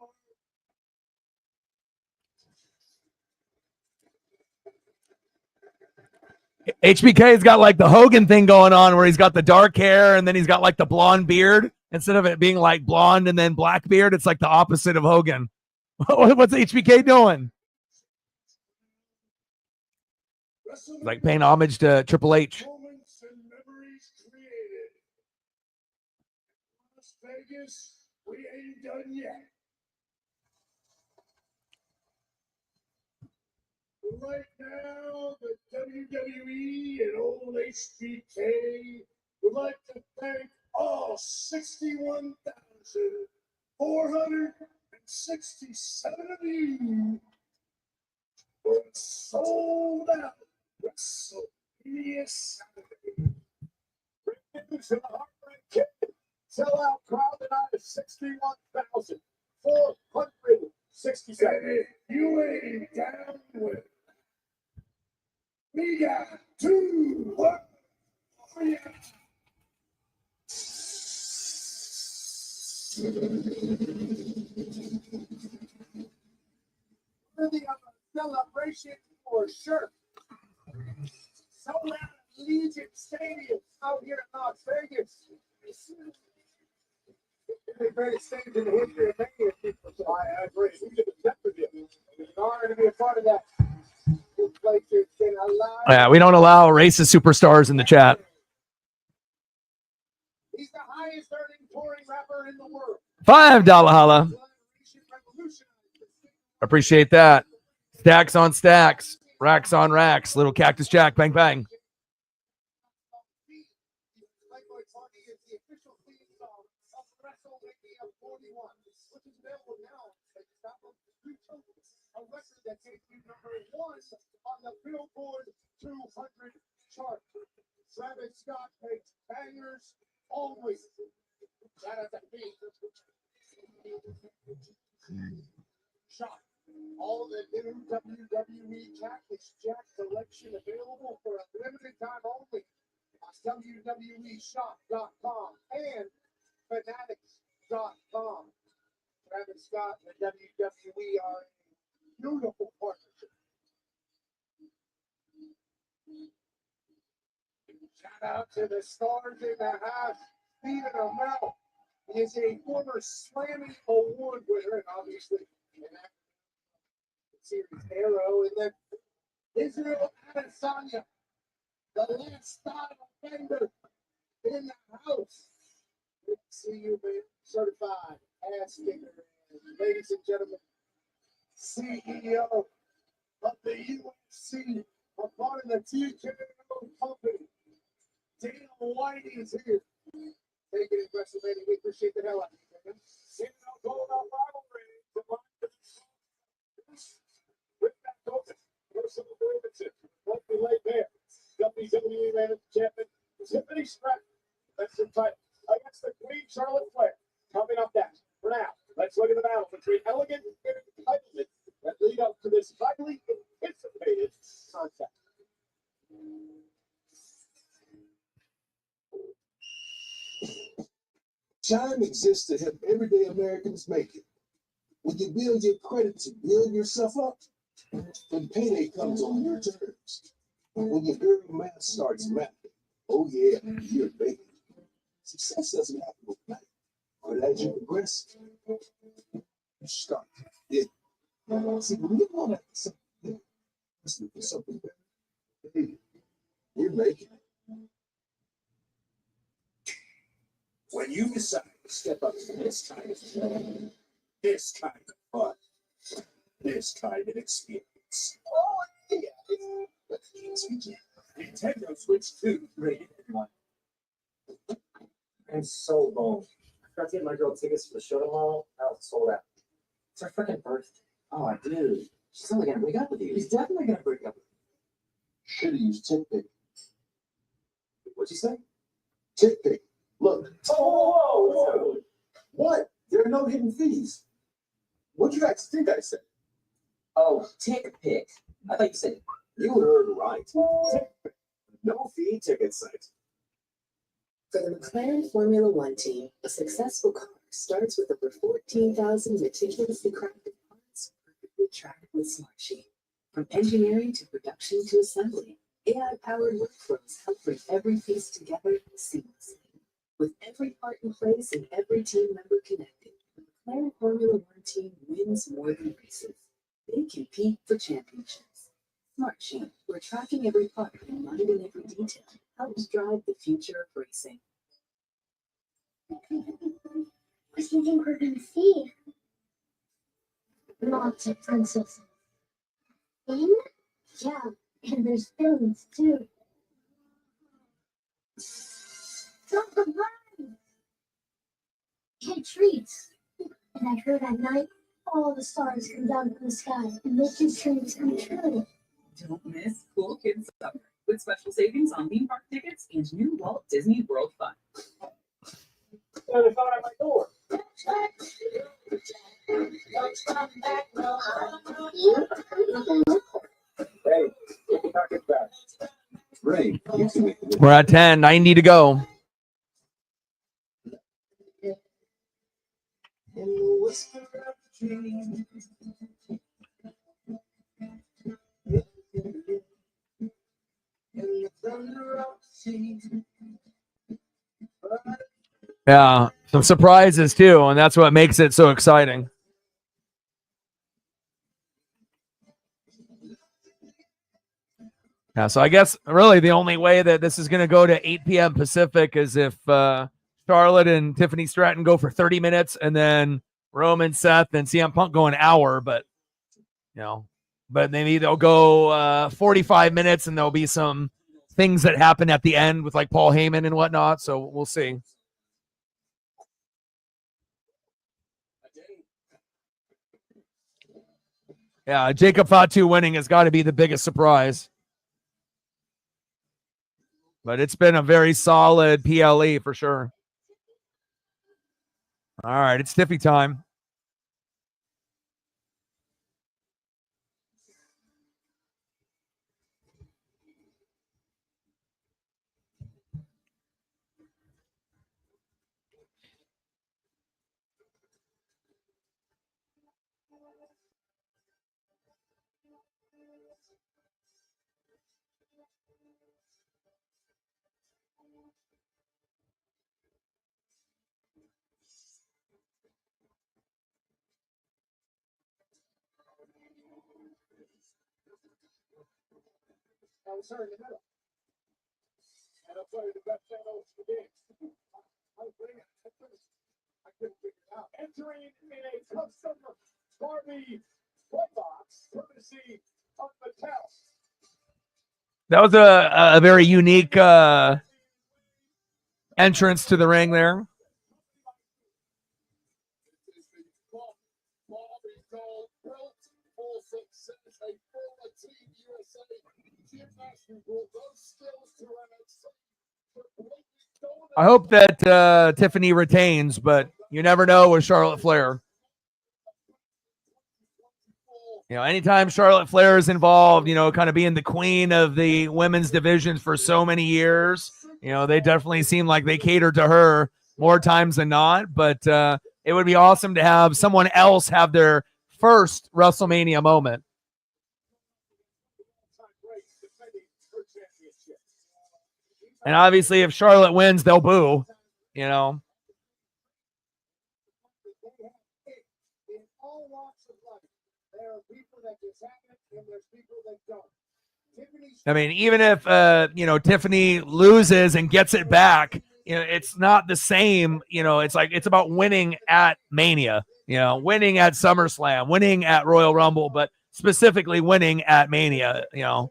HBK's got like the Hogan thing going on where he's got the dark hair and then he's got like the blonde beard. Instead of it being like blonde and then black beard, it's like the opposite of Hogan. What's HBK doing? Like paying homage to Triple H. Moments and memories created. Las Vegas, we ain't done yet. Right now, the WWE and old HBK would like to thank all 61,467 of you for a sold out WrestleMania Saturday. News in the Heartbreak Kid. Sellout crowd tonight is 61,467. And if you ain't down with it, we got 2 words for you. Worthy of a celebration for sure. Sold out at Legion Stadium out here in Las Vegas. The greatest stage in the history of many people. So I agree. We did a step with you. It's an honor to be a part of that. This place has been alive. Yeah, we don't allow racist superstars in the chat. He's the highest earning touring rapper in the world. $5 holla. Appreciate that. Stacks on stacks. Racks on racks. Little Cactus Jack. Bang, bang. A record that takes you #1 on the Billboard 200 chart. Travis Scott makes bangers always. That is a beat. Shot. All the new WWE Cactus Jack collection available for a limited time only on WWEshop.com and Fanatics.com. Travis Scott and the WWE are a beautiful partnership. Shout out to the stars in the house. Stephen Amell is a former Slammy Award winner, and obviously an actor in the series Arrow. And then Israel Adesanya, the last style offender in the house. Good to see you, man. Certified ass kicker. Ladies and gentlemen, CEO of the UFC, a part of the TKO company. Dana White is here. Taking it WrestleMania. We appreciate the hell out of you, man. Sitting on Gold Out Rivalry. With that focus, personal derivative. Likely late there. WWE Manager Champion Tiffany Stratton. That's your title. Against the Queen Charlotte Flair. Coming up next. For now, let's look at the battle between elegant entitlement that lead up to this highly anticipated contest. Time exists to help everyday Americans make it. When you build your credit to build yourself up, when payday comes on your terms, when your girl math starts mapping, oh yeah, you're making it. Success doesn't happen overnight, but as you progress, you start to get. See, when you want something, listen for something better, hey, you're making it. When you decide to step up to this kind of fun, this kind of fun, this kind of experience. Oh, yeah. Nintendo Switch 2 rated everyone. I'm so bummed. I forgot to get my girl tickets for the show tomorrow. I was sold out. It's her freaking birthday. Oh, dude. She's only gonna break up with you. He's definitely gonna break up with me. Should have used TickPick. What'd you say? TickPick. Look. Whoa. What? There are no hidden fees. What do you guys think I said? Oh, tick pick. I thought you said You heard right. TickPick. No fee ticket site. For the McLaren Formula One team, a successful car starts with over 14,000 meticulously crafted parts perfectly tracked with Smartsheet. From engineering to production to assembly, AI-powered workflows help bring every piece together seamlessly. With every part in place and every team member connected, the McLaren Formula One team wins more than races. They compete for championships. Smartsheet, where tracking every part and minding every detail helps drive the future of racing. What do you think we're gonna see? Lots of princesses. And? Yeah, and there's villains too. Don't complain! And treats. And I heard at night, all the stars come down from the sky and make your dreams come true. Don't miss Cool Kids Summer with special savings on theme park tickets and new Walt Disney World Fun. And it's not at my door. Hey, get the package back. Ray, you can make it. We're at 10, 90 to go. Yeah, some surprises too, and that's what makes it so exciting. Yeah, so I guess really the only way that this is going to go to 8 p.m. Pacific is if Charlotte and Tiffany Stratton go for 30 minutes, and then Roman, Seth, and CM Punk go an hour. But but maybe they'll go 45 minutes, and there'll be some things that happen at the end with like Paul Heyman and whatnot. So we'll see. Yeah, Jacob Fatu winning has got to be the biggest surprise. But it's been a very solid PLE for sure. All right, it's Tiffy time. I was her in the middle. And I'll tell you the best thing of the game. I couldn't figure it out. Entering in a custom Barbie toy box, courtesy of Mattel. That was a very unique entrance to the ring there. I hope that Tiffany retains, but you never know with Charlotte Flair. You know, anytime Charlotte Flair is involved, you know, kind of being the queen of the women's division for so many years, you know, they definitely seem like they cater to her more times than not. But it would be awesome to have someone else have their first WrestleMania moment. And obviously, if Charlotte wins, they'll boo, you know. I mean, even if, you know, Tiffany loses and gets it back, you know, it's not the same. You know, it's like it's about winning at Mania, you know, winning at SummerSlam, winning at Royal Rumble, but specifically winning at Mania, you know.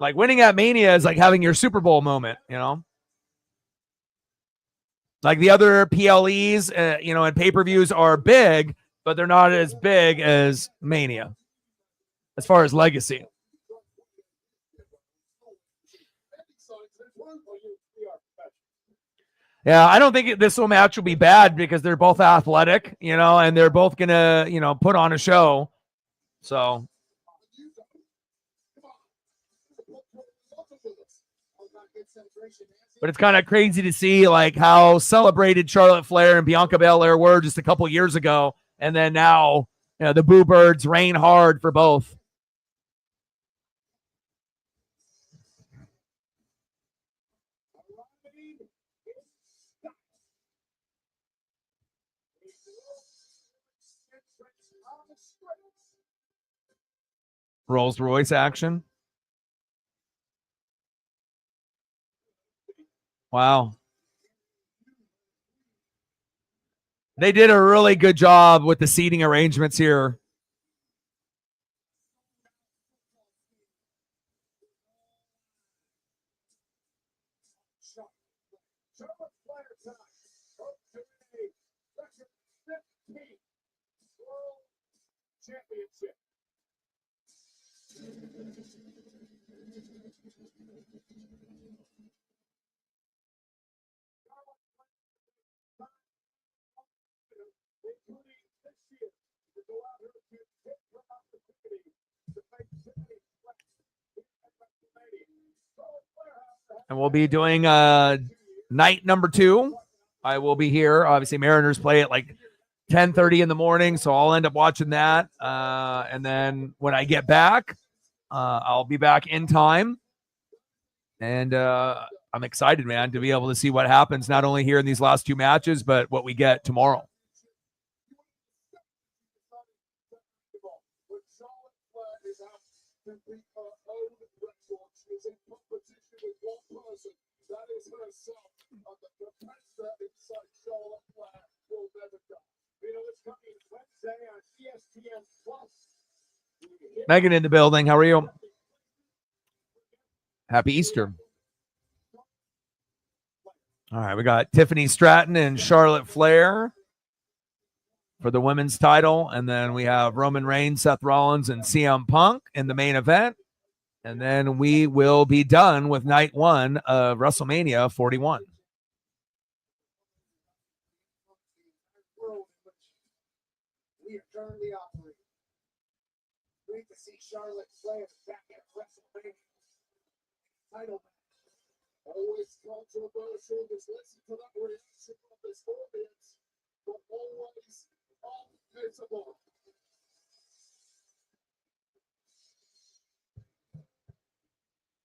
Like winning at Mania is like having your Super Bowl moment, you know. Like the other PLEs, you know, and pay-per-views are big, but they're not as big as Mania as far as legacy. Yeah, I don't think this match will be bad because they're both athletic, you know, and they're both going to, you know, put on a show. So. But it's kind of crazy to see like how celebrated Charlotte Flair and Bianca Belair were just a couple years ago. And then now, you know, the Boo Birds reign hard for both. Rolls Royce action. Wow. They did a really good job with the seating arrangements here. And we'll be doing night number 2. I will be here. Obviously, Mariners play at like 10:30 in the morning, so I'll end up watching that. And then when I get back, I'll be back in time. And I'm excited, man, to be able to see what happens, not only here in these last 2 matches, but what we get tomorrow. Megan in the building. How are you? Happy Easter. All right, we got Tiffany Stratton and Charlotte Flair for the women's title. And then we have Roman Reigns, Seth Rollins, and CM Punk in the main event. And then we will be done with night 1 of WrestleMania 41. We are currently operating. Great to see Charlotte Flair back at WrestleMania. Title match. Always controversial. Just listen to that reaction of this audience, but always unbeatable.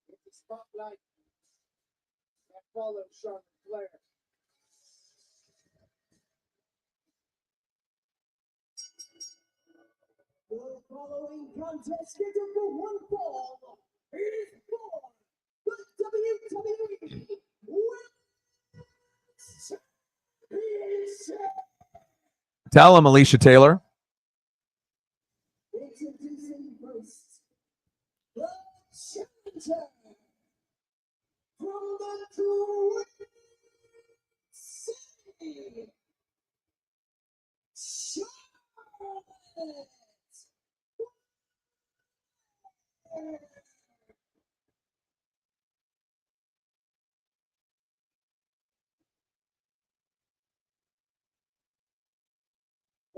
The spotlight that follows Charlotte Flair. The following contest scheduled for 1 fall is for the WWE Women's Championship. Tell him, Alicia Taylor. Introducing first, the challenger from the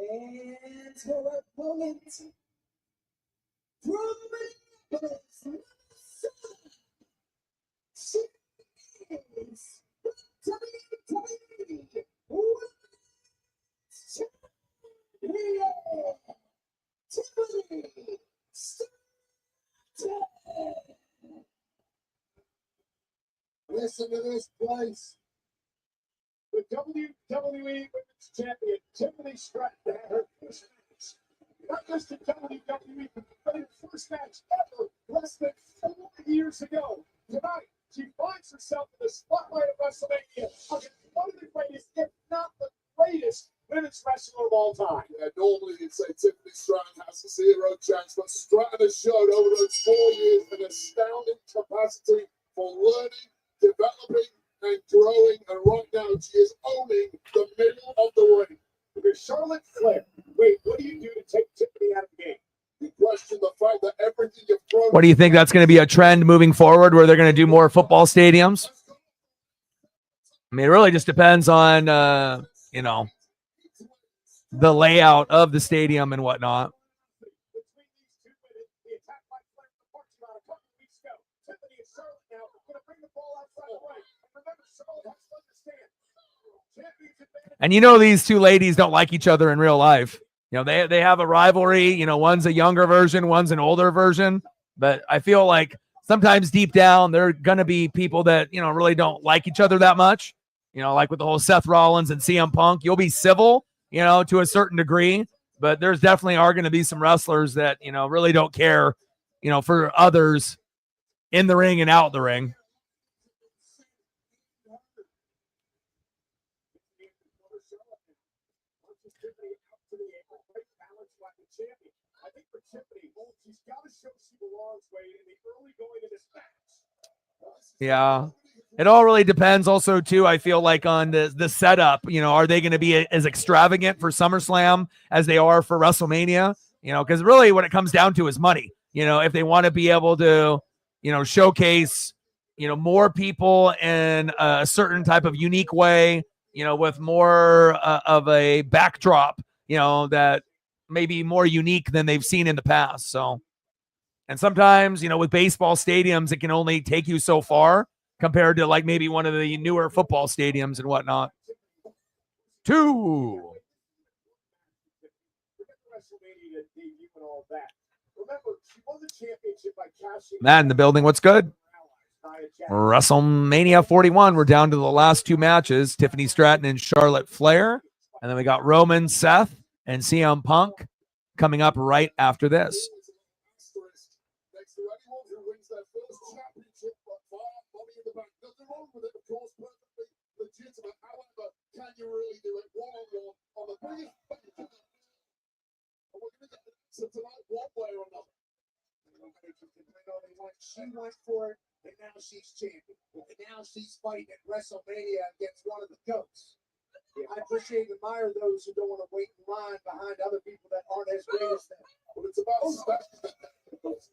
And her opponent from Minneapolis, Minnesota, she is WWE Women's Champion, Tiffany Stratton. Listen to this place. The WWE Women's Champion, Tiffany Stratton, had her first match. Not just in WWE, but in her first match ever, less than 4 years ago. Tonight, she finds herself in the spotlight of WrestleMania against one of the greatest, if not the greatest, women's wrestler of all time. Yeah, normally you'd say Tiffany Stratton has a 0 chance, but Stratton has showed over those 4 years an astounding capacity for learning, developing, and growing, and right now she is owning the middle of the ring. Because Charlotte Flair, wait, what do you do to take Tiffany out of the game? You question the fact that everything you've thrown. What do you think that's going to be a trend moving forward where they're going to do more football stadiums? I mean, it really just depends on, you know, the layout of the stadium and whatnot. Between these two women, the attack by Flair in the parking lot a couple of weeks ago. Tiffany and Charlotte now are going to bring the ball outside the ring. And remember, Charlotte has to understand. Champion's advantage. And you know, these two ladies don't like each other in real life. You know, they have a rivalry. You know, one's a younger version, one's an older version. But I feel like sometimes deep down, there are going to be people that, you know, really don't like each other that much. You know, like with the whole Seth Rollins and CM Punk, you'll be civil, you know, to a certain degree. But there's definitely are going to be some wrestlers that, you know, really don't care, you know, for others in the ring and out the ring. I think for Tiffany, she's got to show she belongs, Wade, in the early going of this match. Yeah. It all really depends also, too, I feel like, on the setup. You know, are they going to be as extravagant for SummerSlam as they are for WrestleMania? You know, because really what it comes down to is money. You know, if they want to be able to, you know, showcase, you know, more people in a certain type of unique way, you know, with more of a backdrop, you know, that may be more unique than they've seen in the past. So, and sometimes, you know, with baseball stadiums, it can only take you so far compared to like maybe one of the newer football stadiums and whatnot. 2. Matt in the building. What's good? WrestleMania 41. We're down to the last 2 matches. Tiffany Stratton and Charlotte Flair. And then we got Roman, Seth, and CM Punk coming up right after this. Next to anyone who wins their first championship but via Money in the Bank. Nothing wrong with it, of course, perfectly legitimate. However, can you really do it one-on-one on the biggest stage? And we're going to get the answer tonight one way or another. She went for it, and now she's champion. And now she's fighting at WrestleMania against one of the GOATs. I appreciate and admire those who don't want to wait in line behind other people that aren't as great as them. But it's about stacking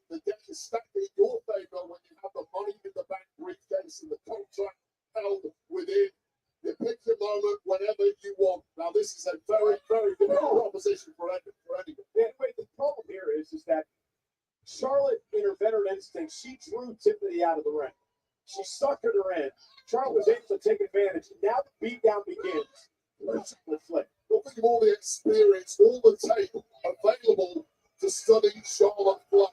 the deck is stacked in your favor when you have the Money in the Bank briefcase and the contract held within. You pick your moment whenever you want. Now, this is a very, very difficult proposition for anyone. Anyway, the problem here is that Charlotte, in her veteran instinct, she drew Tiffany out of the ring. She suckered her in. Charlotte was able to take advantage. Now the beatdown begins. With Flair. Well, think of all the experience, all the tape available to study Charlotte Flair.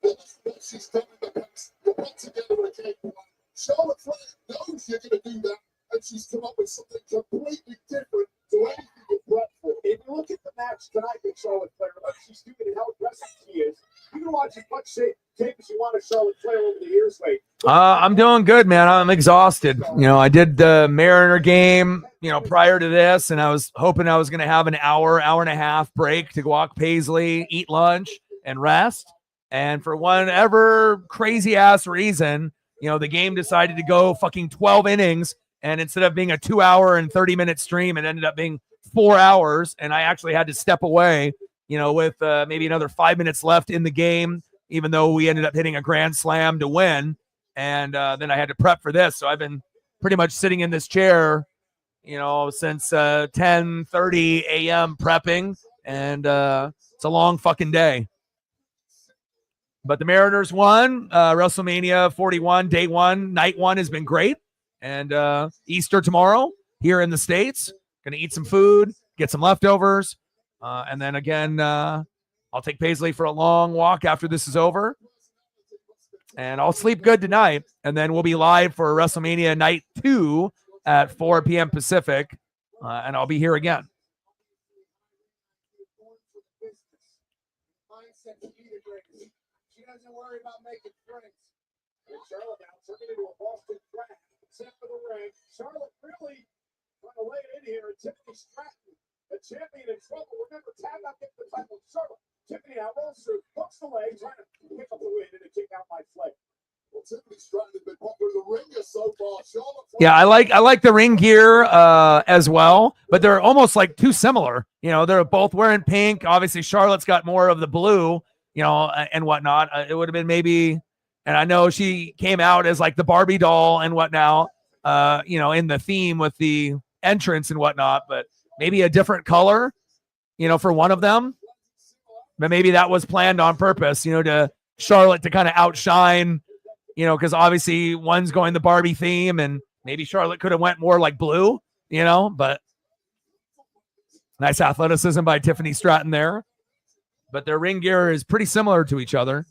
What she's done in the past. You put together a game plan. Charlotte Flair knows you're going to do that, and she's come up with something completely different to anything you've prepped for. If you look at the match tonight with Charlotte Flair, look, she's doing and how aggressive she is. You can watch as much tape as you want of Charlotte Flair over the years, Wade. I'm doing good, man. I'm exhausted. You know, I did the Mariner game, you know, prior to this, and I was hoping I was going to have an hour and a half break to walk Paisley, eat lunch, and rest. And for whatever crazy ass reason, the game decided to go fucking 12 innings. And instead of being a 2 hour and 30-minute stream, it ended up being 4 hours. And I actually had to step away, with maybe another 5 minutes left in the game, even though we ended up hitting a grand slam to win. And then I had to prep for this. So I've been pretty much sitting in this chair, since 10:30 a.m. prepping. And it's a long fucking day. But the Mariners won WrestleMania 41, day one. Night one has been great. And Easter tomorrow here in the States. Going to eat some food, get some leftovers. And then again, I'll take Paisley for a long walk after this is over. And I'll sleep good tonight. And then we'll be live for WrestleMania Night 2 at 4 p.m. Pacific. And I'll be here again. She doesn't worry about making friends. And Charlotte now turning into a Boston crab. Except for the ring. Charlotte really trying to lay it in here. And Tiffany Stratton, the champion in trouble. Remember, tag out get the title. Charlotte. Tiffany now rolls through, hooks the leg, trying to pick up the win and kick out my flag. Well, Tiffany Stratton has been popular in the ring so far. Charlotte. Yeah, I like the ring gear as well, but they're almost like too similar. They're both wearing pink. Obviously, Charlotte's got more of the blue. And whatnot. It would have been maybe, and I know she came out as like the Barbie doll and whatnot, in the theme with the entrance and whatnot, but maybe a different color, for one of them. But maybe that was planned on purpose, to Charlotte to kind of outshine, because obviously one's going the Barbie theme and maybe Charlotte could have went more like blue, but nice athleticism by Tiffany Stratton there. But their ring gear is pretty similar to each other.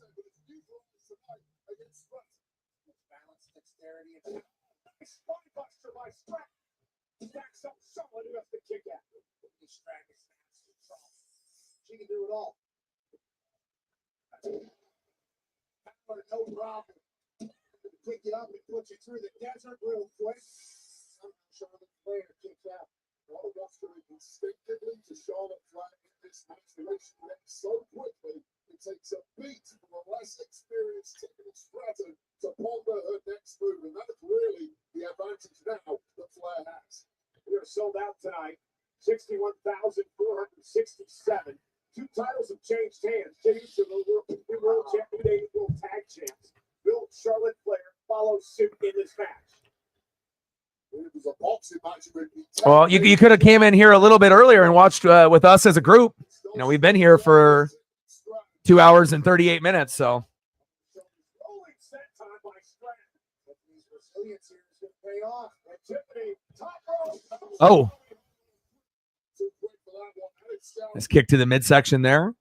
She can do it all. No problem. Pick you up and put you through the desert real quick. Charlotte Flair kicks out. All rostering instinctively to Charlotte Flair in this match. The race reacts so quickly, it takes a beat from a less experienced Tiffany Stratton to ponder her next move. And that's really the advantage now that Flair has. We are sold out tonight. 61,467. Two titles have changed hands. Jade Uso, the new world champion, Jade World Tag Champs. Bill Charlotte Flair follows suit in this match. It was a boxing match. Well, you could have came in here a little bit earlier and watched with us as a group. We've been here for 2 hours and 38 minutes. So. Oh. Nice kick to the midsection there.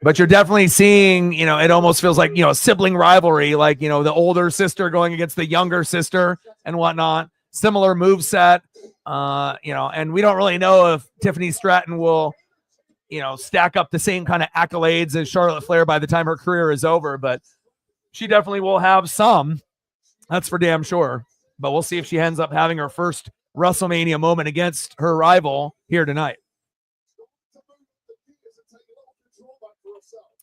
But you're definitely seeing, it almost feels like, sibling rivalry, like, the older sister going against the younger sister and whatnot. Similar moveset, and we don't really know if Tiffany Stratton will, stack up the same kind of accolades as Charlotte Flair by the time her career is over, but she definitely will have some. That's for damn sure. But we'll see if she ends up having her first WrestleMania moment against her rival here tonight.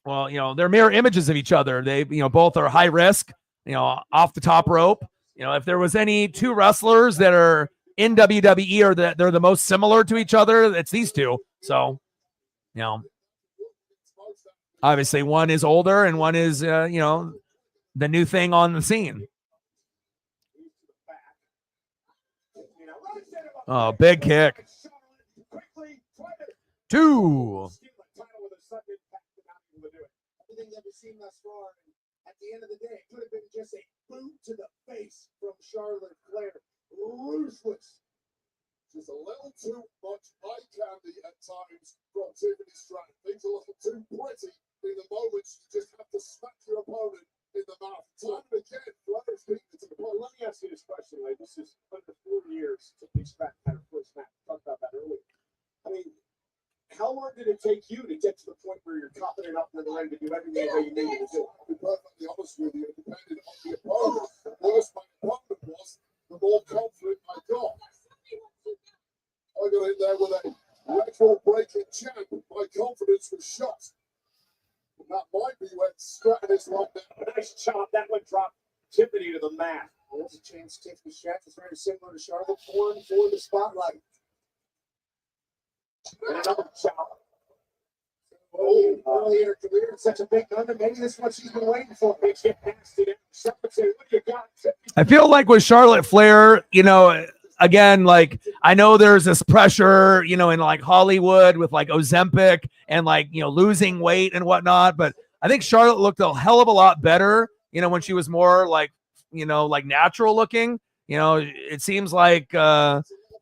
Well, they're mirror images of each other. They, both are high risk, off the top rope. If there was any two wrestlers that are in WWE or that they're the most similar to each other, it's these two. So, obviously one is older and one is, the new thing on the scene. Oh, big kick. 2. Everything that we've seen thus far, at the end of the day, it could have been just a boot to the face from Charlotte Flair. Ruthless. Just a little too much eye candy at times from Tiffany Stratton. Things a little too pretty in the moments. You just have to smack your opponent in the mouth. Time and again, Flair's beaten to the point. Let me ask you this question, ladies. This is under 4 years Tiffany Stratton had her first match. We talked about that earlier. I mean, how long did it take you to get to the point where you're confident enough in the ring to do everything the way you needed to do? I'll be perfectly honest with you. It depended on the opponent. The worse my opponent was, the more confident I got. I got in there with a record-breaking champ. My confidence was shot. drop Tiffany to the mat. There's a chance Tiffany Stratton is very similar to Charlotte Ford for the spotlight. And another chop. Early in her career, it's such a big number. Maybe this is what she's been waiting for. Makes get past it. Charlotte say, what do you got? I feel like with Charlotte Flair, you know, again, like I know there's this pressure, you know, in like Hollywood with like Ozempic and like, you know, losing weight and whatnot. But I think Charlotte looked a hell of a lot better, you know, when she was more like, you know, like natural looking. You know, it seems like, you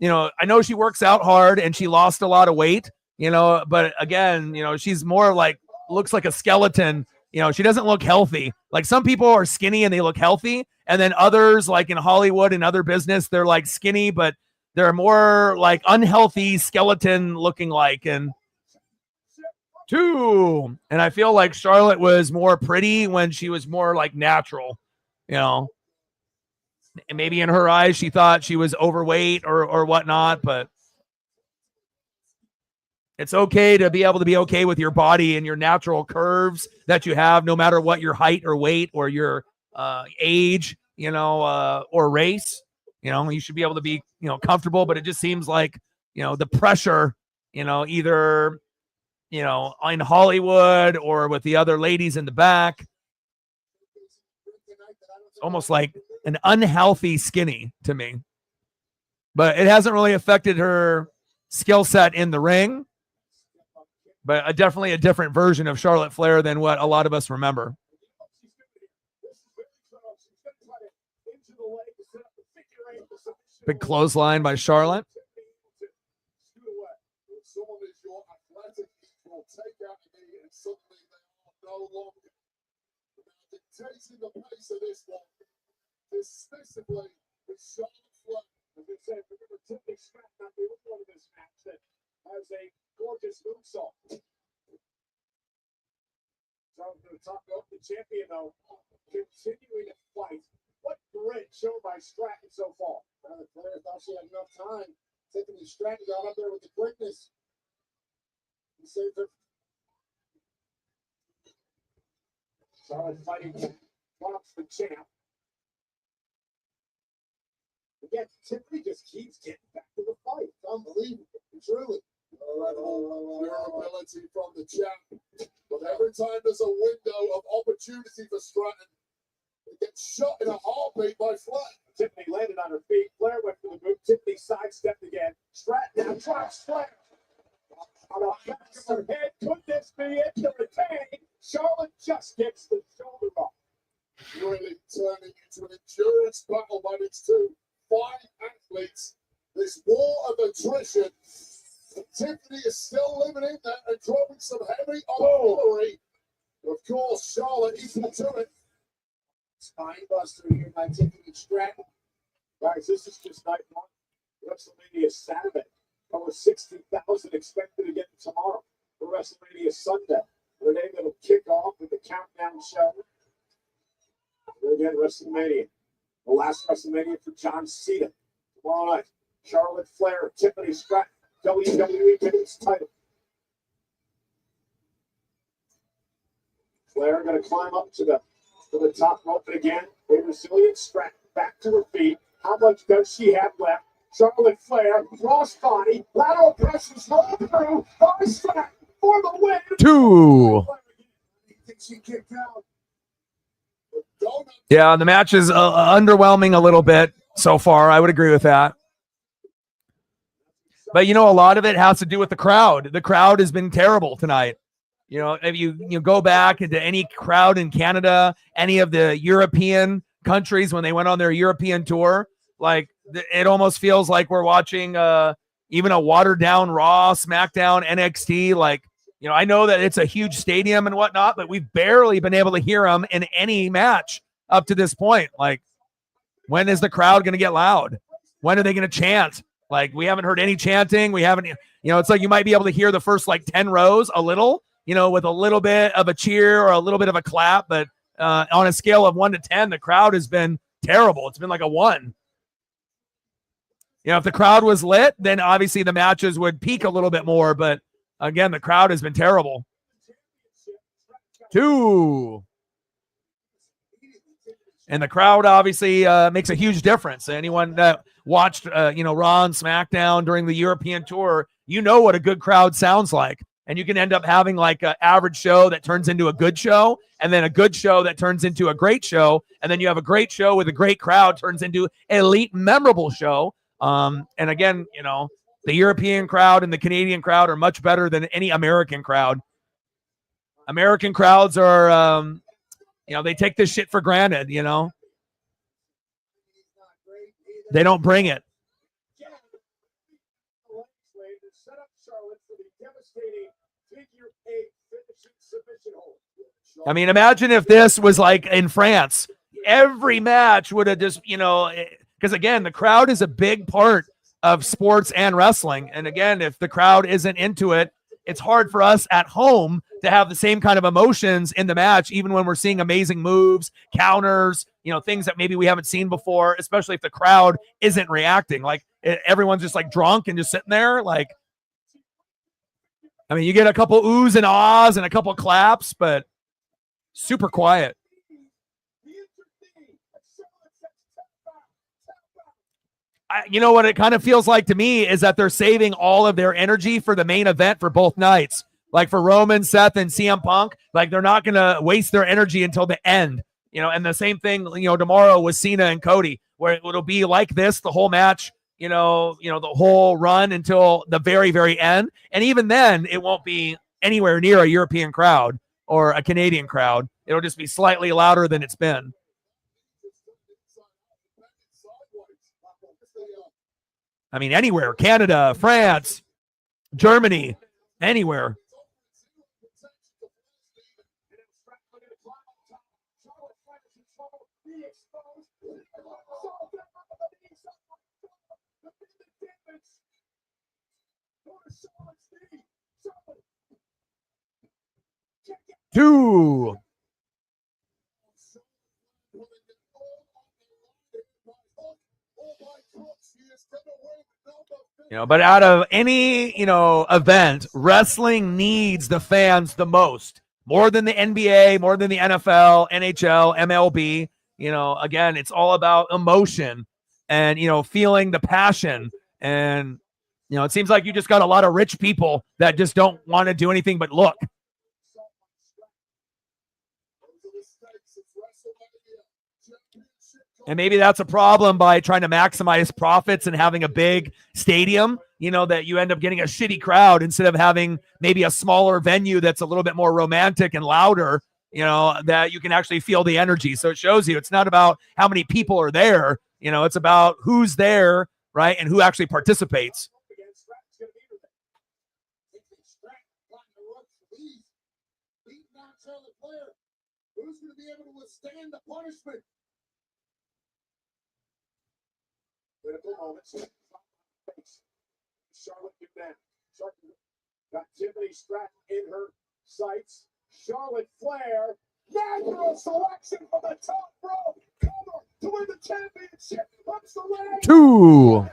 know, I know she works out hard and she lost a lot of weight, you know, but again, you know, she's more like, looks like a skeleton. You know, she doesn't look healthy. Like some people are skinny and they look healthy. And then others like in Hollywood and other business, they're like skinny, but they're more like unhealthy skeleton looking like. And 2. And I feel like Charlotte was more pretty when she was more like natural, you know, and maybe in her eyes, she thought she was overweight or whatnot, but it's okay to be able to be okay with your body and your natural curves that you have, no matter what your height or weight or your age, you know, or race. You know, you should be able to be, you know, comfortable, but it just seems like, you know, the pressure, you know, either, you know, in Hollywood or with the other ladies in the back, it's almost like an unhealthy skinny to me. But it hasn't really affected her skill set in the ring. But definitely a different version of Charlotte Flair than what a lot of us remember. Big clothesline by Charlotte. Someone is your athletic equal, take out the knee, and suddenly they are no longer. Now dictating the pace of this one, decisively, with Charlotte Flair. As we said, remember Tiffany Stratton not the only one in this match that has a gorgeous moonsault. So I'm going to talk about the champion, though, continuing to fight. What grit shown by Stratton so far? The player thought she had enough time. Tiffany Stratton got up there with the quickness. He saved her. Charlotte fighting drops the champ. Again, Tiffany just keeps getting back to the fight. It's unbelievable. Truly. Durability from the champ. But every time there's a window of opportunity for Stratton, it gets shot in a heartbeat by Flair. Tiffany landed on her feet. Flair went for the boot. Tiffany sidestepped again. Stratton now drops Flair. On the back of her head. Could this be it to retain? Charlotte just gets the shoulder off. Really turning into an endurance battle by these two fine athletes. This war of attrition. Tiffany is still living in there and dropping some heavy artillery. Of course, Charlotte equal to it. Spine buster here by Tiffany Stratton. Guys, this is just night one. WrestleMania Saturday. Over 60,000 expected again tomorrow for WrestleMania Sunday. The day that'll kick off with the countdown show. And again, WrestleMania. The last WrestleMania for John Cena. Tomorrow night, Charlotte Flair, Tiffany Stratton, WWE Women's title. Flair going to climb up to the top rope, and again, a resilient Stratton back to her feet. How much does she have left? Charlotte Flair, crossbody, lateral presses roll through by Stratton for the win. 2. She kicked out. Yeah, the match is underwhelming a little bit so far. I would agree with that. But, you know, a lot of it has to do with the crowd. The crowd has been terrible tonight. You know, if you go back into any crowd in Canada, any of the European countries when they went on their European tour, like it almost feels like we're watching even a watered down Raw, SmackDown, NXT. Like, you know, I know that it's a huge stadium and whatnot, but we've barely been able to hear them in any match up to this point. Like, when is the crowd going to get loud? When are they going to chant? Like, we haven't heard any chanting. We haven't, you know, it's like you might be able to hear the first like 10 rows a little, you know, with a little bit of a cheer or a little bit of a clap. But on a scale of 1 to 10, the crowd has been terrible. It's been like a 1. You know, if the crowd was lit, then obviously the matches would peak a little bit more. But again, the crowd has been terrible. 2. And the crowd obviously makes a huge difference. Anyone that watched, Raw and SmackDown during the European tour, you know what a good crowd sounds like. And you can end up having like an average show that turns into a good show, and then a good show that turns into a great show. And then you have a great show with a great crowd turns into an elite, memorable show. And again, the European crowd and the Canadian crowd are much better than any American crowd. American crowds are, they take this shit for granted, They don't bring it. I mean, imagine if this was like in France. Every match would have just, because again, the crowd is a big part of sports and wrestling. And again, if the crowd isn't into it, it's hard for us at home to have the same kind of emotions in the match, even when we're seeing amazing moves, counters, things that maybe we haven't seen before, especially if the crowd isn't reacting. Like everyone's just like drunk and just sitting there. Like, I mean, you get a couple oohs and ahs and a couple claps, but super quiet. You know what it kind of feels like to me is that they're saving all of their energy for the main event for both nights. Like for Roman, Seth, and CM Punk, like they're not going to waste their energy until the end. And the same thing, tomorrow with Cena and Cody, where it'll be like this, the whole match, the whole run until the very, very end. And even then, it won't be anywhere near a European crowd or a Canadian crowd. It'll just be slightly louder than it's been. I mean, anywhere, Canada, France, Germany, anywhere. Two. But out of any, event, wrestling needs the fans the most, more than the NBA, more than the NFL, NHL, MLB. Again, it's all about emotion and, feeling the passion. And, it seems like you just got a lot of rich people that just don't want to do anything but look. And maybe that's a problem by trying to maximize profits and having a big stadium, that you end up getting a shitty crowd instead of having maybe a smaller venue that's a little bit more romantic and louder, that you can actually feel the energy. So it shows you it's not about how many people are there, it's about who's there, right, and who actually participates. Who's going to be able to withstand the punishment? Critical moments. Charlotte McMahon. Got Tiffany Stratton in her sights. Charlotte Flair. Natural selection from the top rope. Cover to win the championship. Puts the leg. Two.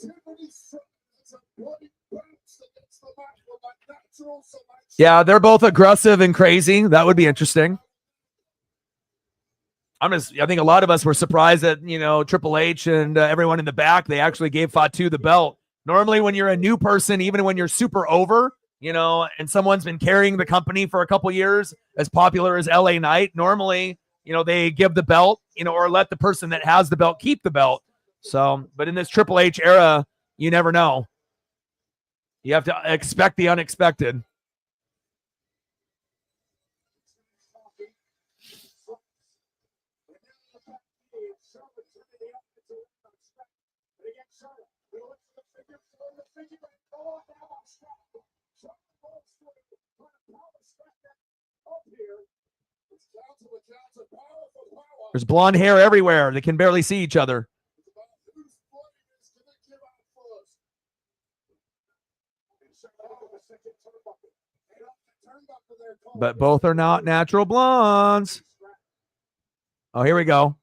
Tiffany Stratton is a bloody bounce against the match with a natural selection. Yeah, they're both aggressive and crazy. That would be interesting. I think a lot of us were surprised that, Triple H and everyone in the back, they actually gave Fatu the belt. Normally when you're a new person, even when you're super over, and someone's been carrying the company for a couple years, as popular as LA Knight, normally, they give the belt, or let the person that has the belt keep the belt. So, but in this Triple H era, you never know. You have to expect the unexpected. There's blonde hair everywhere. They can barely see each other. But both are not natural blondes. Oh, here we go.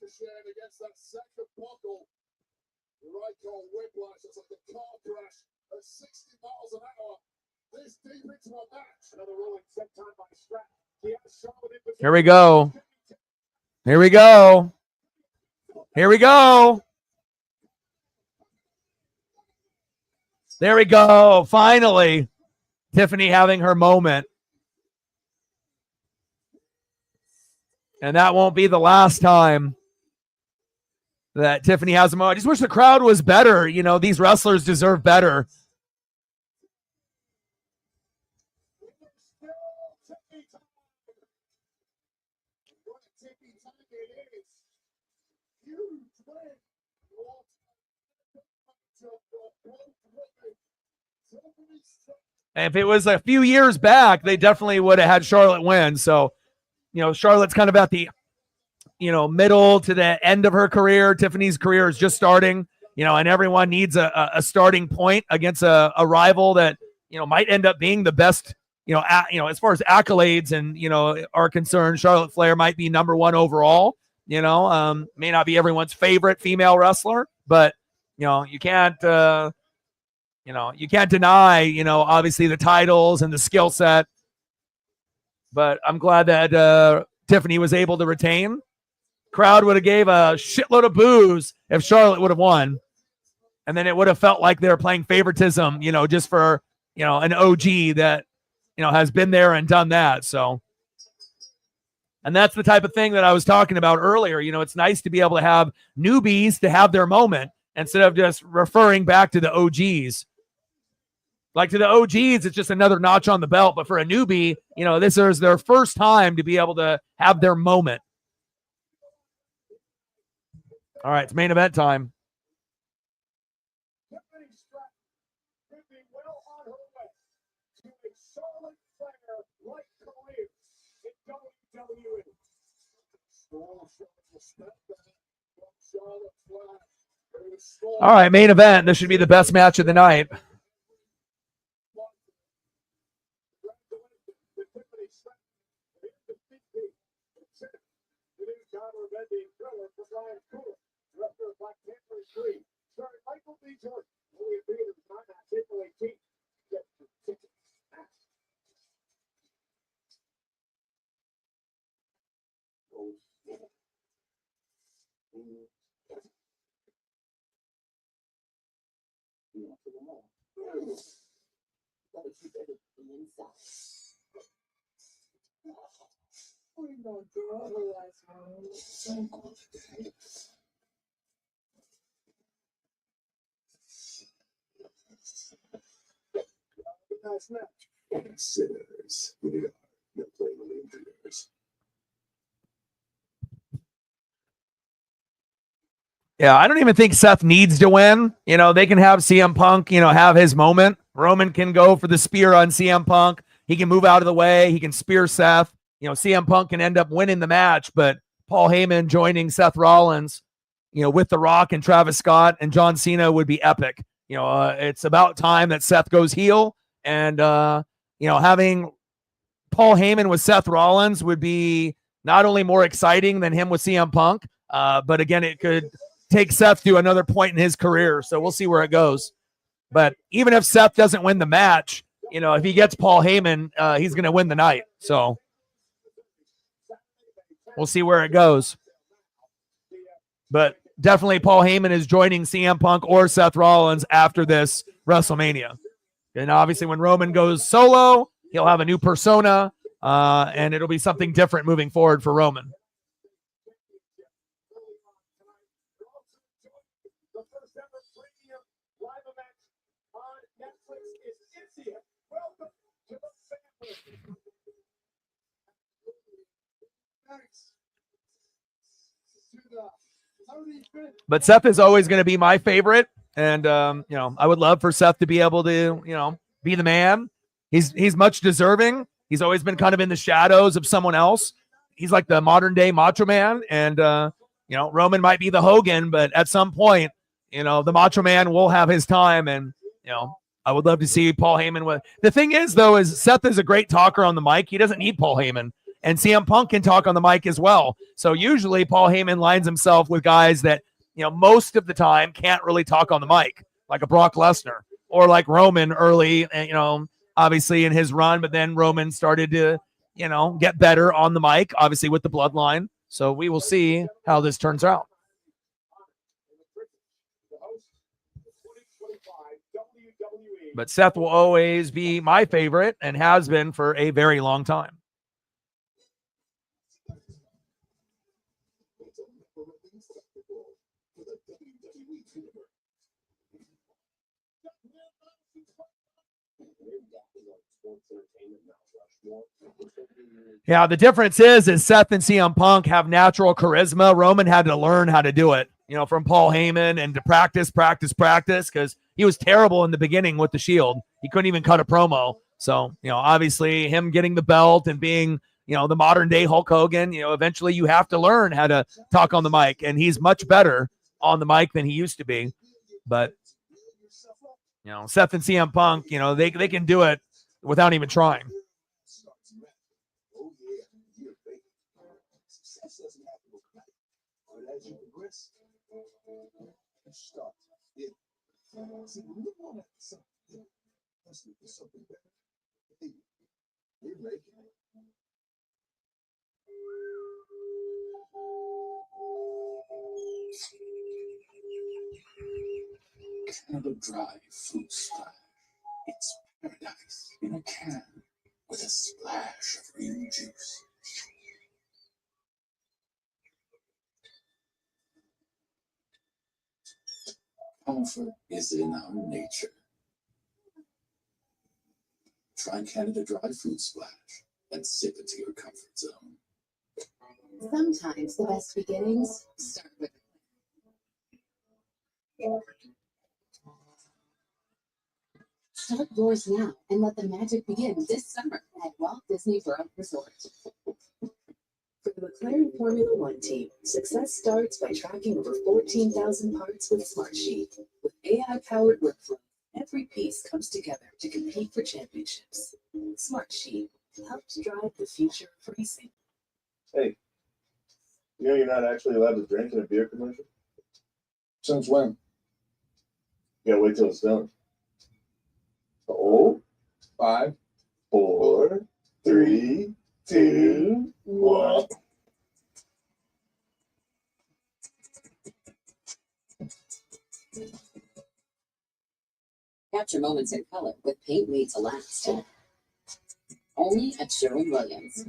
ricocheted against that second buckle. Right called whiplash. It's like a car crash at 60 miles an hour. This deep into a match. Another rolling set time by Stratton. Here we go. Here we go. Here we go. There we go. Finally, Tiffany having her moment. And that won't be the last time that Tiffany has a moment. I just wish the crowd was better. You know, these wrestlers deserve better. And if it was a few years back, they definitely would have had Charlotte win. So, you know, Charlotte's kind of at the, you know, middle to the end of her career. Tiffany's career is just starting, you know, and everyone needs a starting point against a rival that, you know, might end up being the best, you know, as far as accolades and, you know, are concerned. Charlotte Flair might be number one overall, you know, may not be everyone's favorite female wrestler, but, you know, you can't deny, you know, obviously the titles and the skill set. But I'm glad that Tiffany was able to retain. Crowd would have gave a shitload of boos if Charlotte would have won. And then it would have felt like they were playing favoritism, you know, just for, you know, an OG that, you know, has been there and done that. So, and that's the type of thing that I was talking about earlier. You know, it's nice to be able to have newbies to have their moment instead of just referring back to the OGs. Like to the OGs, it's just another notch on the belt. But for a newbie, you know, this is their first time to be able to have their moment. All right, it's main event time. Tiffany Stratton could be well on her way to a Charlotte Flair-like career in WWE. All right, main event. This should be the best match of the night. Nice match. Sinners. We are not playing the leaders. Yeah, I don't even think Seth needs to win. You know, they can have CM Punk, you know, have his moment. Roman can go for the spear on CM Punk. He can move out of the way. He can spear Seth. You know, CM Punk can end up winning the match, but Paul Heyman joining Seth Rollins, you know, with The Rock and Travis Scott and John Cena would be epic. You know, it's about time that Seth goes heel. And, you know, having Paul Heyman with Seth Rollins would be not only more exciting than him with CM Punk, but again, it could take Seth to another point in his career. So we'll see where it goes. But even if Seth doesn't win the match, you know, if he gets Paul Heyman, he's going to win the night. So we'll see where it goes. But definitely Paul Heyman is joining CM Punk or Seth Rollins after this WrestleMania. And obviously when Roman goes solo, he'll have a new persona, and it'll be something different moving forward for Roman. But Seth is always going to be my favorite. And, you know, I would love for Seth to be able to, you know, be the man. He's much deserving. He's always been kind of in the shadows of someone else. He's like the modern day Macho Man. And, you know, Roman might be the Hogan, but at some point, you know, the Macho Man will have his time. And, you know, I would love to see Paul Heyman with. The thing is, though, is Seth is a great talker on the mic. He doesn't need Paul Heyman. And CM Punk can talk on the mic as well. So usually Paul Heyman lines himself with guys that, most of the time can't really talk on the mic, like a Brock Lesnar or like Roman early, obviously in his run, but then Roman started to, get better on the mic, obviously with the bloodline. So we will see how this turns out. But Seth will always be my favorite and has been for a very long time. Yeah, the difference is Seth and CM Punk have natural charisma. Roman had to learn how to do it, from Paul Heyman, and to practice, because he was terrible in the beginning with the Shield. He couldn't even cut a promo. So, obviously him getting the belt and being, the modern day Hulk Hogan, eventually you have to learn how to talk on the mic, and he's much better on the mic than he used to be. But, Seth and CM Punk, they can do it without even trying. As you progress, you start. Yeah. See, when you want something, let's look for something better. Hey, we're making it. Canada Dry Fruit Splash. It's paradise in a can with a splash of real juice. Comfort is in our nature. Try Canada Dry Fruit Splash and sip into your comfort zone. Sometimes the best beginnings start with Start yours now and let the magic begin this summer at Walt Disney World Resort. For the McLaren Formula One team, success starts by tracking over 14,000 parts with Smartsheet. With AI-powered workflow, every piece comes together to compete for championships. Smartsheet helps drive the future of racing. Hey, you're not actually allowed to drink in a beer commercial? Since when? You gotta wait till it's done. 5, 4, 3, 2, 1. Capture moments in color with paint made to last. Only at Sherwin-Williams.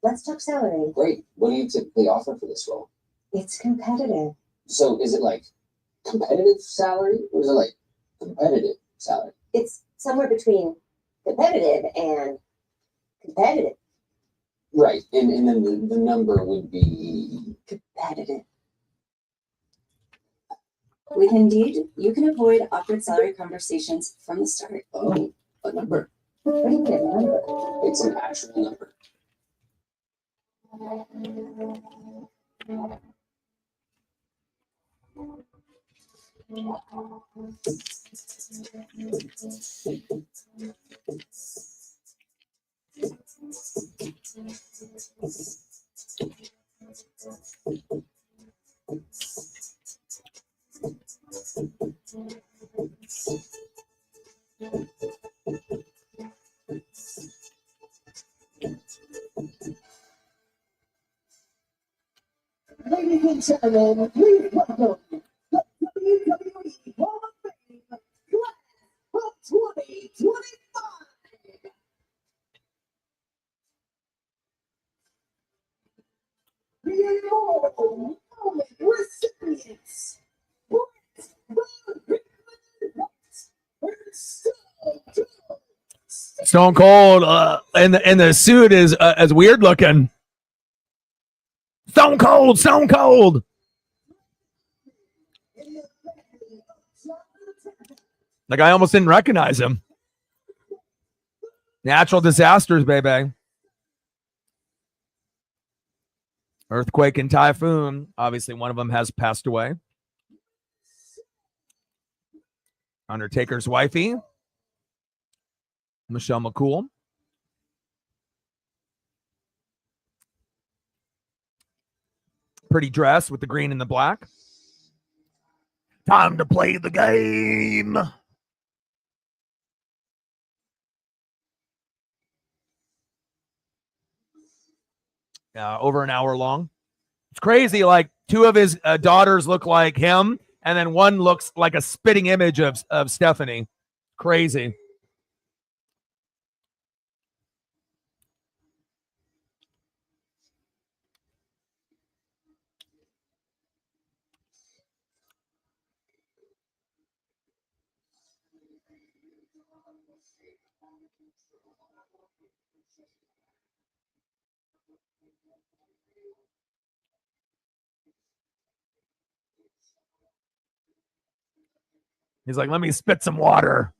Let's talk salary. Great. What do you typically offer for this role? It's competitive. So is it like competitive salary or is it like competitive salary? It's somewhere between competitive and competitive. Right. And then the number would be Competitive. With Indeed, you can avoid awkward salary conversations from the start. Oh, a number. What do you get, number? It's an actual number. Ladies and gentlemen, please welcome the WWE Hall of Fame Class of 2025. The immortal moment recipients. Stone Cold, and the suit is as weird looking. Stone Cold, Stone Cold. Like I almost didn't recognize him. Natural disasters, baby. Earthquake and typhoon. Obviously, one of them has passed away. Undertaker's wifey, Michelle McCool. pretty dress with the green and the black. Time to play the game. Over an hour long. It's crazy. Like, two of his daughters look like him, and then one looks like a spitting image of Stephanie. Crazy. He's like, let me spit some water.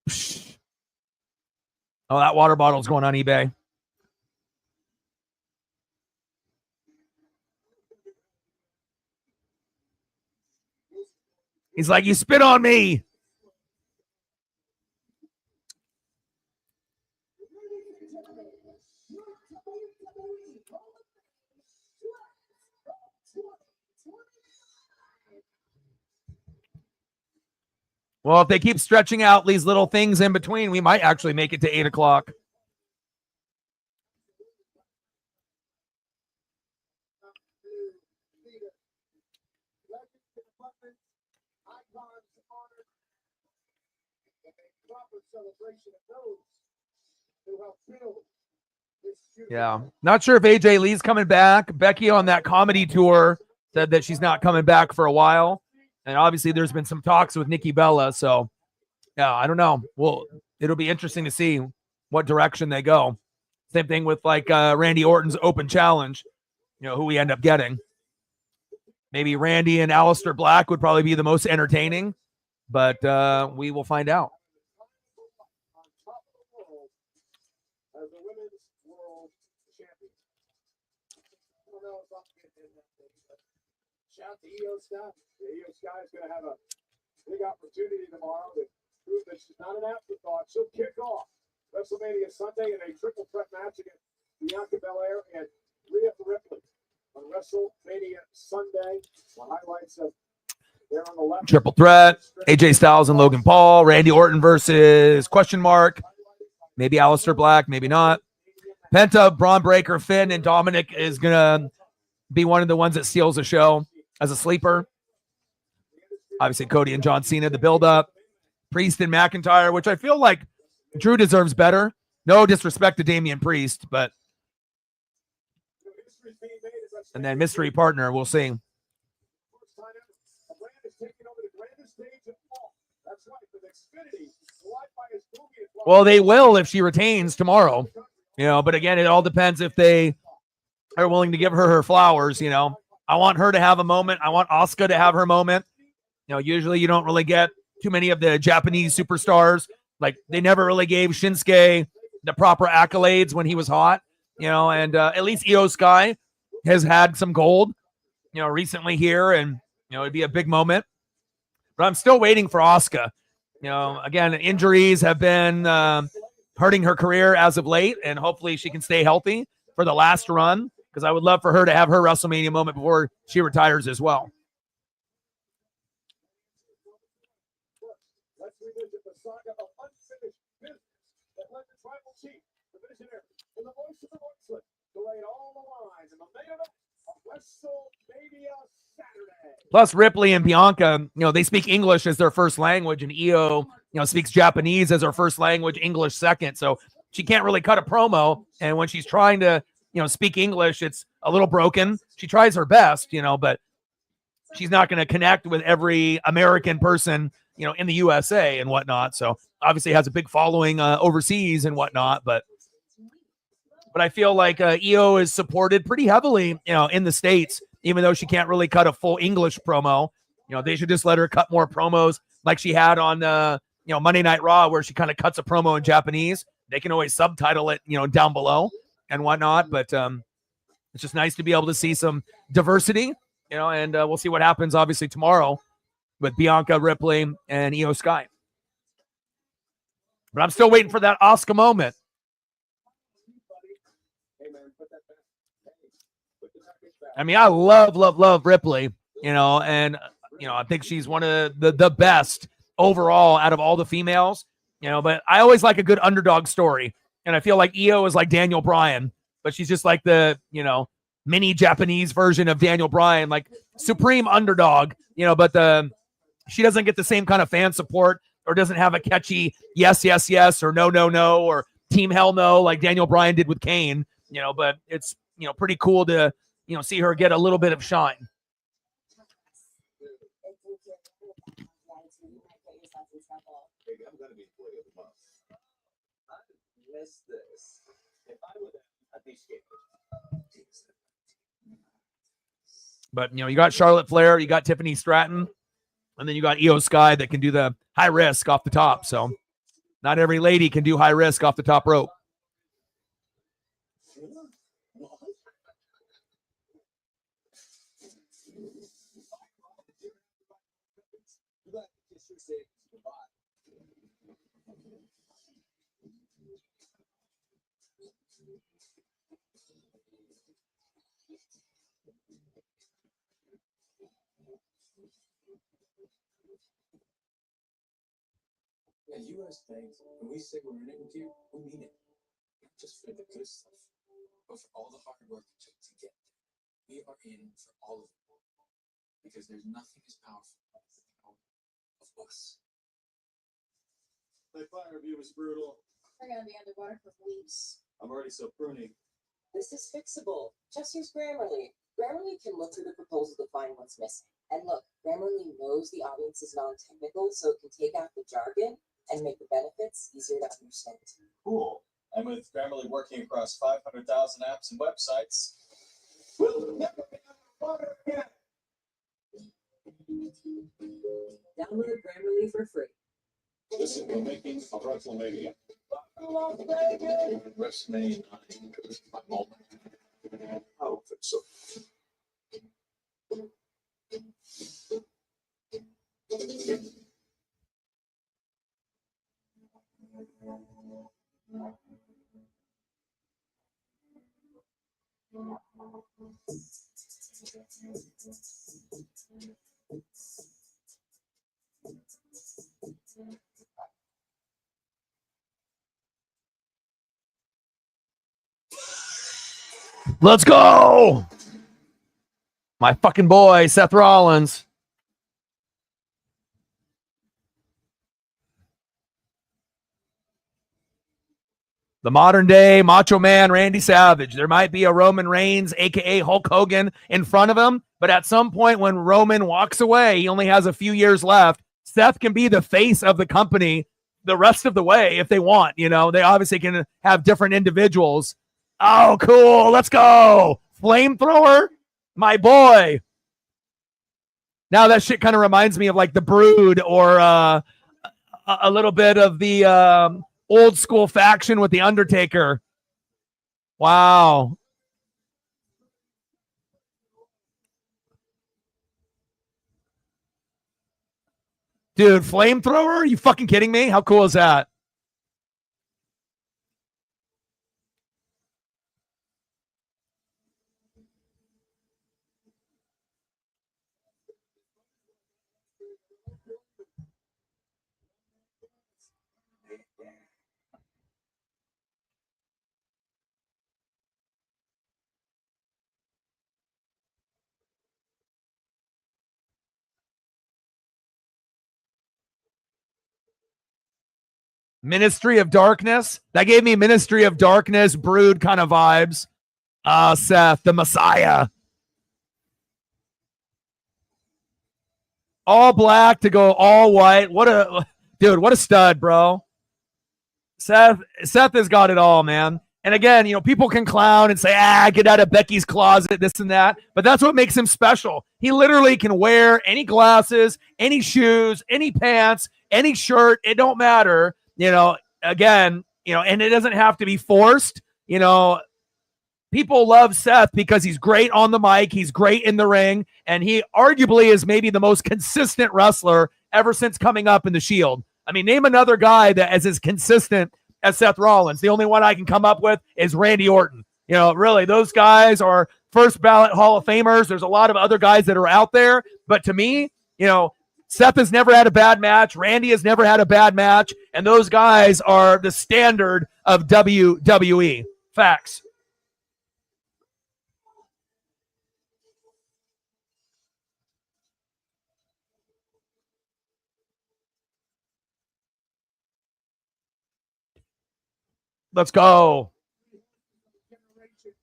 Psh. Oh, that water bottle's going on eBay. He's like, you spit on me. Well, if they keep stretching out these little things in between, we might actually make it to 8 o'clock. Yeah. Not sure if AJ Lee's coming back. Becky on that comedy tour said that she's not coming back for a while. And obviously there's been some talks with Nikki Bella. So, yeah, I don't know. Well, it'll be interesting to see what direction they go. Same thing with like Randy Orton's open challenge, who we end up getting. Maybe Randy and Aleister Black would probably be the most entertaining, but we will find out. Shout to Io Sky. Io Sky is going to have a big opportunity tomorrow to prove that she's not an afterthought. She'll kick off WrestleMania Sunday in a triple threat match against Bianca Belair and Rhea Ripley on WrestleMania Sunday. The highlights of there on the left. Triple threat. AJ Styles and Logan Paul. Randy Orton versus question mark. Maybe Aleister Black, maybe not. Penta, Braun Breaker, Finn, and Dominic is going to be one of the ones that steals the show as a sleeper. Obviously, Cody and John Cena, the build-up. Priest and McIntyre, which I feel like Drew deserves better. No disrespect to Damian Priest, but... And then mystery partner, we'll see. Well, they will if she retains tomorrow. But again, it all depends if they are willing to give her flowers. I want her to have a moment. I want Asuka to have her moment. Usually you don't really get too many of the Japanese superstars. Like, they never really gave Shinsuke the proper accolades when he was hot, and at least Io Sky has had some gold, recently here, and, it'd be a big moment. But I'm still waiting for Asuka. Again, injuries have been hurting her career as of late, and hopefully she can stay healthy for the last run, because I would love for her to have her WrestleMania moment before she retires as well. Let's revisit the saga of unfinished business that led to Tribal Chief, the visionary, and the voice of the voiceless, to lay it all on the line in the main event of WrestleMania Saturday. Plus, Ripley and Bianca, they speak English as their first language, and Io, speaks Japanese as her first language, English second. So she can't really cut a promo. And when she's trying to, speak English, it's a little broken. She tries her best, but she's not going to connect with every American person, in the USA and whatnot. So obviously has a big following overseas and whatnot. But I feel like Io is supported pretty heavily, in the States, even though she can't really cut a full English promo. They should just let her cut more promos like she had on, Monday Night Raw, where she kind of cuts a promo in Japanese. They can always subtitle it, down below and whatnot. But it's just nice to be able to see some diversity, and we'll see what happens, obviously, tomorrow with Bianca, Ripley, and Io Sky. But I'm still waiting for that Asuka moment. I mean, I love Ripley, and, I think she's one of the best overall out of all the females, but I always like a good underdog story. And I feel like Io is like Daniel Bryan, but she's just like the, mini Japanese version of Daniel Bryan, like supreme underdog, but she doesn't get the same kind of fan support or doesn't have a catchy yes, yes, yes, or no, no, no, or team hell no, like Daniel Bryan did with Kane, but it's, pretty cool to, see her get a little bit of shine. Maybe I'm gonna be employee of the month. I missed this. If I would have, I'd be scared. But, you got Charlotte Flair, you got Tiffany Stratton, and then you got Io Sky that can do the high risk off the top. So not every lady can do high risk off the top rope. At US Bank, when we say we're in it with you, we mean it. Not just for the good stuff, but for all the hard work it took to get there. We are in for all of it. Because there's nothing as powerful as the power of us. My fire review was brutal. We're gonna be underwater for weeks. I'm already so pruny. This is fixable. Just use Grammarly. Grammarly can look through the proposal to find what's missing. And look, Grammarly knows the audience is non-technical, so it can take out the jargon and make the benefits easier to understand. Cool. And with Grammarly working across 500,000 apps and websites, we'll never be underwater again. Download Grammarly for free. This is the making of WrestleMania. WrestleMania 9 is my moment. I don't think so. Let's go. My fucking boy, Seth Rollins. The modern day Macho Man Randy Savage. There might be a Roman Reigns, a.k.a. Hulk Hogan, in front of him, but at some point when Roman walks away, he only has a few years left. Seth can be the face of the company the rest of the way if they want. They obviously can have different individuals. Oh, cool. Let's go. Flamethrower, my boy. Now that shit kind of reminds me of like the Brood or a little bit of the old school faction with the Undertaker. Wow. Dude, flamethrower? Are you fucking kidding me? How cool is that? Ministry of Darkness. That gave me Ministry of Darkness, Brood kind of vibes. Seth, the Messiah. All black to go all white. What a stud, bro. Seth has got it all, man. And again, people can clown and say, get out of Becky's closet, this and that. But that's what makes him special. He literally can wear any glasses, any shoes, any pants, any shirt. It don't matter. Again, and it doesn't have to be forced. People love Seth because he's great on the mic. He's great in the ring. And he arguably is maybe the most consistent wrestler ever since coming up in the Shield. I mean, name another guy that is as consistent as Seth Rollins. The only one I can come up with is Randy Orton. Really, those guys are first ballot Hall of Famers. There's a lot of other guys that are out there. But to me, Seth has never had a bad match. Randy has never had a bad match. And those guys are the standard of WWE. Facts. Let's go.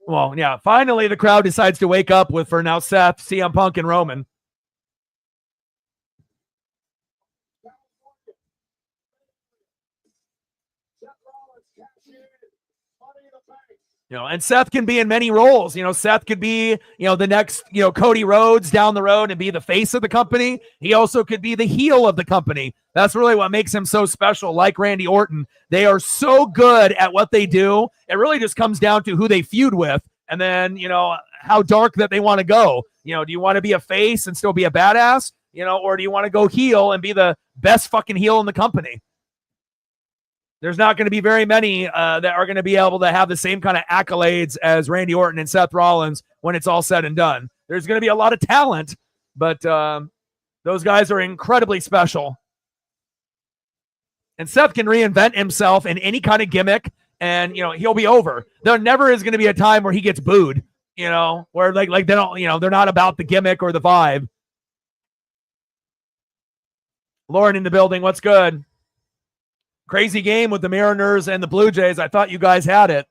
Well, yeah, finally the crowd decides to wake up for now Seth, CM Punk, and Roman. And Seth can be in many roles. Seth could be, the next, Cody Rhodes down the road and be the face of the company. He also could be the heel of the company. That's really what makes him so special. Like Randy Orton, they are so good at what they do. It really just comes down to who they feud with. And then, how dark that they want to go. Do you want to be a face and still be a badass? Or do you want to go heel and be the best fucking heel in the company? There's not going to be very many that are going to be able to have the same kind of accolades as Randy Orton and Seth Rollins when it's all said and done. There's going to be a lot of talent, but those guys are incredibly special. And Seth can reinvent himself in any kind of gimmick, and he'll be over. There never is going to be a time where he gets booed. Where like they don't, they're not about the gimmick or the vibe. Lauren in the building, what's good? Crazy game with the Mariners and the Blue Jays. I thought you guys had it.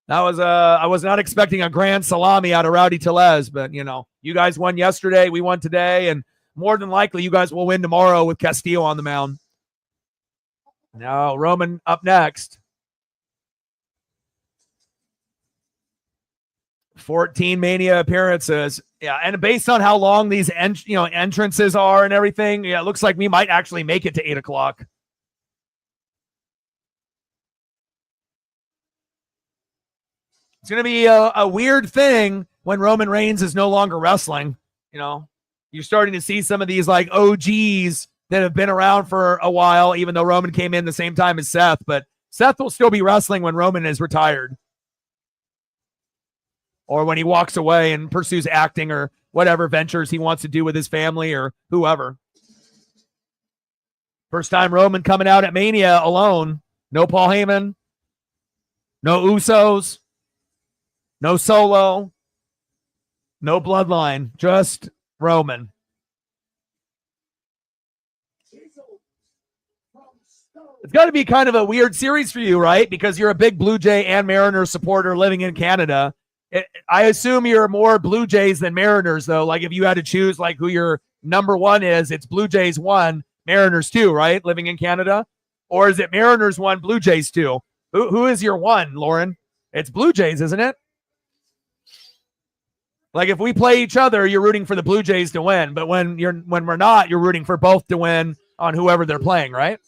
That was I was not expecting a grand salami out of Rowdy Tellez, but you guys won yesterday, we won today, and more than likely you guys will win tomorrow with Castillo on the mound. Now Roman up next. 14 Mania appearances. Yeah, and based on how long these entrances are and everything, it looks like we might actually make it to 8 o'clock. It's going to be a weird thing when Roman Reigns is no longer wrestling. You're starting to see some of these like OGs that have been around for a while, even though Roman came in the same time as Seth. But Seth will still be wrestling when Roman is retired. Or when he walks away and pursues acting or whatever ventures he wants to do with his family or whoever. First time Roman coming out at Mania alone. No Paul Heyman. No Usos. No Solo, no Bloodline, just Roman. It's got to be kind of a weird series for you, right? Because you're a big Blue Jay and Mariners supporter living in Canada. I assume you're more Blue Jays than Mariners, though. Like if you had to choose like who your number one is, it's Blue Jays 1, Mariners 2, right? Living in Canada? Or is it Mariners 1, Blue Jays 2? Who is your 1, Lauren? It's Blue Jays, isn't it? Like if we play each other, you're rooting for the Blue Jays to win, but when we're not, you're rooting for both to win on whoever they're playing, right?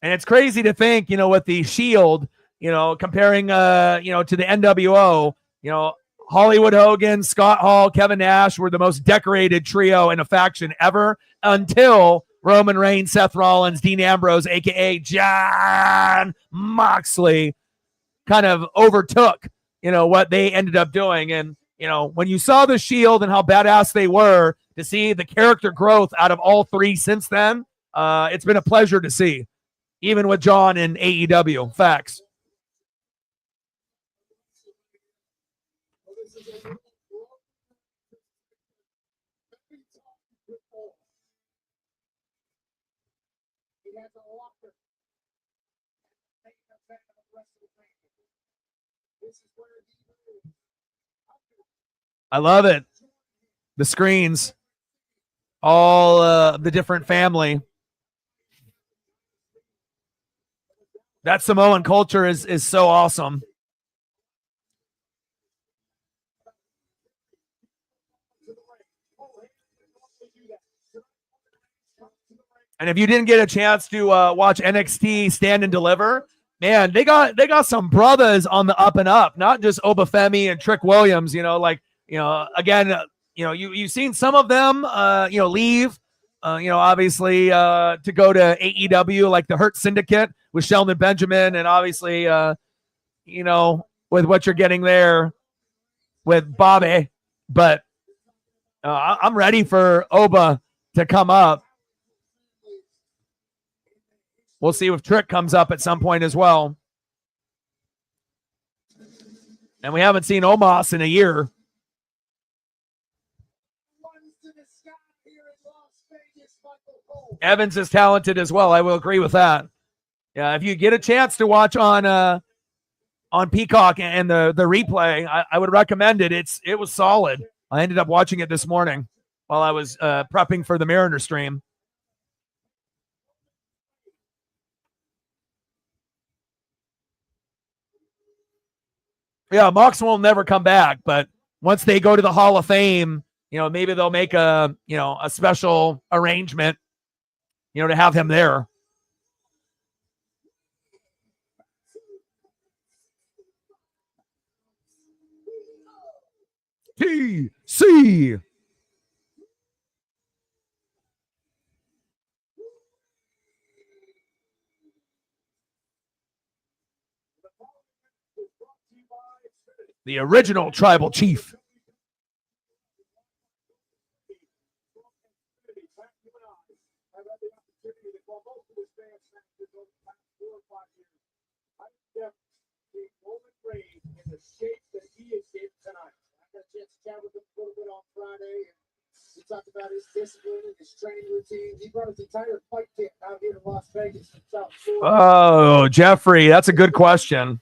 And it's crazy to think, with the Shield, comparing to the NWO, Hollywood Hogan, Scott Hall, Kevin Nash were the most decorated trio in a faction ever until Roman Reigns, Seth Rollins, Dean Ambrose, a.k.a. Jon Moxley, kind of overtook, what they ended up doing. And, when you saw the Shield and how badass they were, to see the character growth out of all three since then, it's been a pleasure to see, even with John in AEW. Facts. I love it. The screens, all the different family. That Samoan culture is so awesome. And if you didn't get a chance to watch NXT Stand and Deliver, man, they got some brothers on the up and up, not just Obafemi and Trick Williams. Again, you've seen some of them, leave, obviously to go to AEW, like the Hurt Syndicate with Shelton Benjamin, and obviously, with what you're getting there with Bobby. But I'm ready for Oba to come up. We'll see if Trick comes up at some point as well. And we haven't seen Omos in a year. Evans is talented as well. I will agree with that. Yeah, if you get a chance to watch on Peacock and the replay, I would recommend it. It was solid. I ended up watching it this morning while I was prepping for the Mariner stream. Yeah, Mox will never come back, but once they go to the Hall of Fame, maybe they'll make a special arrangement, to have him there. TC. The original tribal chief. In the shape that he is in tonight. I got a chance to chat with him a little bit on Friday, and he talked about his discipline and his training routine. He brought his entire fight kit out here to Las Vegas. Oh, Jeffrey, that's a good question.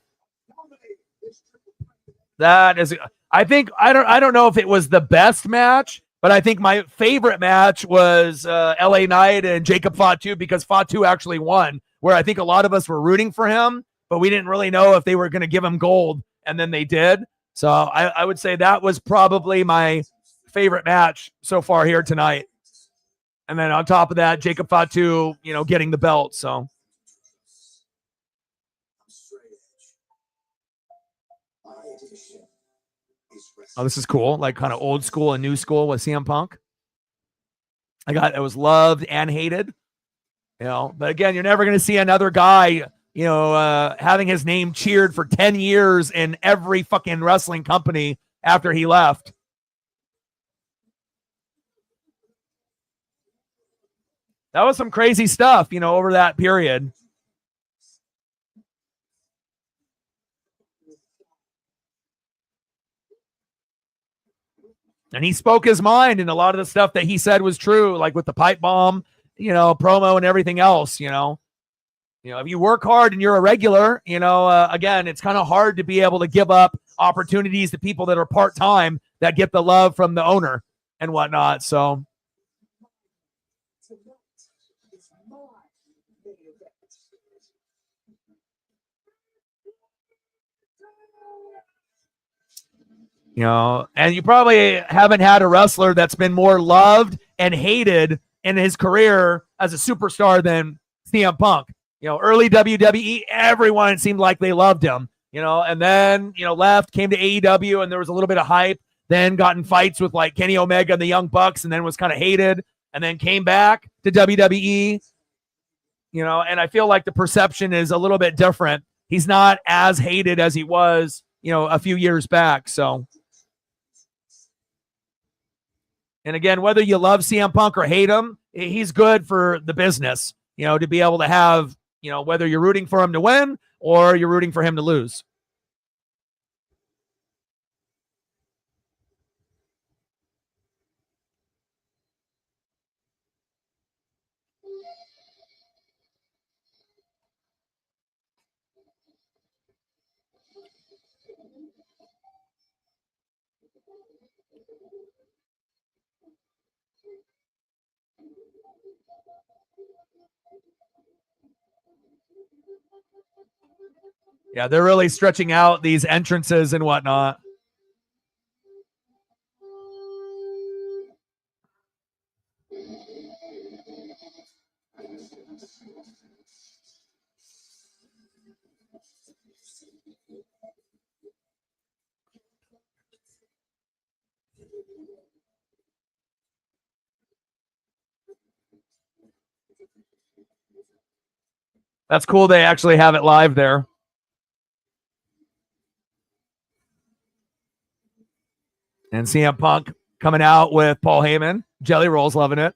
That is, I think, I don't know if it was the best match, but I think my favorite match was LA Knight and Jacob Fatu, because Fatu actually won, where I think a lot of us were rooting for him, but we didn't really know if they were going to give him gold, and then they did. So I would say that was probably my favorite match so far here tonight. And then on top of that, Jacob Fatu, getting the belt. So. Oh, this is cool. Like kind of old school and new school with CM Punk. It was loved and hated, but again, you're never going to see another guy, having his name cheered for 10 years in every fucking wrestling company after he left. That was some crazy stuff, over that period. And he spoke his mind, and a lot of the stuff that he said was true, like with the pipe bomb, promo and everything else, if you work hard and you're a regular, again, it's kind of hard to be able to give up opportunities to people that are part-time that get the love from the owner and whatnot. So. And you probably haven't had a wrestler that's been more loved and hated in his career as a superstar than CM Punk. Early WWE, everyone, it seemed like they loved him, and then, left, came to AEW, and there was a little bit of hype, then got in fights with like Kenny Omega and the Young Bucks, and then was kind of hated, and then came back to WWE, and I feel like the perception is a little bit different. He's not as hated as he was, a few years back. So. And again, whether you love CM Punk or hate him, he's good for the business, to be able to have, whether you're rooting for him to win or you're rooting for him to lose. Yeah, they're really stretching out these entrances and whatnot. That's cool. They actually have it live there. And CM Punk coming out with Paul Heyman. Jelly Roll's loving it.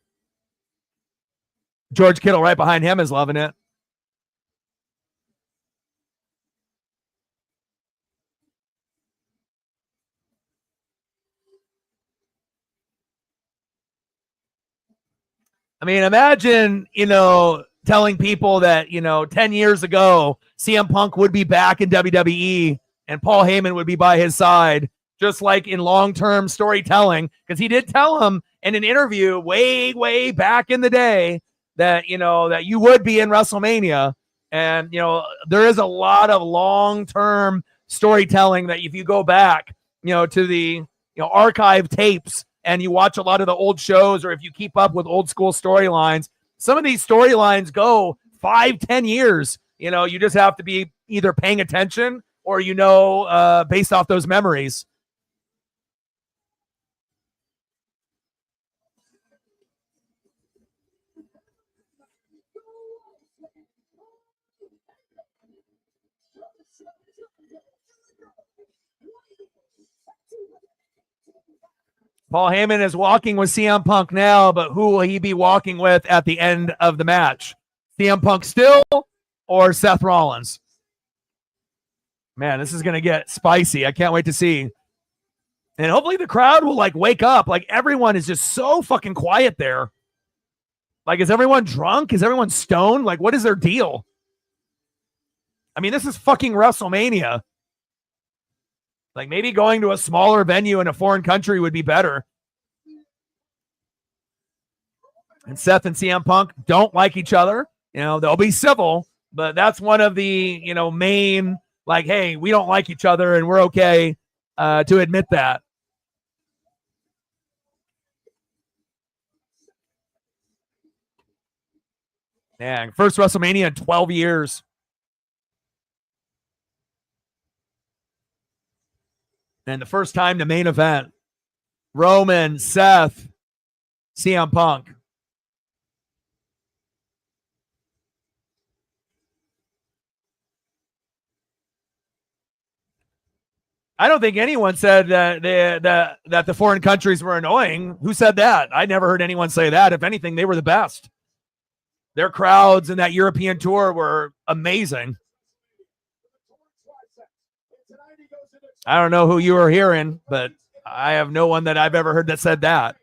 George Kittle right behind him is loving it. I mean, imagine, telling people that, 10 years ago, CM Punk would be back in WWE and Paul Heyman would be by his side, just like in long-term storytelling, because he did tell him in an interview way, way back in the day that, that you would be in WrestleMania. And, there is a lot of long-term storytelling that if you go back, to the, archive tapes and you watch a lot of the old shows, or if you keep up with old school storylines, some of these storylines go 5-10 years. You just have to be either paying attention or, based off those memories. Paul Heyman is walking with CM Punk now, but who will he be walking with at the end of the match? CM Punk still or Seth Rollins? Man, this is going to get spicy. I can't wait to see. And hopefully the crowd will wake up. Everyone is just so fucking quiet there. Is everyone drunk? Is everyone stoned? What is their deal? I mean, this is fucking WrestleMania. Maybe going to a smaller venue in a foreign country would be better. And Seth and CM Punk don't like each other. They'll be civil, but that's one of the, main, hey, we don't like each other and we're okay to admit that. Man, first WrestleMania in 12 years. And the first time to main event. Roman, Seth, CM Punk. I don't think anyone said that the foreign countries were annoying. Who said that? I never heard anyone say that. If anything, they were the best. Their crowds in that European tour were amazing. I don't know who you were hearing, but I have no one that I've ever heard that said that.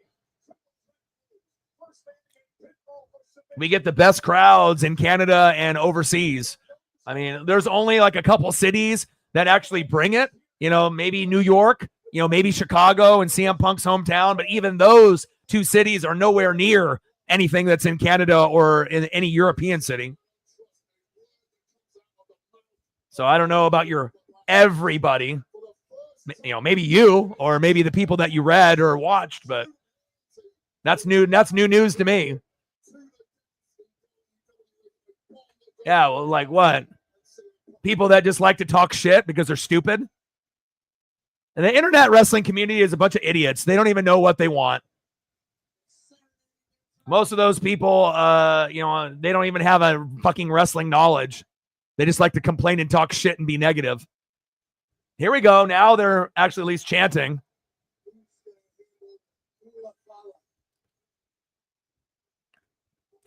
We get the best crowds in Canada and overseas. I mean, there's only a couple cities that actually bring it. Maybe New York, maybe Chicago and CM Punk's hometown. But even those two cities are nowhere near anything that's in Canada or in any European city. So I don't know about your everybody. Maybe you or maybe the people that you read or watched, but that's new news to me. Yeah, well, what? People that just like to talk shit because they're stupid? And the internet wrestling community is a bunch of idiots. They don't even know what they want. Most of those people, they don't even have a fucking wrestling knowledge. They just like to complain and talk shit and be negative. Here we go. Now they're actually at least chanting.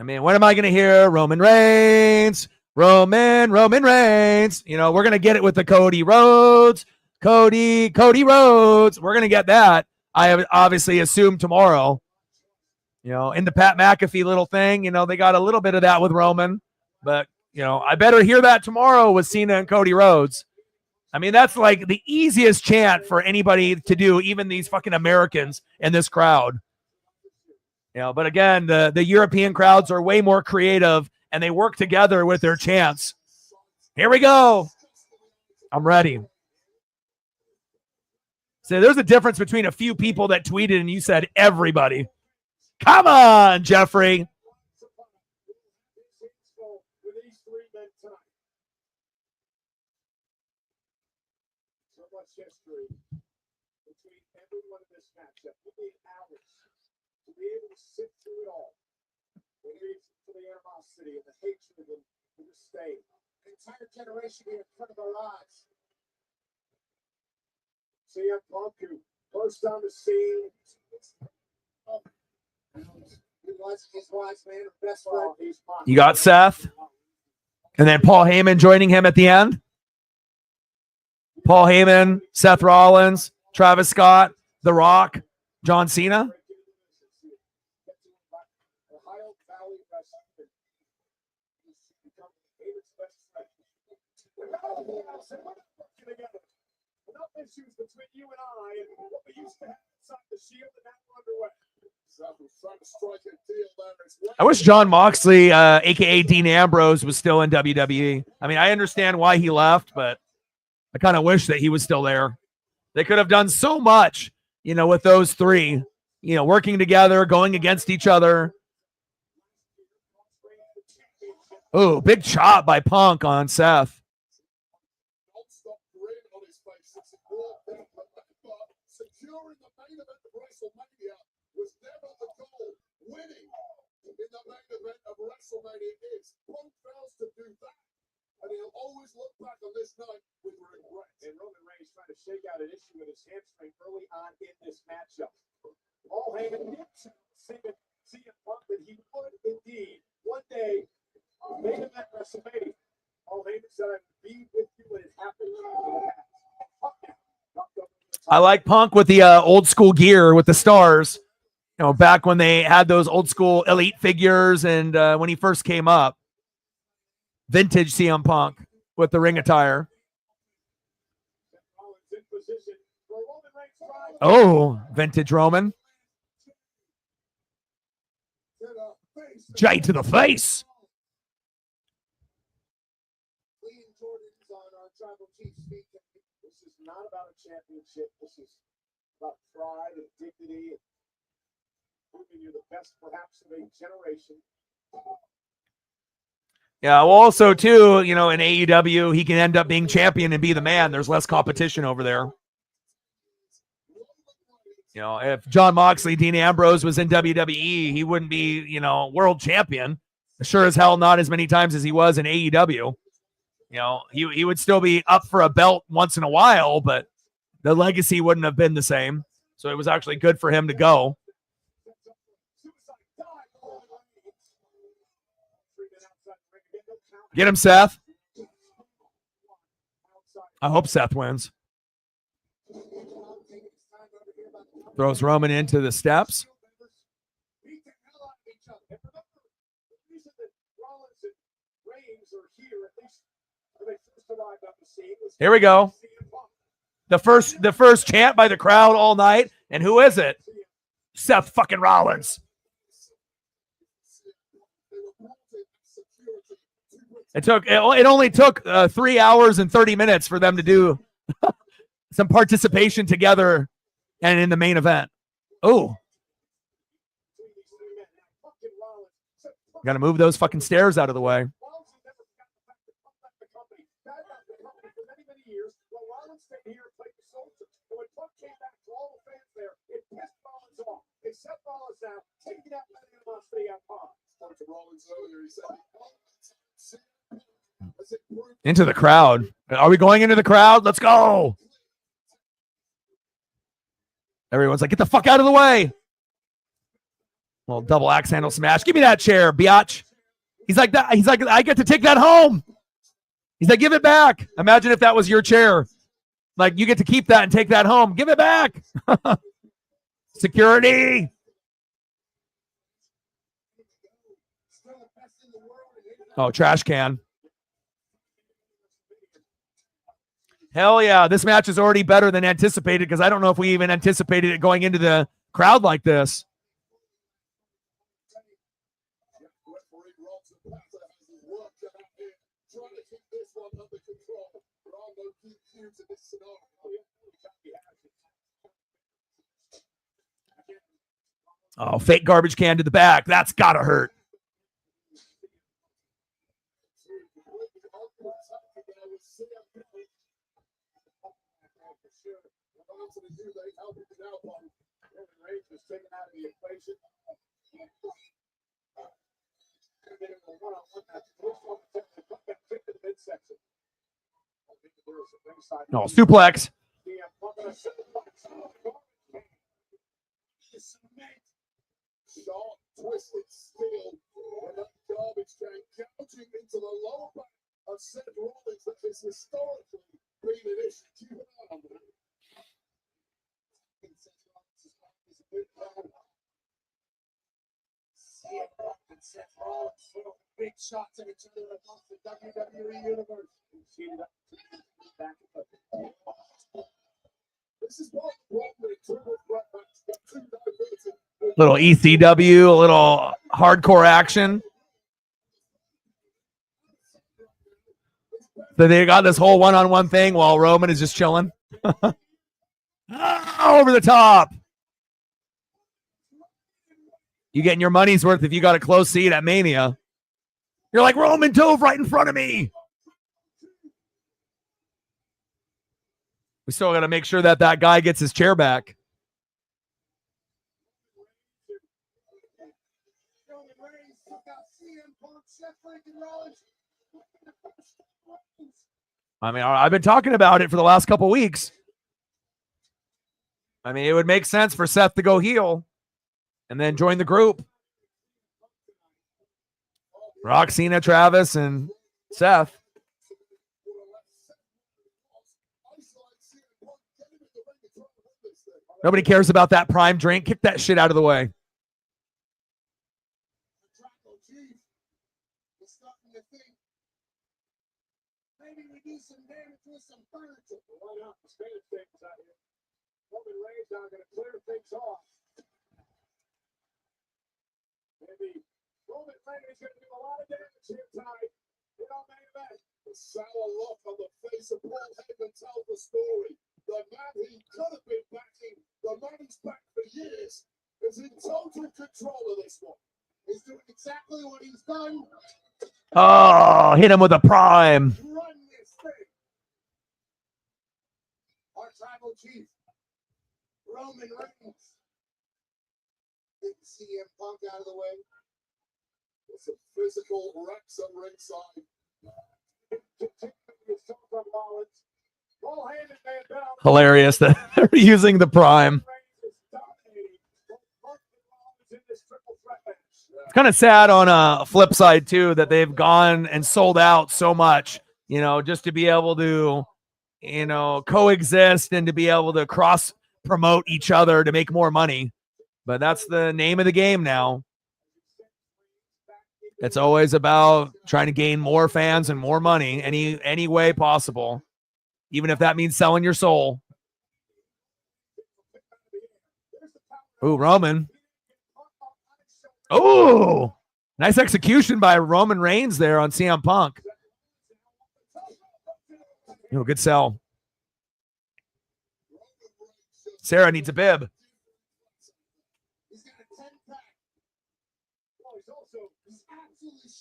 I mean, what am I going to hear? Roman Reigns. Roman Reigns. We're going to get it with the Cody Rhodes. Cody Rhodes. We're going to get that. I have obviously assumed tomorrow. In the Pat McAfee little thing, they got a little bit of that with Roman. But, I better hear that tomorrow with Cena and Cody Rhodes. I mean, that's the easiest chant for anybody to do, even these fucking Americans in this crowd. But again, the European crowds are way more creative and they work together with their chants. Here we go. I'm ready. So there's a difference between a few people that tweeted and you said everybody. Come on, Jeffrey. History between everyone in this matchup. We need hours to be able to sit through it all. We need for the animosity and the hatred and to this stage. An entire generation here in front of our eyes. CM Punk, who burst on the scene. He was his wise man, best friend. You got Seth, and then Paul Heyman joining him at the end. Paul Heyman, Seth Rollins, Travis Scott, The Rock, John Cena. Enough issues between you and I, and what we used to have inside the Shield, and now we're underway. I wish John Moxley, aka Dean Ambrose, was still in WWE. I mean, I understand why he left, but I kind of wish that he was still there. They could have done so much, you know, with those three, you know, working together, going against each other. Oh, big chop by Punk on Seth. Securing the main event of WrestleMania was never the goal. Winning in the main event of WrestleMania is. Punk fails to do that, and he'll always look back on this night with regret. And Roman Reigns trying to shake out an issue with his hamstring early on in this matchup. Paul Heyman did CM Punk that he would indeed one day main event WrestleMania. Paul Heyman said, "I would be with you when it happens." I like Punk with the old school gear with the stars. You know, back when they had those old school elite figures, and when he first came up, vintage CM Punk with the ring attire. Oh, vintage Roman. Jade to the face. This is not about a championship. This is about pride and dignity and proving you're the best, perhaps, of a generation. Yeah, well, also, too, you know, in AEW, he can end up being champion and be the man. There's less competition over there. You know, if John Moxley, Dean Ambrose was in WWE, he wouldn't be, you know, world champion. Sure as hell not as many times as he was in AEW. You know, he would still be up for a belt once in a while, but the legacy wouldn't have been the same. So it was actually good for him to go. Get him, Seth. I hope Seth wins. Throws Roman into the steps. Here we go. The first chant by the crowd all night. And who is it? Seth fucking Rollins. It only took 3 hours and 30 minutes for them to do some participation together and in the main event. Oh. Got to move those fucking stairs out of the way. Into the crowd. Are we going into the crowd? Let's go. Everyone's like, get the fuck out of the way. Well, double axe handle smash. Give me that chair, biatch. He's like that. He's like, I get to take that home. He's like, give it back. Imagine if that was your chair. Like, you get to keep that and take that home. Give it back. Security. Oh, trash can. Hell yeah. This match is already better than anticipated because I don't know if we even anticipated it going into the crowd like this. Oh, fake garbage can to the back. That's gotta hurt. No, suplex. Sharp, twisted steel with that garbage can gouging into the lower back of Seth Rollins that has historically been an issue. Keep an eye on that. Seth Rollins put up big shots at each other across the WWE universe. This is what Broadway triple threat match got too diverted. Little ECW, a little hardcore action. So they got this whole one-on-one thing while Roman is just chilling. Over the top. You getting your money's worth if you got a close seat at Mania. You're like, Roman dove right in front of me. We still got to make sure that that guy gets his chair back. I mean, I've been talking about it for the last couple weeks. I mean, it would make sense for Seth to go heel and then join the group. Rock, Cena, Travis, and Seth. Nobody cares about that prime drink. Kick that shit out of the way. Maybe we do some damage with some furniture. Why not? The Spanish things out here. Roman Reigns now going to clear things off. Maybe Roman Reigns is going to do a lot of damage here tonight. You know, main event. The sour look on the face of Paul Heyman tells the story. The man he could have been backing, the man he's backed for years, is in total control of this one. He's doing exactly what he's done. Oh, hit him with a prime. Run this thing. Our tribal chief, Roman Reigns. Didn't CM Punk out of the way. With some physical wrecks on ringside. Hilarious that they're using the prime. It's kind of sad on a flip side too that they've gone and sold out so much, you know, just to be able to, you know, coexist and to be able to cross promote each other to make more money. But that's the name of the game now. It's always about trying to gain more fans and more money any way possible, even if that means selling your soul. Ooh, Roman. Oh, nice execution by Roman Reigns there on CM Punk. Oh, good sell. Sarah needs a bib.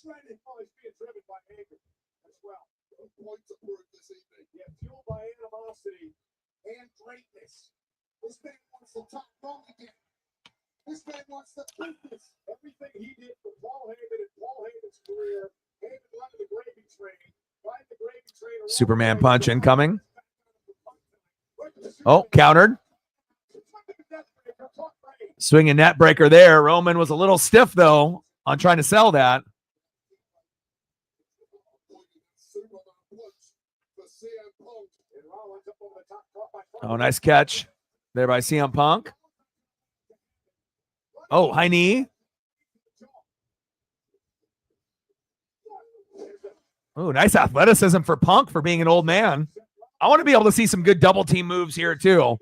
Shredded. Oh, he's being driven by anger as well. No point to prove this evening. Yeah, fueled by animosity and greatness. This man wants the top rung again. This man wants the business. Everything he did for Paul Heyman and Paul Heyman's career. Heyman led the gravy train. Ride the gravy train. Superman punch incoming. Oh, countered. Swinging net breaker there. Roman was a little stiff though on trying to sell that. Oh, nice catch there by CM Punk. Oh, high knee. Oh, nice athleticism for Punk for being an old man. I want to be able to see some good double team moves here too.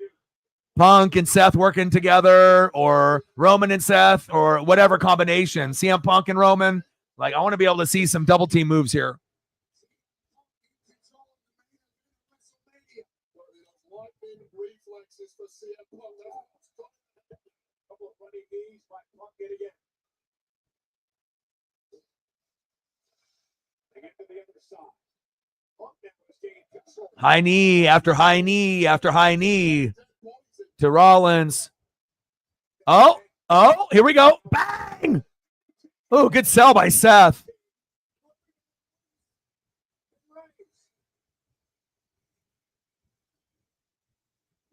Punk and Seth working together, or Roman and Seth, or whatever combination. CM Punk and Roman. Like, I want to be able to see some double team moves here. High knee after high knee after high knee to Rollins. Oh, here we go. Bang! Oh, good sell by Seth.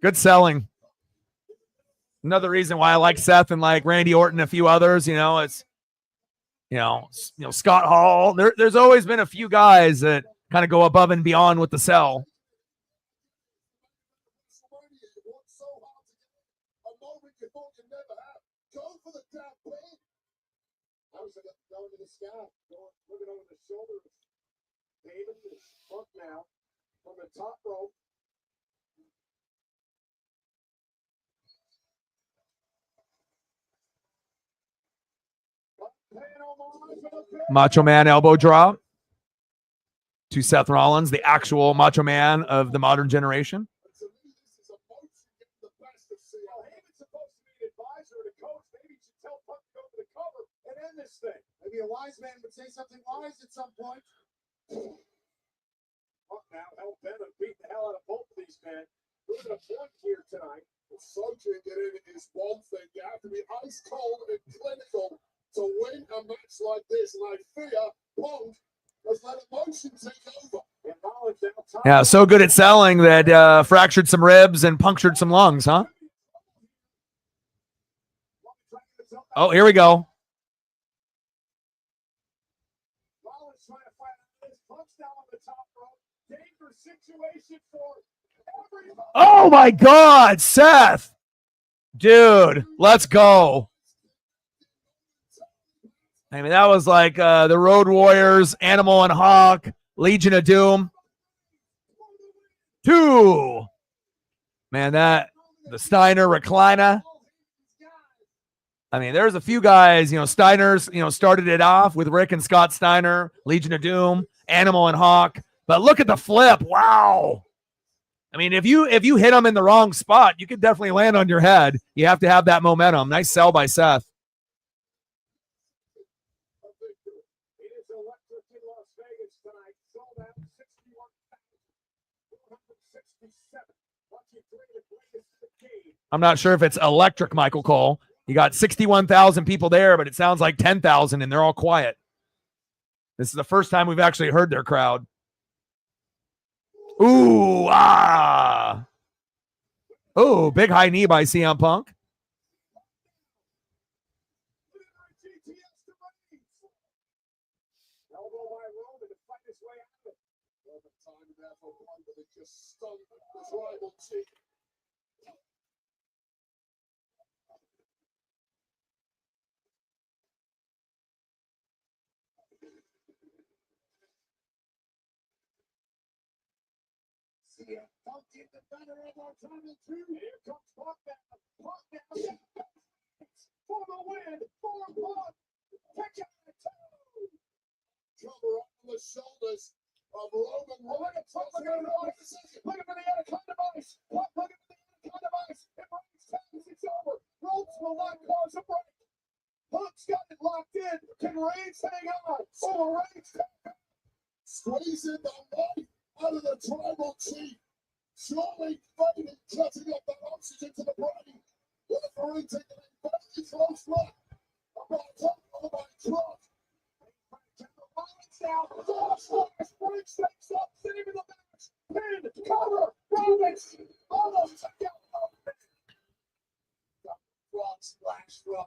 Good selling. Another reason why I like Seth and like Randy Orton and a few others, it's Scott Hall. There's always been a few guys that kind of go above and beyond with the sell. Going to the sky, looking over the shoulder. David is Punk now from the top rope. Macho Man elbow drop to Seth Rollins, the actual Macho Man of the modern generation. Maybe a wise man would say something wise at some point. Punk now hell bent and beat the hell out of both of these men. Losing a point here tonight. Soaking it in is one thing. You have to be ice cold and clinical to win a match like this. And I fear Punk has let emotion take over. Yeah, so good at selling that fractured some ribs and punctured some lungs, huh? Oh, here we go. Oh my God, Seth. Dude, let's go. I mean, that was like the Road Warriors, Animal and Hawk, Legion of Doom. 2. Man, the Steiner recliner. I mean, there's a few guys, Steiner's, started it off with Rick and Scott Steiner, Legion of Doom, Animal and Hawk. But look at the flip. Wow. I mean, if you hit them in the wrong spot, you could definitely land on your head. You have to have that momentum. Nice sell by Seth. I'm not sure if it's electric, Michael Cole. You got 61,000 people there, but it sounds like 10,000, and they're all quiet. This is the first time we've actually heard their crowd. Ooh, ah. Oh, big high knee by CM Punk. Punk get the better of our time in 2. Here comes Punk now. Punk now. For the win. For Punk. Pick up the 2. Cover up on the shoulders of Roman. Look at Punk. Look at the Anaconda Vice. Punk, look at the Anaconda Vice. It breaks 10. It's over. Ropes will not cause a break. Punk's got it locked in. Can Reigns hang on? Oh, Reigns. Squeezing the life out of the tribal chief. Surely fighting, cutting up that oxygen to the brain. Referee taking a very close look. About top of my truck. Down. Breaks things up. Sitting in the match. Pin. Cover. Rollins. Almost took out. Frog splash from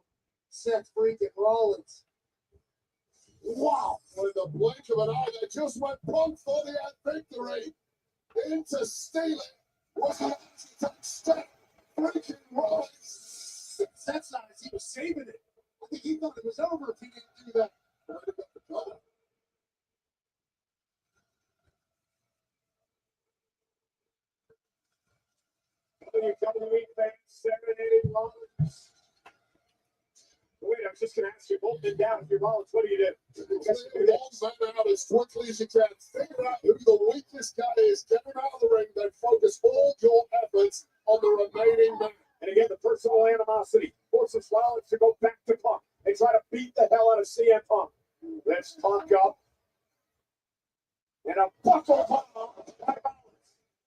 Seth freaking Rollins. Wow. With the blink of an eye, they just went Punk for the victory. Into stealing. Was the step. Freaking Rollins. That's not as he was saving it. I think he thought it was over if he didn't do that. WWE fans, 7-8 Rollins. Wait, I was just going to ask you, both been down. If you're Rollins, what do you do? Clear one man out as quickly as you can. Figure out who the weakest guy is. Get him out of the ring. Then focus all your efforts on the remaining man. And again, the personal animosity forces Rollins to go back to Punk. They try to beat the hell out of CM Punk. Let's Punk up. And a buckle by Rollins.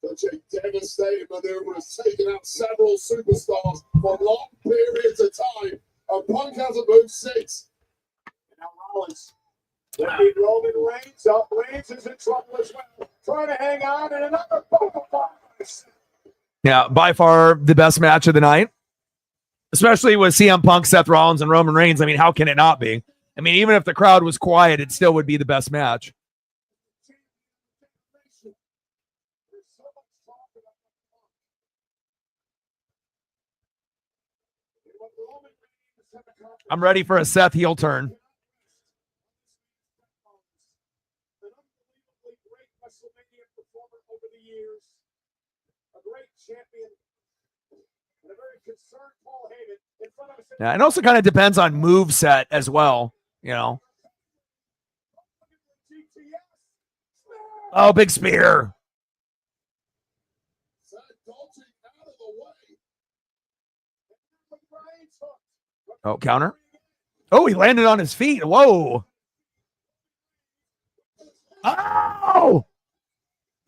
Such a devastating maneuver has taken out several superstars for long periods of time. And Punk hasn't moved since. And now Rollins lifting Roman Reigns up. Reigns is in trouble as well. Trying to hang on, and another buckle by. Yeah, by far the best match of the night, especially with CM Punk, Seth Rollins, and Roman Reigns. I mean, how can it not be? I mean, even if the crowd was quiet, it still would be the best match. I'm ready for a Seth heel turn. An unbelievably great WrestleMania performer over the years. A great champion. And a very concerned Paul Heyman in front of us. Yeah, it also kind of depends on move set as well, you know. Oh, big spear. Oh, counter. Oh, he landed on his feet. Whoa. Oh!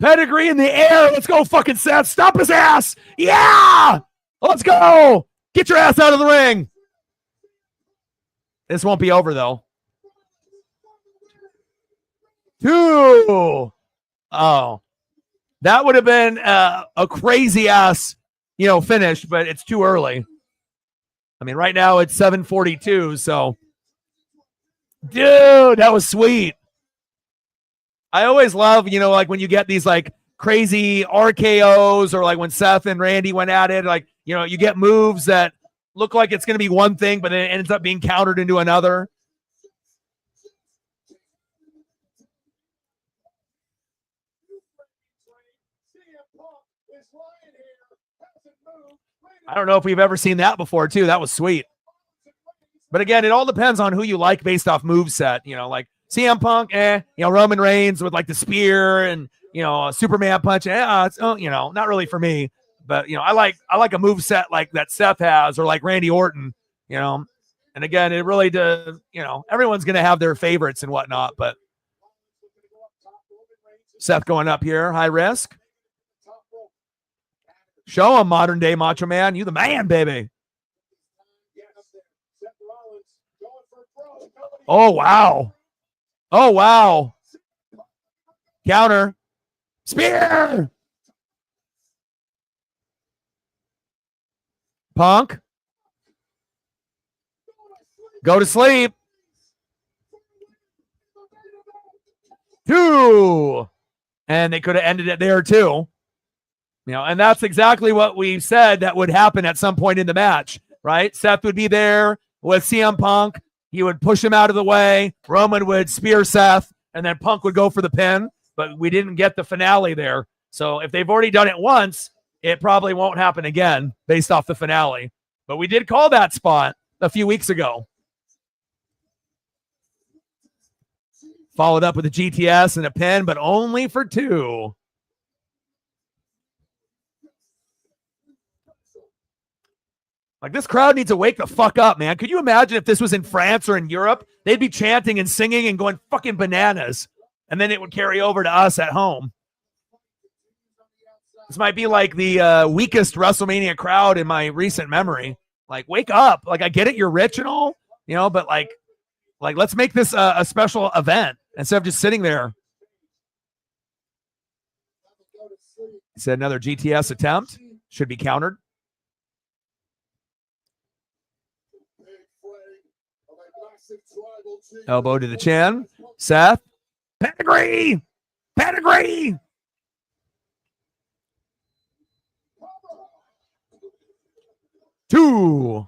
Pedigree in the air. Let's go, fucking Seth. Stop his ass. Yeah! Let's go. Get your ass out of the ring. This won't be over, though. 2. Oh. That would have been a crazy ass, finish, but it's too early. I mean, right now it's 7:42, so. Dude, that was sweet. I always love, like when you get these like crazy RKOs or like when Seth and Randy went at it, like, you get moves that look like it's going to be one thing, but then it ends up being countered into another. I don't know if we've ever seen that before, too. That was sweet. But again, it all depends on who you like based off moveset. Like CM Punk, Roman Reigns with like the spear and, a Superman punch. It's, not really for me. But, I like a moveset like that Seth has or like Randy Orton, And again, it really does, everyone's going to have their favorites and whatnot. But Seth going up here, high risk. Show him, modern day Macho Man. You the man, baby. Oh, wow. Oh, wow. Counter. Spear. Punk. Go to sleep. 2. And they could have ended it there, too. And that's exactly what we said that would happen at some point in the match, right? Seth would be there with CM Punk. He would push him out of the way. Roman would spear Seth, and then Punk would go for the pin. But we didn't get the finale there. So if they've already done it once, it probably won't happen again based off the finale. But we did call that spot a few weeks ago. Followed up with a GTS and a pin, but only for 2. Like, this crowd needs to wake the fuck up, man. Could you imagine if this was in France or in Europe? They'd be chanting and singing and going fucking bananas. And then it would carry over to us at home. This might be like the weakest WrestleMania crowd in my recent memory. Like, wake up. Like, I get it. You're rich and all, but like let's make this a special event instead of just sitting there. He said another GTS attempt. Should be countered. Elbow to the chin. Seth. Pedigree. Pedigree. Two.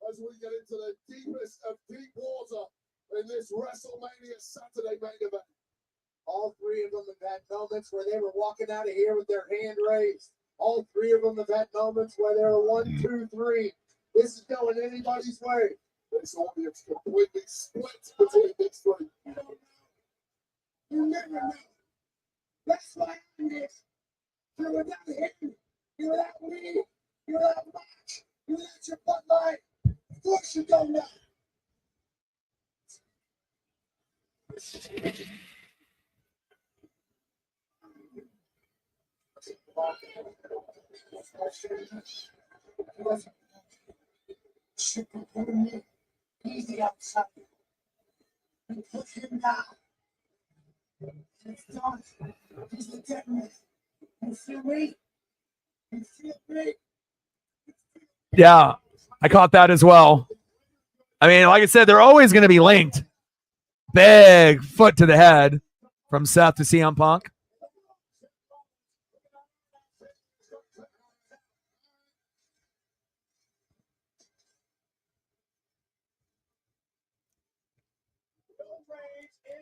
As we get into the deepest of deep water in this WrestleMania Saturday main event. All 3 of them have had moments where they were walking out of here with their hand raised. All 3 of them have had moments where they were 1, 2, 3. This is going anybody's way. This audience completely split between these 3. You never know. That's why I'm this. You're without him. You're without me. You're without much. You're without your bloodline. Of course you don't know. Easy outside and put him down. Yeah, I caught that as well. I mean, like I said, they're always going to be linked. Big foot to the head from Seth to CM Punk.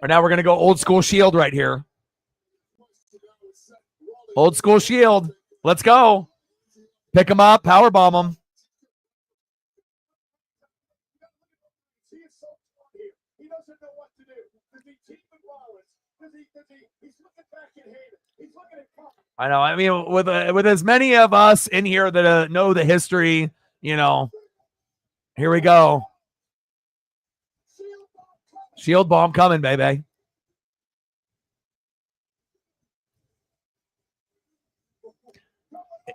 And now we're going to go old school Shield right here. Old school Shield. Let's go. Pick him up. Powerbomb him. He doesn't know what to do. Does he keep with Rollins? He's looking back at Hayden. He's looking at Punk. I know. I mean, with as many of us in here that know the history, you know, here we go. Shield bomb coming, baby.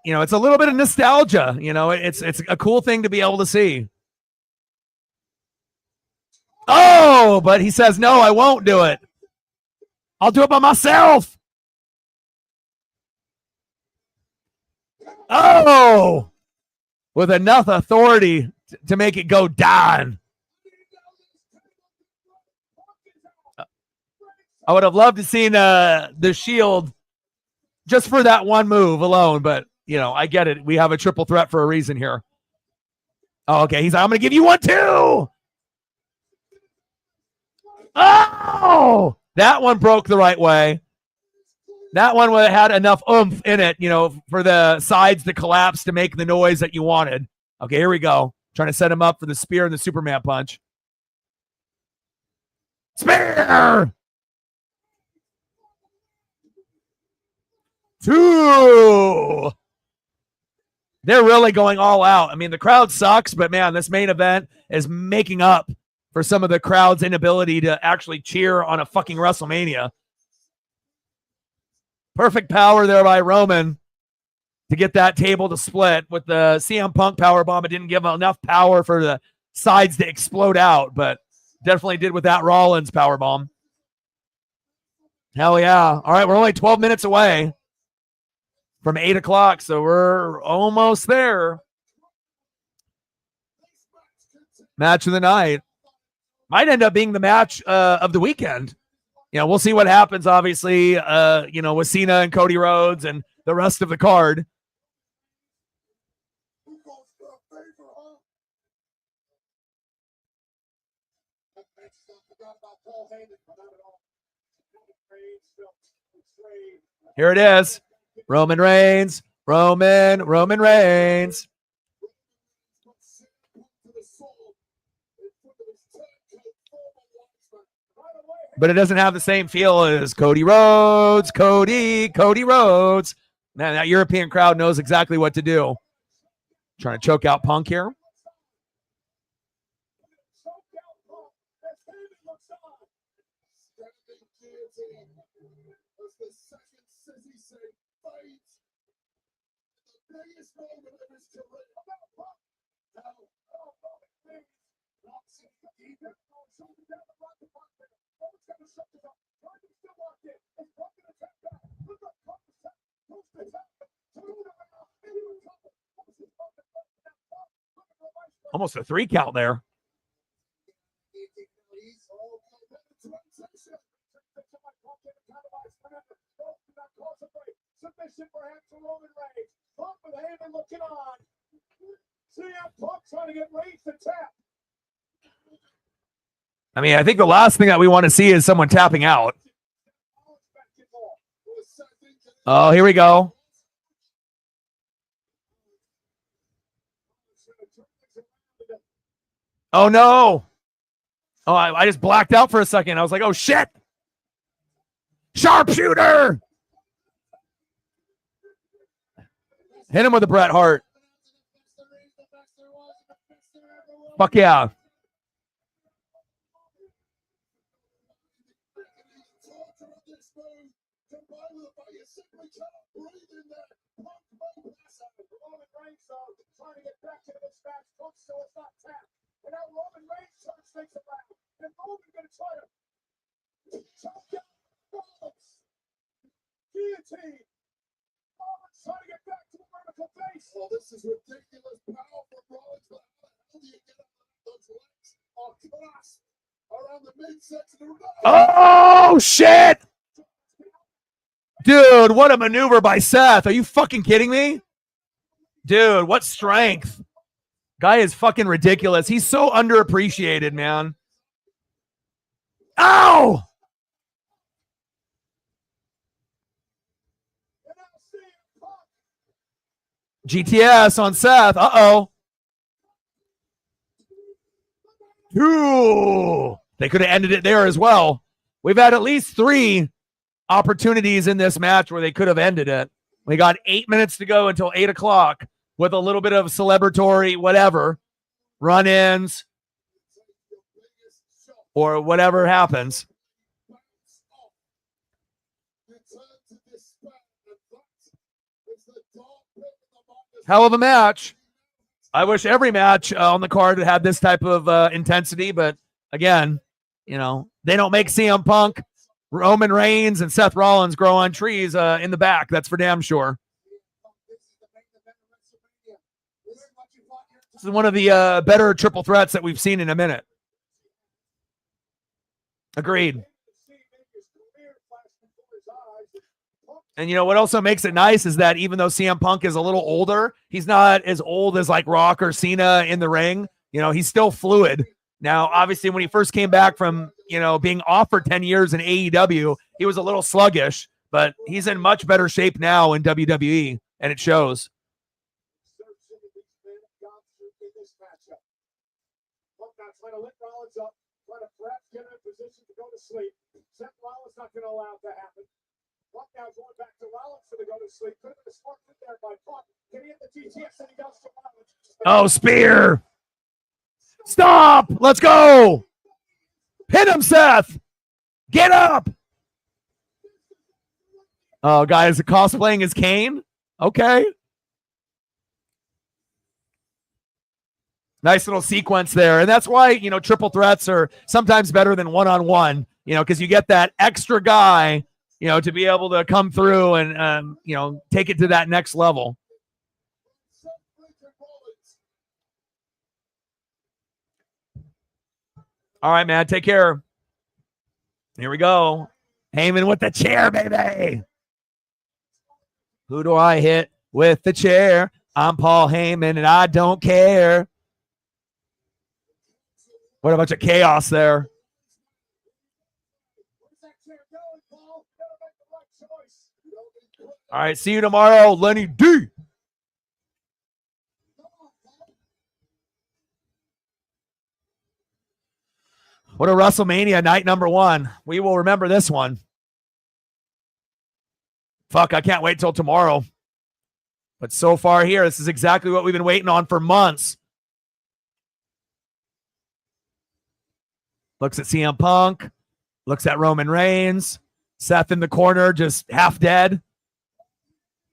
You know, it's a little bit of nostalgia. You know, it's a cool thing to be able to see. Oh, but he says, no, I won't do it. I'll do it by myself. Oh, with enough authority to make it go down. I would have loved to seen the Shield just for that one move alone, but you know, I get it. We have a triple threat for a reason here. Oh, okay, he's like, I'm going to give you one too. Oh, that one broke the right way. That one had enough oomph in it, you know, for the sides to collapse to make the noise that you wanted. Okay, here we go. Trying to set him up for the spear and the Superman punch. Spear! 2. They're really going all out. I mean, the crowd sucks, but man, this main event is making up for some of the crowd's inability to actually cheer on a fucking WrestleMania. Perfect power there by Roman to get that table to split. With the CM Punk powerbomb, it didn't give enough power for the sides to explode out, but definitely did with that Rollins powerbomb. Hell yeah. All right, we're only 12 minutes away from 8 o'clock, so we're almost there. Match of the night. Might end up being the match of the weekend. You know, we'll see what happens, obviously, you know, with Cena and Cody Rhodes and the rest of the card. Here it is. Roman Reigns. Roman Reigns. But it doesn't have the same feel as Cody Rhodes. Cody Rhodes. Man, that European crowd knows exactly what to do. Trying to choke out Punk here. Almost a 3 count there. Submission perhaps for Roman Reigns. Punk with Heyman looking on. CM Punk trying to get Reigns to tap. I mean, I think the last thing that we want to see is someone tapping out. Oh, here we go. Oh, no. Oh, I just blacked out for a second. I was like, oh, shit. Sharpshooter. Hit him with a Bret Hart. Fuck yeah. Trying to get back into this match, so it's not tapped. And now Roman Reigns turns things around. And Roman going to try to choke out. Oh, shit. Dude, what a maneuver by Seth. Are you fucking kidding me? Dude, what strength. Guy is fucking ridiculous. He's so underappreciated, man. Ow! GTS on Seth. Uh-oh. Ooh. They could have ended it there as well. We've had at least 3 opportunities in this match where they could have ended it. We got 8 minutes to go until 8 o'clock with a little bit of celebratory whatever, run-ins, or whatever happens. Hell of a match. I wish every match on the card had this type of intensity, but again, you know, they don't make CM Punk, Roman Reigns, and Seth Rollins grow on trees in the back. That's for damn sure. This is one of the better triple threats that we've seen in a minute. Agreed. And you know what also makes it nice is that even though CM Punk is a little older, he's not as old as like Rock or Cena in the ring. You know, he's still fluid. Now, obviously, when he first came back from, you know, being off for 10 years in AEW, he was a little sluggish, but he's in much better shape now in WWE, and it shows. Trying to lift Rollins up, trying to perhaps get in a position to go to sleep. Seth Rollins not going to allow it to happen. Punk now going back to Rollins for the go to sleep. Could have been a smart fit there by Punk. Can he hit the GTS? And he does to Rollins. Oh, spear. Stop. Let's go. Hit him, Seth. Get up. Oh, guys, cosplaying as Kane. Okay. Nice little sequence there. And that's why, you know, triple threats are sometimes better than one-on-one, you know, because you get that extra guy, you know, to be able to come through and, you know, take it to that next level. All right, man. Take care. Here we go. Heyman with the chair, baby. Who do I hit with the chair? I'm Paul Heyman, and I don't care. What a bunch of chaos there. All right, see you tomorrow, Lenny D. What a WrestleMania night number 1. We will remember this one. Fuck, I can't wait till tomorrow. But so far here, this is exactly what we've been waiting on for months. Looks at CM Punk. Looks at Roman Reigns. Seth in the corner, just half dead.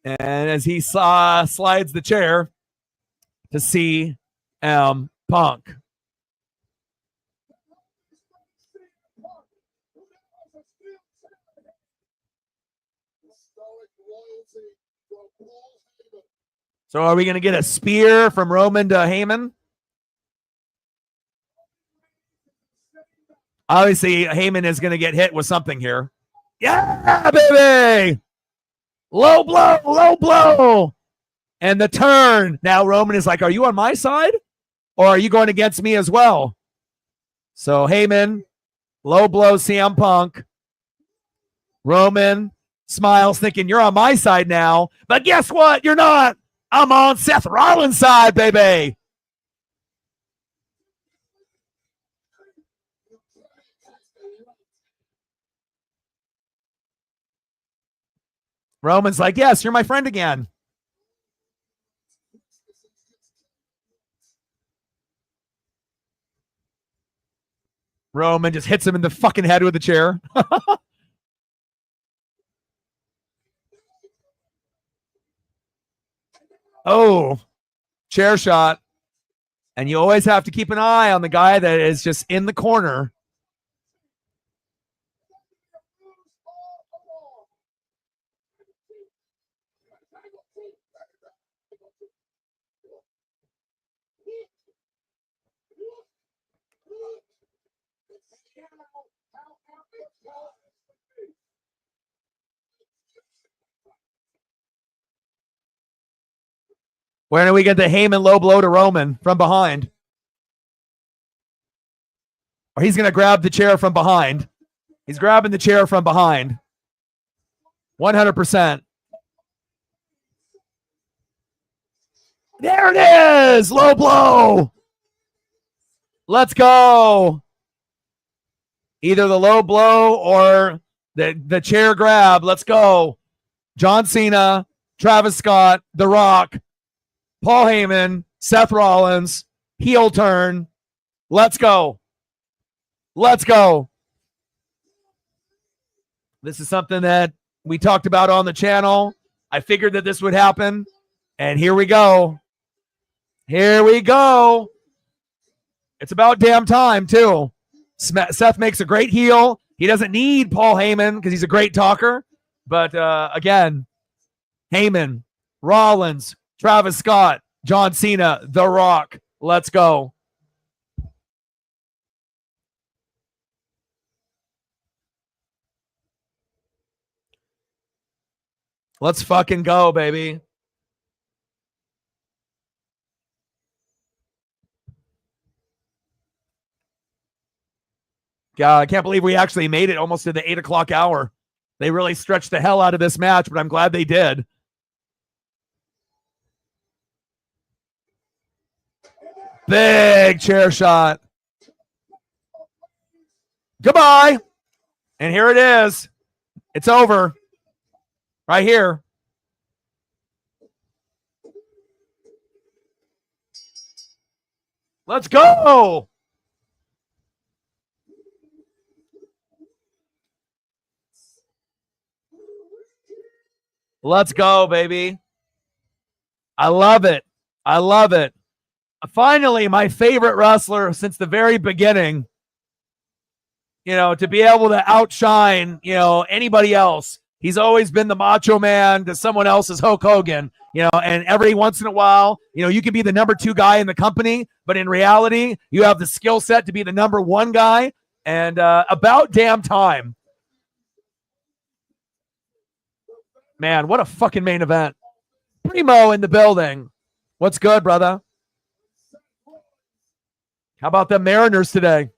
And as he slides the chair to CM Punk. So are we going to get a spear from Roman to Heyman? Obviously, Heyman is going to get hit with something here. Yeah, baby! Low blow, low blow. And the turn. Now Roman is like, are you on my side? Or are you going against me as well? So Heyman, low blow CM Punk. Roman smiles thinking, you're on my side now. But guess what? You're not. I'm on Seth Rollins' side, baby. Roman's like, yes, you're my friend again. Roman just hits him in the fucking head with a chair. Oh, chair shot. And you always have to keep an eye on the guy that is just in the corner. When do we get the Heyman low blow to Roman from behind? Or he's going to grab the chair from behind. He's grabbing the chair from behind. 100%. There it is. Low blow. Let's go. Either the low blow or the chair grab. Let's go. John Cena, Travis Scott, The Rock, Paul Heyman, Seth Rollins, heel turn. Let's go. Let's go. This is something that we talked about on the channel. I figured that this would happen. And here we go. Here we go. It's about damn time, too. Seth makes a great heel. He doesn't need Paul Heyman because he's a great talker. But again, Heyman, Rollins, Travis Scott, John Cena, The Rock. Let's go. Let's fucking go, baby. God, I can't believe we actually made it almost to the 8 o'clock hour. They really stretched the hell out of this match, but I'm glad they did. Big chair shot. Goodbye. And here it is. It's over. Right here. Let's go. Let's go, baby. I love it. I love it. Finally, my favorite wrestler since the very beginning, to be able to outshine, anybody else. He's always been the Macho Man to someone else's Hulk Hogan, and every once in a while, you can be the number 2 guy in the company, but in reality, you have the skill set to be the number 1 guy, and about damn time. Man, what a fucking main event. Primo in the building. What's good, brother? How about the Mariners today?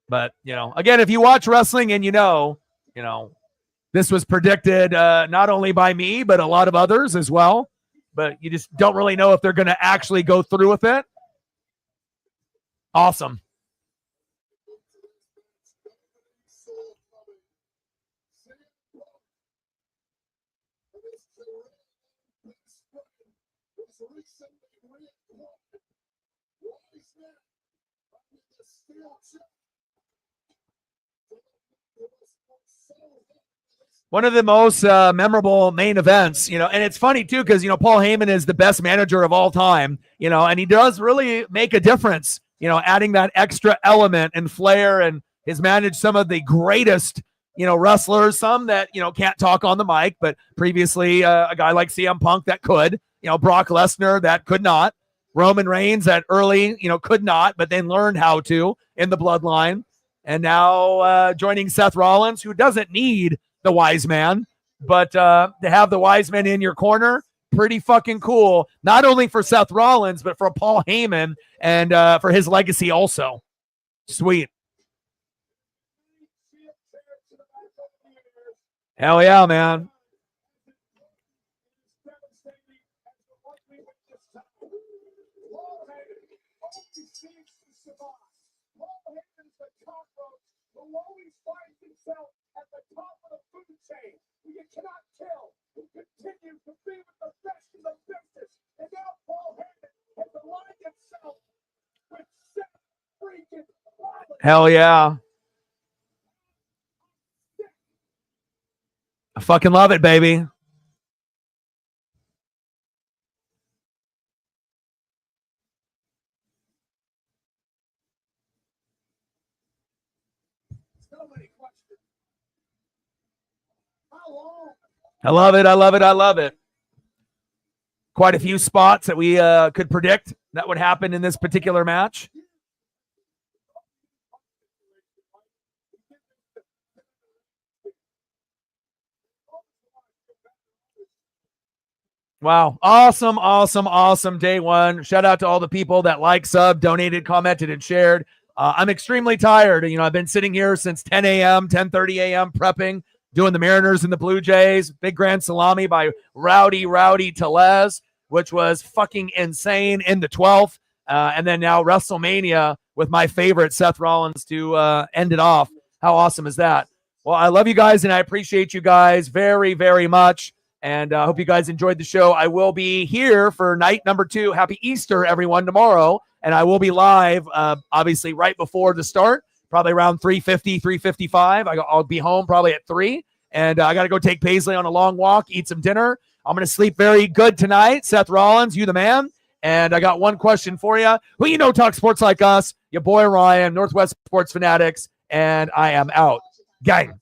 But, again, if you watch wrestling and this was predicted not only by me, but a lot of others as well. But you just don't really know if they're going to actually go through with it. Awesome. One of the most memorable main events, and it's funny too, because, Paul Heyman is the best manager of all time, and he does really make a difference, adding that extra element and flair, and has managed some of the greatest, wrestlers, some that, can't talk on the mic, but previously a guy like CM Punk that could, Brock Lesnar that could not, Roman Reigns that early, could not, but then learned how to in the bloodline. And now joining Seth Rollins, who doesn't need the wise man, but to have the wise man in your corner, pretty fucking cool. Not only for Seth Rollins, but for Paul Heyman and for his legacy also. Sweet. Hell yeah, man. You cannot tell who continues to be with the best in the business. And now Paul Heyman has aligned himself with Seth freaking Rollins. Hell yeah. I fucking love it, baby. I love it. I love it. I love it. Quite a few spots that we could predict that would happen in this particular match. Wow. Awesome, awesome, awesome day one. Shout out to all the people that like, sub, donated, commented, and shared. I'm extremely tired. You know, I've been sitting here since 10 a.m., 10:30 a.m. prepping, doing the Mariners and the Blue Jays. Big grand salami by Rowdy Telez, which was fucking insane in the 12th. And then now WrestleMania with my favorite Seth Rollins to end it off. How awesome is that? Well, I love you guys, and I appreciate you guys very, very much. And I hope you guys enjoyed the show. I will be here for night number 2. Happy Easter, everyone, tomorrow. And I will be live, obviously, right before the start, probably around 3:50, 3:55. I'll be home probably at 3. And I got to go take Paisley on a long walk, eat some dinner. I'm going to sleep very good tonight. Seth Rollins, you the man. And I got one question for you. Who you know talk sports like us? Your boy Ryan, Northwest Sports Fanatics. And I am out. Gang.